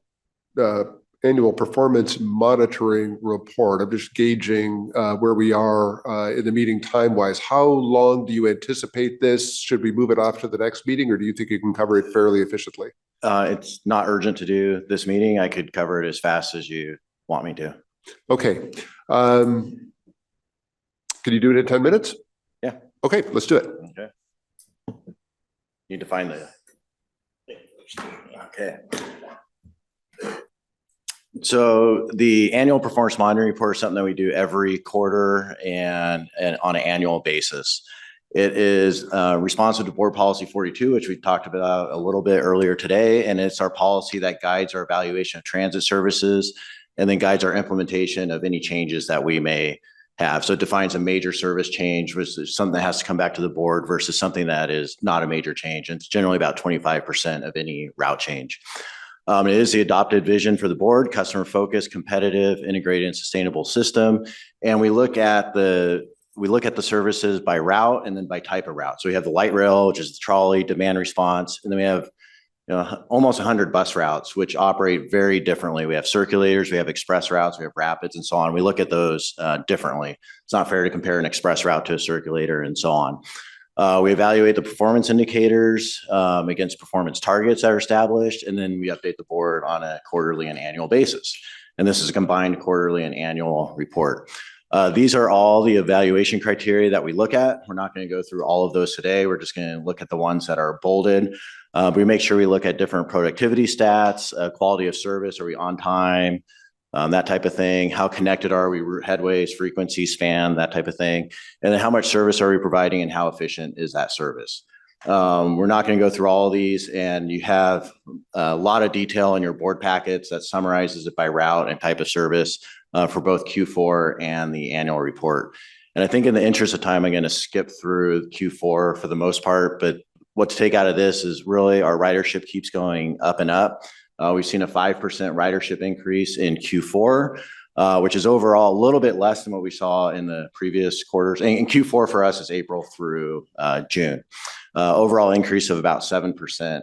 annual performance monitoring report. I'm just gauging where we are in the meeting time-wise. How long do you anticipate this? Should we move it off to the next meeting, or do you think you can cover it fairly efficiently? It's not urgent to do this meeting. I could cover it as fast as you want me to. Okay. Can you do it in 10 minutes? Yeah. Okay, let's do it. Okay. Need to find the. Okay. So the annual performance monitoring report is something that we do every quarter and on an annual basis. It is responsive to Board Policy 42, which we talked about a little bit earlier today, and it's our policy that guides our evaluation of transit services and then guides our implementation of any changes that we may have. So it defines a major service change, which is something that has to come back to the board versus something that is not a major change. And it's generally about 25% of any route change. It is the adopted vision for the board: customer focused, competitive, integrated, and sustainable system. And we look at the services by route and then by type of route. So we have the light rail, which is the trolley, demand response, and then we have almost 100 bus routes, which operate very differently. We have circulators, we have express routes, we have rapids, and so on. We look at those differently. It's not fair to compare an express route to a circulator and so on. We evaluate the performance indicators against performance targets that are established, and then we update the board on a quarterly and annual basis. And this is a combined quarterly and annual report. These are all the evaluation criteria that we look at. We're not going to go through all of those today. We're just going to look at the ones that are bolded. We make sure we look at different productivity stats, quality of service. Are we on time? That type of thing. How connected are we? Route headways, frequency, span, that type of thing. And then how much service are we providing and how efficient is that service? We're not going to go through all of these, and you have a lot of detail in your board packets that summarizes it by route and type of service for both Q4 and the annual report. And I think in the interest of time, I'm going to skip through Q4 for the most part, but what to take out of this is really our ridership keeps going up and up. We've seen a 5% ridership increase in Q4, which is overall a little bit less than what we saw in the previous quarters. And Q4 for us is April through June. Overall increase of about 7%.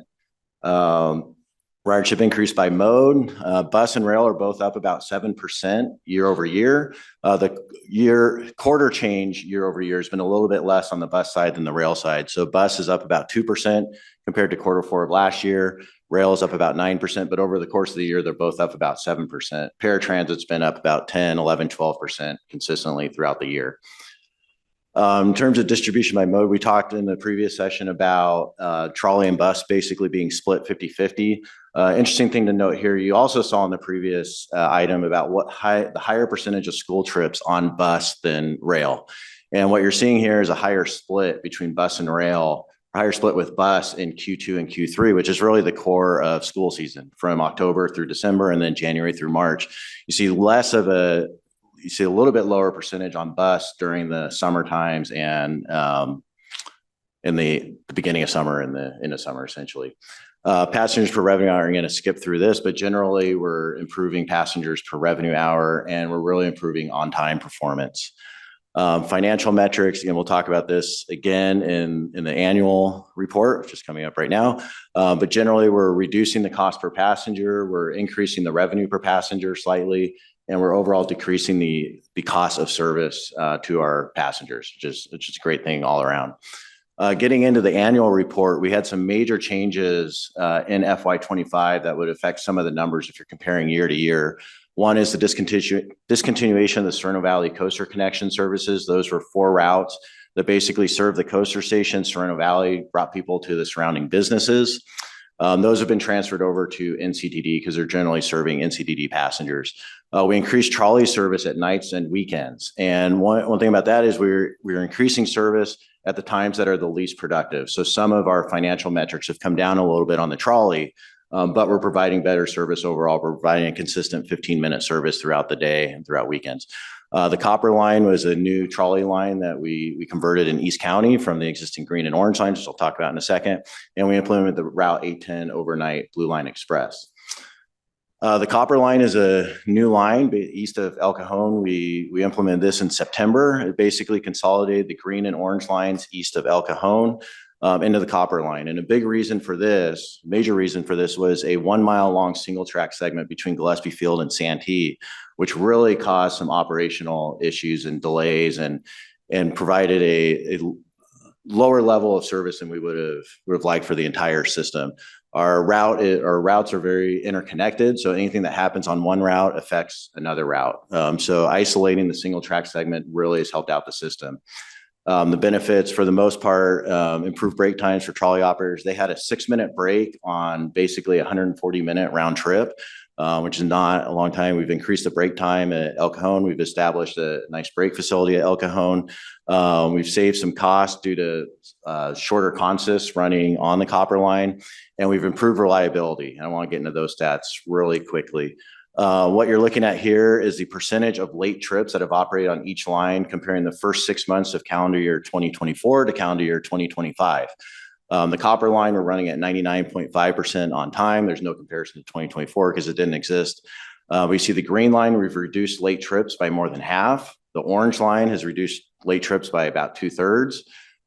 Ridership increase by mode. Bus and rail are both up about 7% year over year. The quarter change year over year has been a little bit less on the bus side than the rail side. So bus is up about 2% compared to Q4 of last year. Rail is up about 9%, but over the course of the year, they're both up about 7%. Paratransit's been up about 10, 11, 12% consistently throughout the year. In terms of distribution by mode, we talked in the previous session about trolley and bus basically being split 50-50. Interesting thing to note here, you also saw in the previous item about the higher percentage of school trips on bus than rail. And what you're seeing here is a higher split between bus and rail, higher split with bus in Q2 and Q3, which is really the core of school season from October through December and then January through March. You see a little bit lower percentage on bus during the summer times and in the beginning of summer and the end of summer, essentially. Passengers per revenue hour, I'm going to skip through this, but generally we're improving passengers per revenue hour and we're really improving on-time performance. Financial metrics, and we'll talk about this again in the annual report, which is coming up right now. But generally, we're reducing the cost per passenger, we're increasing the revenue per passenger slightly, and we're overall decreasing the cost of service to our passengers, which is a great thing all around. Getting into the annual report, we had some major changes in FY25 that would affect some of the numbers if you're comparing year to year. One is the discontinuation of the Sereno Valley Coaster Connection services. Those were 4 routes that basically served the coaster station. Sereno Valley brought people to the surrounding businesses. Those have been transferred over to NCDD because they're generally serving NCDD passengers. We increased trolley service at nights and weekends. And one thing about that is we're increasing service at the times that are the least productive. So some of our financial metrics have come down a little bit on the trolley, but we're providing better service overall. We're providing a consistent 15-minute service throughout the day and throughout weekends. The copper line was a new trolley line that we converted in East County from the existing green and orange lines, which I'll talk about in a second. And we implemented the Route 810 overnight Blue Line Express. The copper line is a new line east of El Cajon. We implemented this in September. It basically consolidated the green and orange lines east of El Cajon into the copper line. And a big reason for this, major reason for this, was a 1 mile long single track segment between Gillespie Field and Santee, which really caused some operational issues and delays and provided a lower level of service than we would have liked for the entire system. Our routes are very interconnected, so anything that happens on one route affects another route. So isolating the single track segment really has helped out the system. The benefits, for the most part, improved break times for trolley operators. They had a 6-minute break on basically a 140-minute round trip, which is not a long time. We've increased the break time at El Cajon. We've established a nice break facility at El Cajon. We've saved some costs due to shorter consists running on the copper line, and we've improved reliability. And I want to get into those stats really quickly. What you're looking at here is the percentage of late trips that have operated on each line comparing the first 6 months of calendar year 2024 to calendar year 2025. The copper line, we're running at 99.5% on time. There's no comparison to 2024 because it didn't exist. We see the green line, we've reduced late trips by more than half. The orange line has reduced late trips by about 2/3.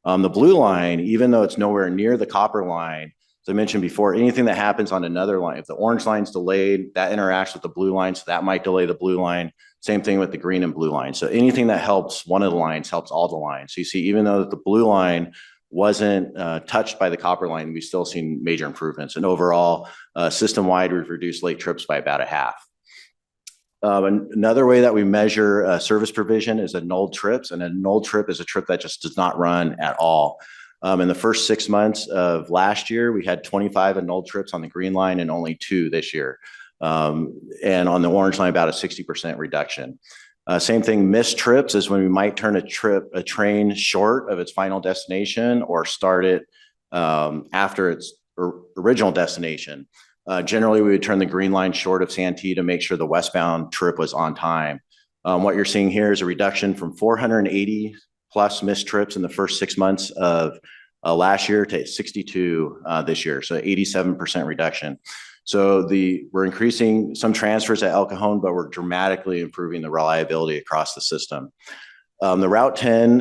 The blue line, even though it's nowhere near the copper line, as I mentioned before, anything that happens on another line, if the orange line's delayed, that interacts with the blue line, so that might delay the blue line. Same thing with the green and blue line. So anything that helps one of the lines helps all the lines. So you see, even though the blue line wasn't touched by the copper line, we've still seen major improvements. And overall, system-wide, we've reduced late trips by about a half. Another way that we measure service provision is annulled trips, and a annulled trip is a trip that just does not run at all. In the first 6 months of last year, we had 25 annulled trips on the green line and only 2 this year. And on the orange line, about a 60% reduction. Same thing, missed trips is when we might turn a train short of its final destination or start it after its original destination. Generally, we would turn the green line short of Santee to make sure the westbound trip was on time. What you're seeing here is a reduction from 480 plus missed trips in the first 6 months of last year to 62 this year, so 87% reduction. So we're increasing some transfers at El Cajon, but we're dramatically improving the reliability across the system. The Route 10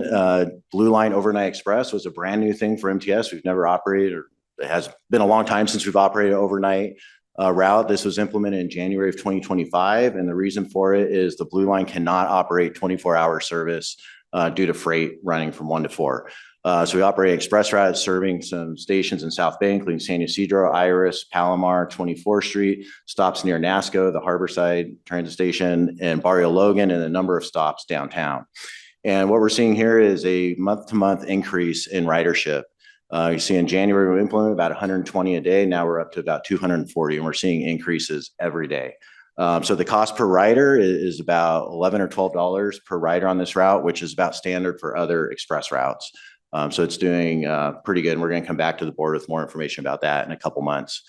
Blue Line Overnight Express was a brand new thing for MTS. We've never operated, or it has been a long time since we've operated overnight route. This was implemented in January of 2025, and the reason for it is the Blue Line cannot operate 24-hour service due to freight running from 1 to 4. So we operate express routes serving some stations in South Bay, including San Ysidro, Iris, Palomar, 24th Street, stops near NASCO, the Harborside Transit Station, and Barrio Logan, and a number of stops downtown. And what we're seeing here is a month-to-month increase in ridership. You see in January, we implemented about 120 a day. Now we're up to about 240, and we're seeing increases every day. So the cost per rider is about $11 or $12 per rider on this route, which is about standard for other express routes. So it's doing pretty good. And we're going to come back to the board with more information about that in a couple months.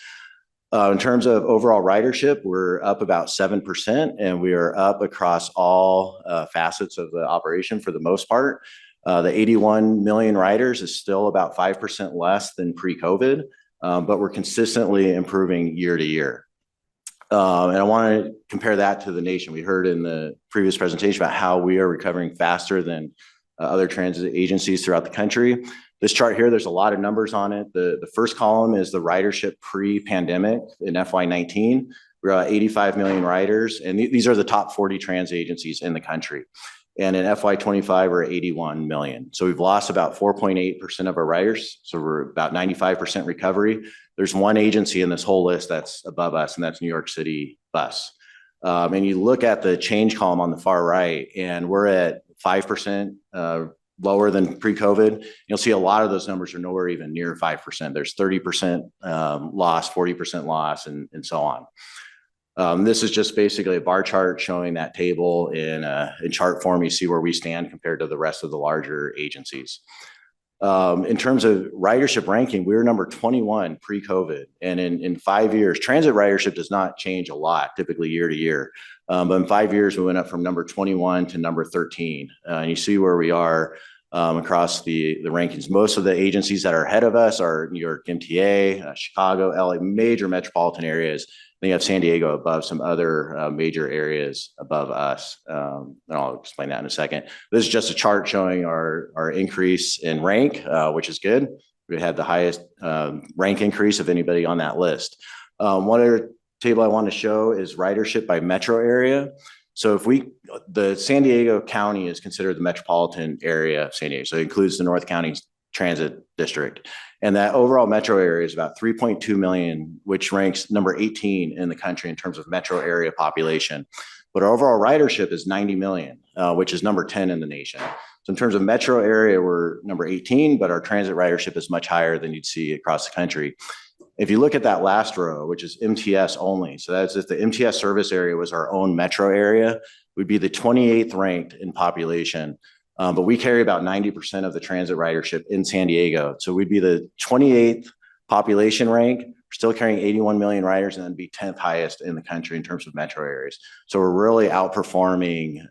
In terms of overall ridership, we're up about 7%, and we are up across all facets of the operation for the most part. The 81 million riders is still about 5% less than pre-COVID, but we're consistently improving year to year. And I want to compare that to the nation. We heard in the previous presentation about how we are recovering faster than other transit agencies throughout the country. This chart here, there's a lot of numbers on it. The first column is the ridership pre-pandemic in FY19. We're at 85 million riders, and these are the top 40 transit agencies in the country. And in FY25, we're at 81 million. So we've lost about 4.8% of our riders. So we're about 95% recovery. There's one agency in this whole list that's above us, and that's New York City Bus. And you look at the change column on the far right, and we're at 5% lower than pre-COVID. You'll see a lot of those numbers are nowhere even near 5%. There's 30% loss, 40% loss, and so on. This is just basically a bar chart showing that table in chart form. You see where we stand compared to the rest of the larger agencies. In terms of ridership ranking, we were number 21 pre-COVID. And in 5 years, transit ridership does not change a lot, typically year to year. But in 5 years, we went up from number 21 to number 13. And you see where we are across the rankings. Most of the agencies that are ahead of us are New York MTA, Chicago, LA, major metropolitan areas. Then you have San Diego above some other major areas above us. And I'll explain that in a second. This is just a chart showing our increase in rank, which is good. We had the highest rank increase of anybody on that list. One other table I want to show is ridership by metro area. So the San Diego County is considered the metropolitan area of San Diego. So it includes the North County Transit District. And that overall metro area is about 3.2 million, which ranks number 18 in the country in terms of metro area population. But our overall ridership is 90 million, which is number 10 in the nation. So in terms of metro area, we're number 18, but our transit ridership is much higher than you'd see across the country. If you look at that last row, which is MTS only, so that's if the MTS service area was our own metro area, we'd be the 28th ranked in population. But we carry about 90% of the transit ridership in San Diego. So we'd be the 28th population rank, still carrying 81 million riders, and then be 10th highest in the country in terms of metro areas. So we're really outperforming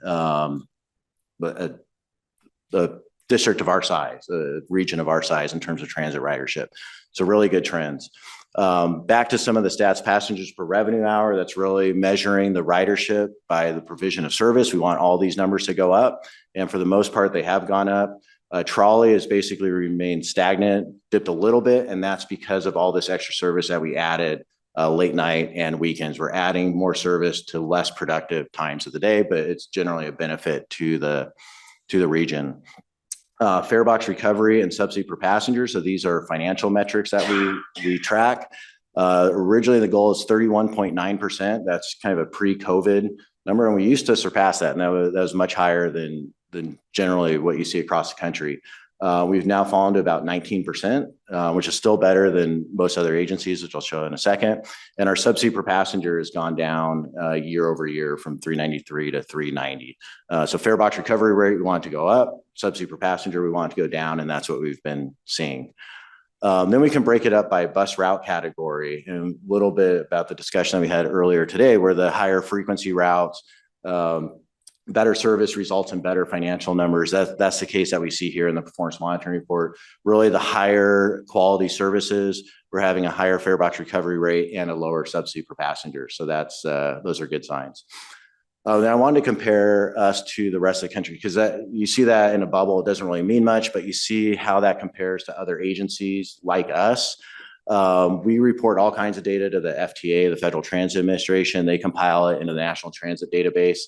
the district of our size, the region of our size in terms of transit ridership. So really good trends. Back to some of the stats, passengers per revenue hour, that's really measuring the ridership by the provision of service. We want all these numbers to go up. And for the most part, they have gone up. Trolley has basically remained stagnant, dipped a little bit, and that's because of all this extra service that we added late night and weekends. We're adding more service to less productive times of the day, but it's generally a benefit to the region. Fare box recovery and subsidy per passenger. So these are financial metrics that we track. Originally, the goal is 31.9%. That's kind of a pre-COVID number, and we used to surpass that, and that was much higher than generally what you see across the country. We've now fallen to about 19%, which is still better than most other agencies, which I'll show in a second. And our subsidy per passenger has gone down year over year from 393 to 390. So fare box recovery rate, we want it to go up. Subsidy per passenger, we want it to go down, and that's what we've been seeing. Then we can break it up by bus route category, and a little bit about the discussion that we had earlier today, where the higher frequency routes, better service results in better financial numbers. That's the case that we see here in the performance monitoring report. Really, the higher quality services, we're having a higher fare box recovery rate and a lower subsidy per passenger. So those are good signs. Then I wanted to compare us to the rest of the country, because you see that in a bubble, it doesn't really mean much, but you see how that compares to other agencies like us. We report all kinds of data to the FTA, the Federal Transit Administration. They compile it into the National Transit Database,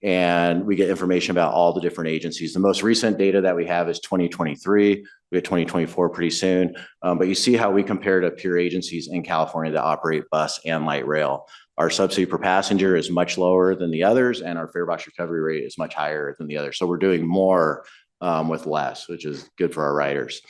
and we get information about all the different agencies. The most recent data that we have is 2023. We have 2024 pretty soon. But you see how we compare to peer agencies in California that operate bus and light rail. Our subsidy per passenger is much lower than the others, and our fare box recovery rate is much higher than the others. So we're doing more with less, which is good for our riders.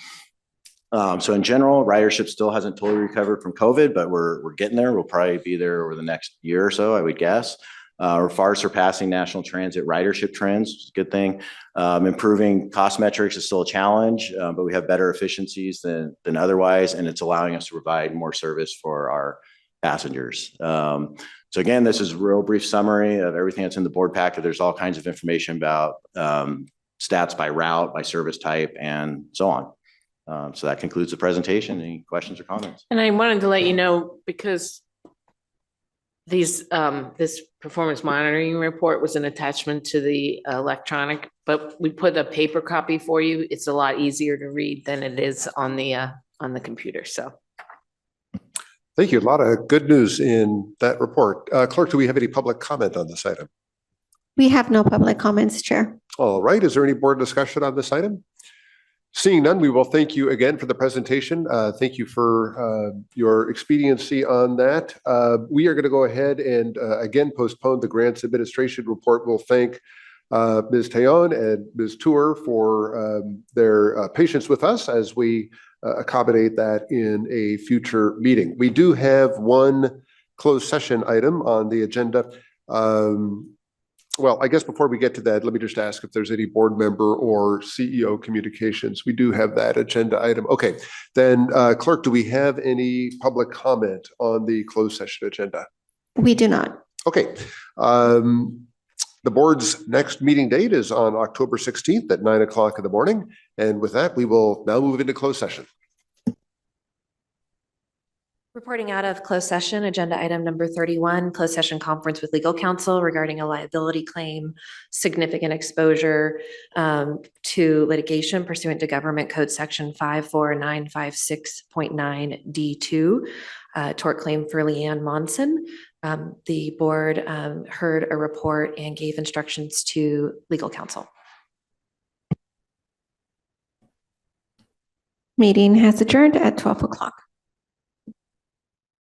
So in general, ridership still hasn't totally recovered from COVID, but we're getting there. We'll probably be there over the next year or so, I would guess. We're far surpassing national transit ridership trends, which is a good thing. Improving cost metrics is still a challenge, but we have better efficiencies than otherwise, and it's allowing us to provide more service for our passengers. So again, this is a real brief summary of everything that's in the board packet. There's all kinds of information about stats by route, by service type, and so on. So that concludes the presentation. Any questions or comments? And I wanted to let you know, because this performance monitoring report was an attachment to the electronic, but we put a paper copy for you. It's a lot easier to read than it is on the computer. So. Thank you. A lot of good news in that report. Clerk, do we have any public comment on this item? We have no public comments, Chair. All right. Is there any board discussion on this item? Seeing none, we will thank you again for the presentation. Thank you for your expediency on that. We are going to go ahead and again postpone the grants administration report. We'll thank Ms. Tayon and Ms. Tour for their patience with us as we accommodate that in a future meeting. We do have one closed session item on the agenda. Well, I guess before we get to that, let me just ask if there's any board member or CEO communications. We do have that agenda item. Okay, then clerk, do we have any public comment on the closed session agenda? We do not. Okay. The board's next meeting date is on October 16th at 9 o'clock in the morning. And with that, we will now move into closed session. Reporting out of closed session, agenda item number 31, closed session conference with legal counsel regarding a liability claim, significant exposure to litigation pursuant to Government Code Section 54956.9 D2, tort claim for Leanne Monson. The board heard a report and gave instructions to legal counsel. Meeting has adjourned at 12 o'clock.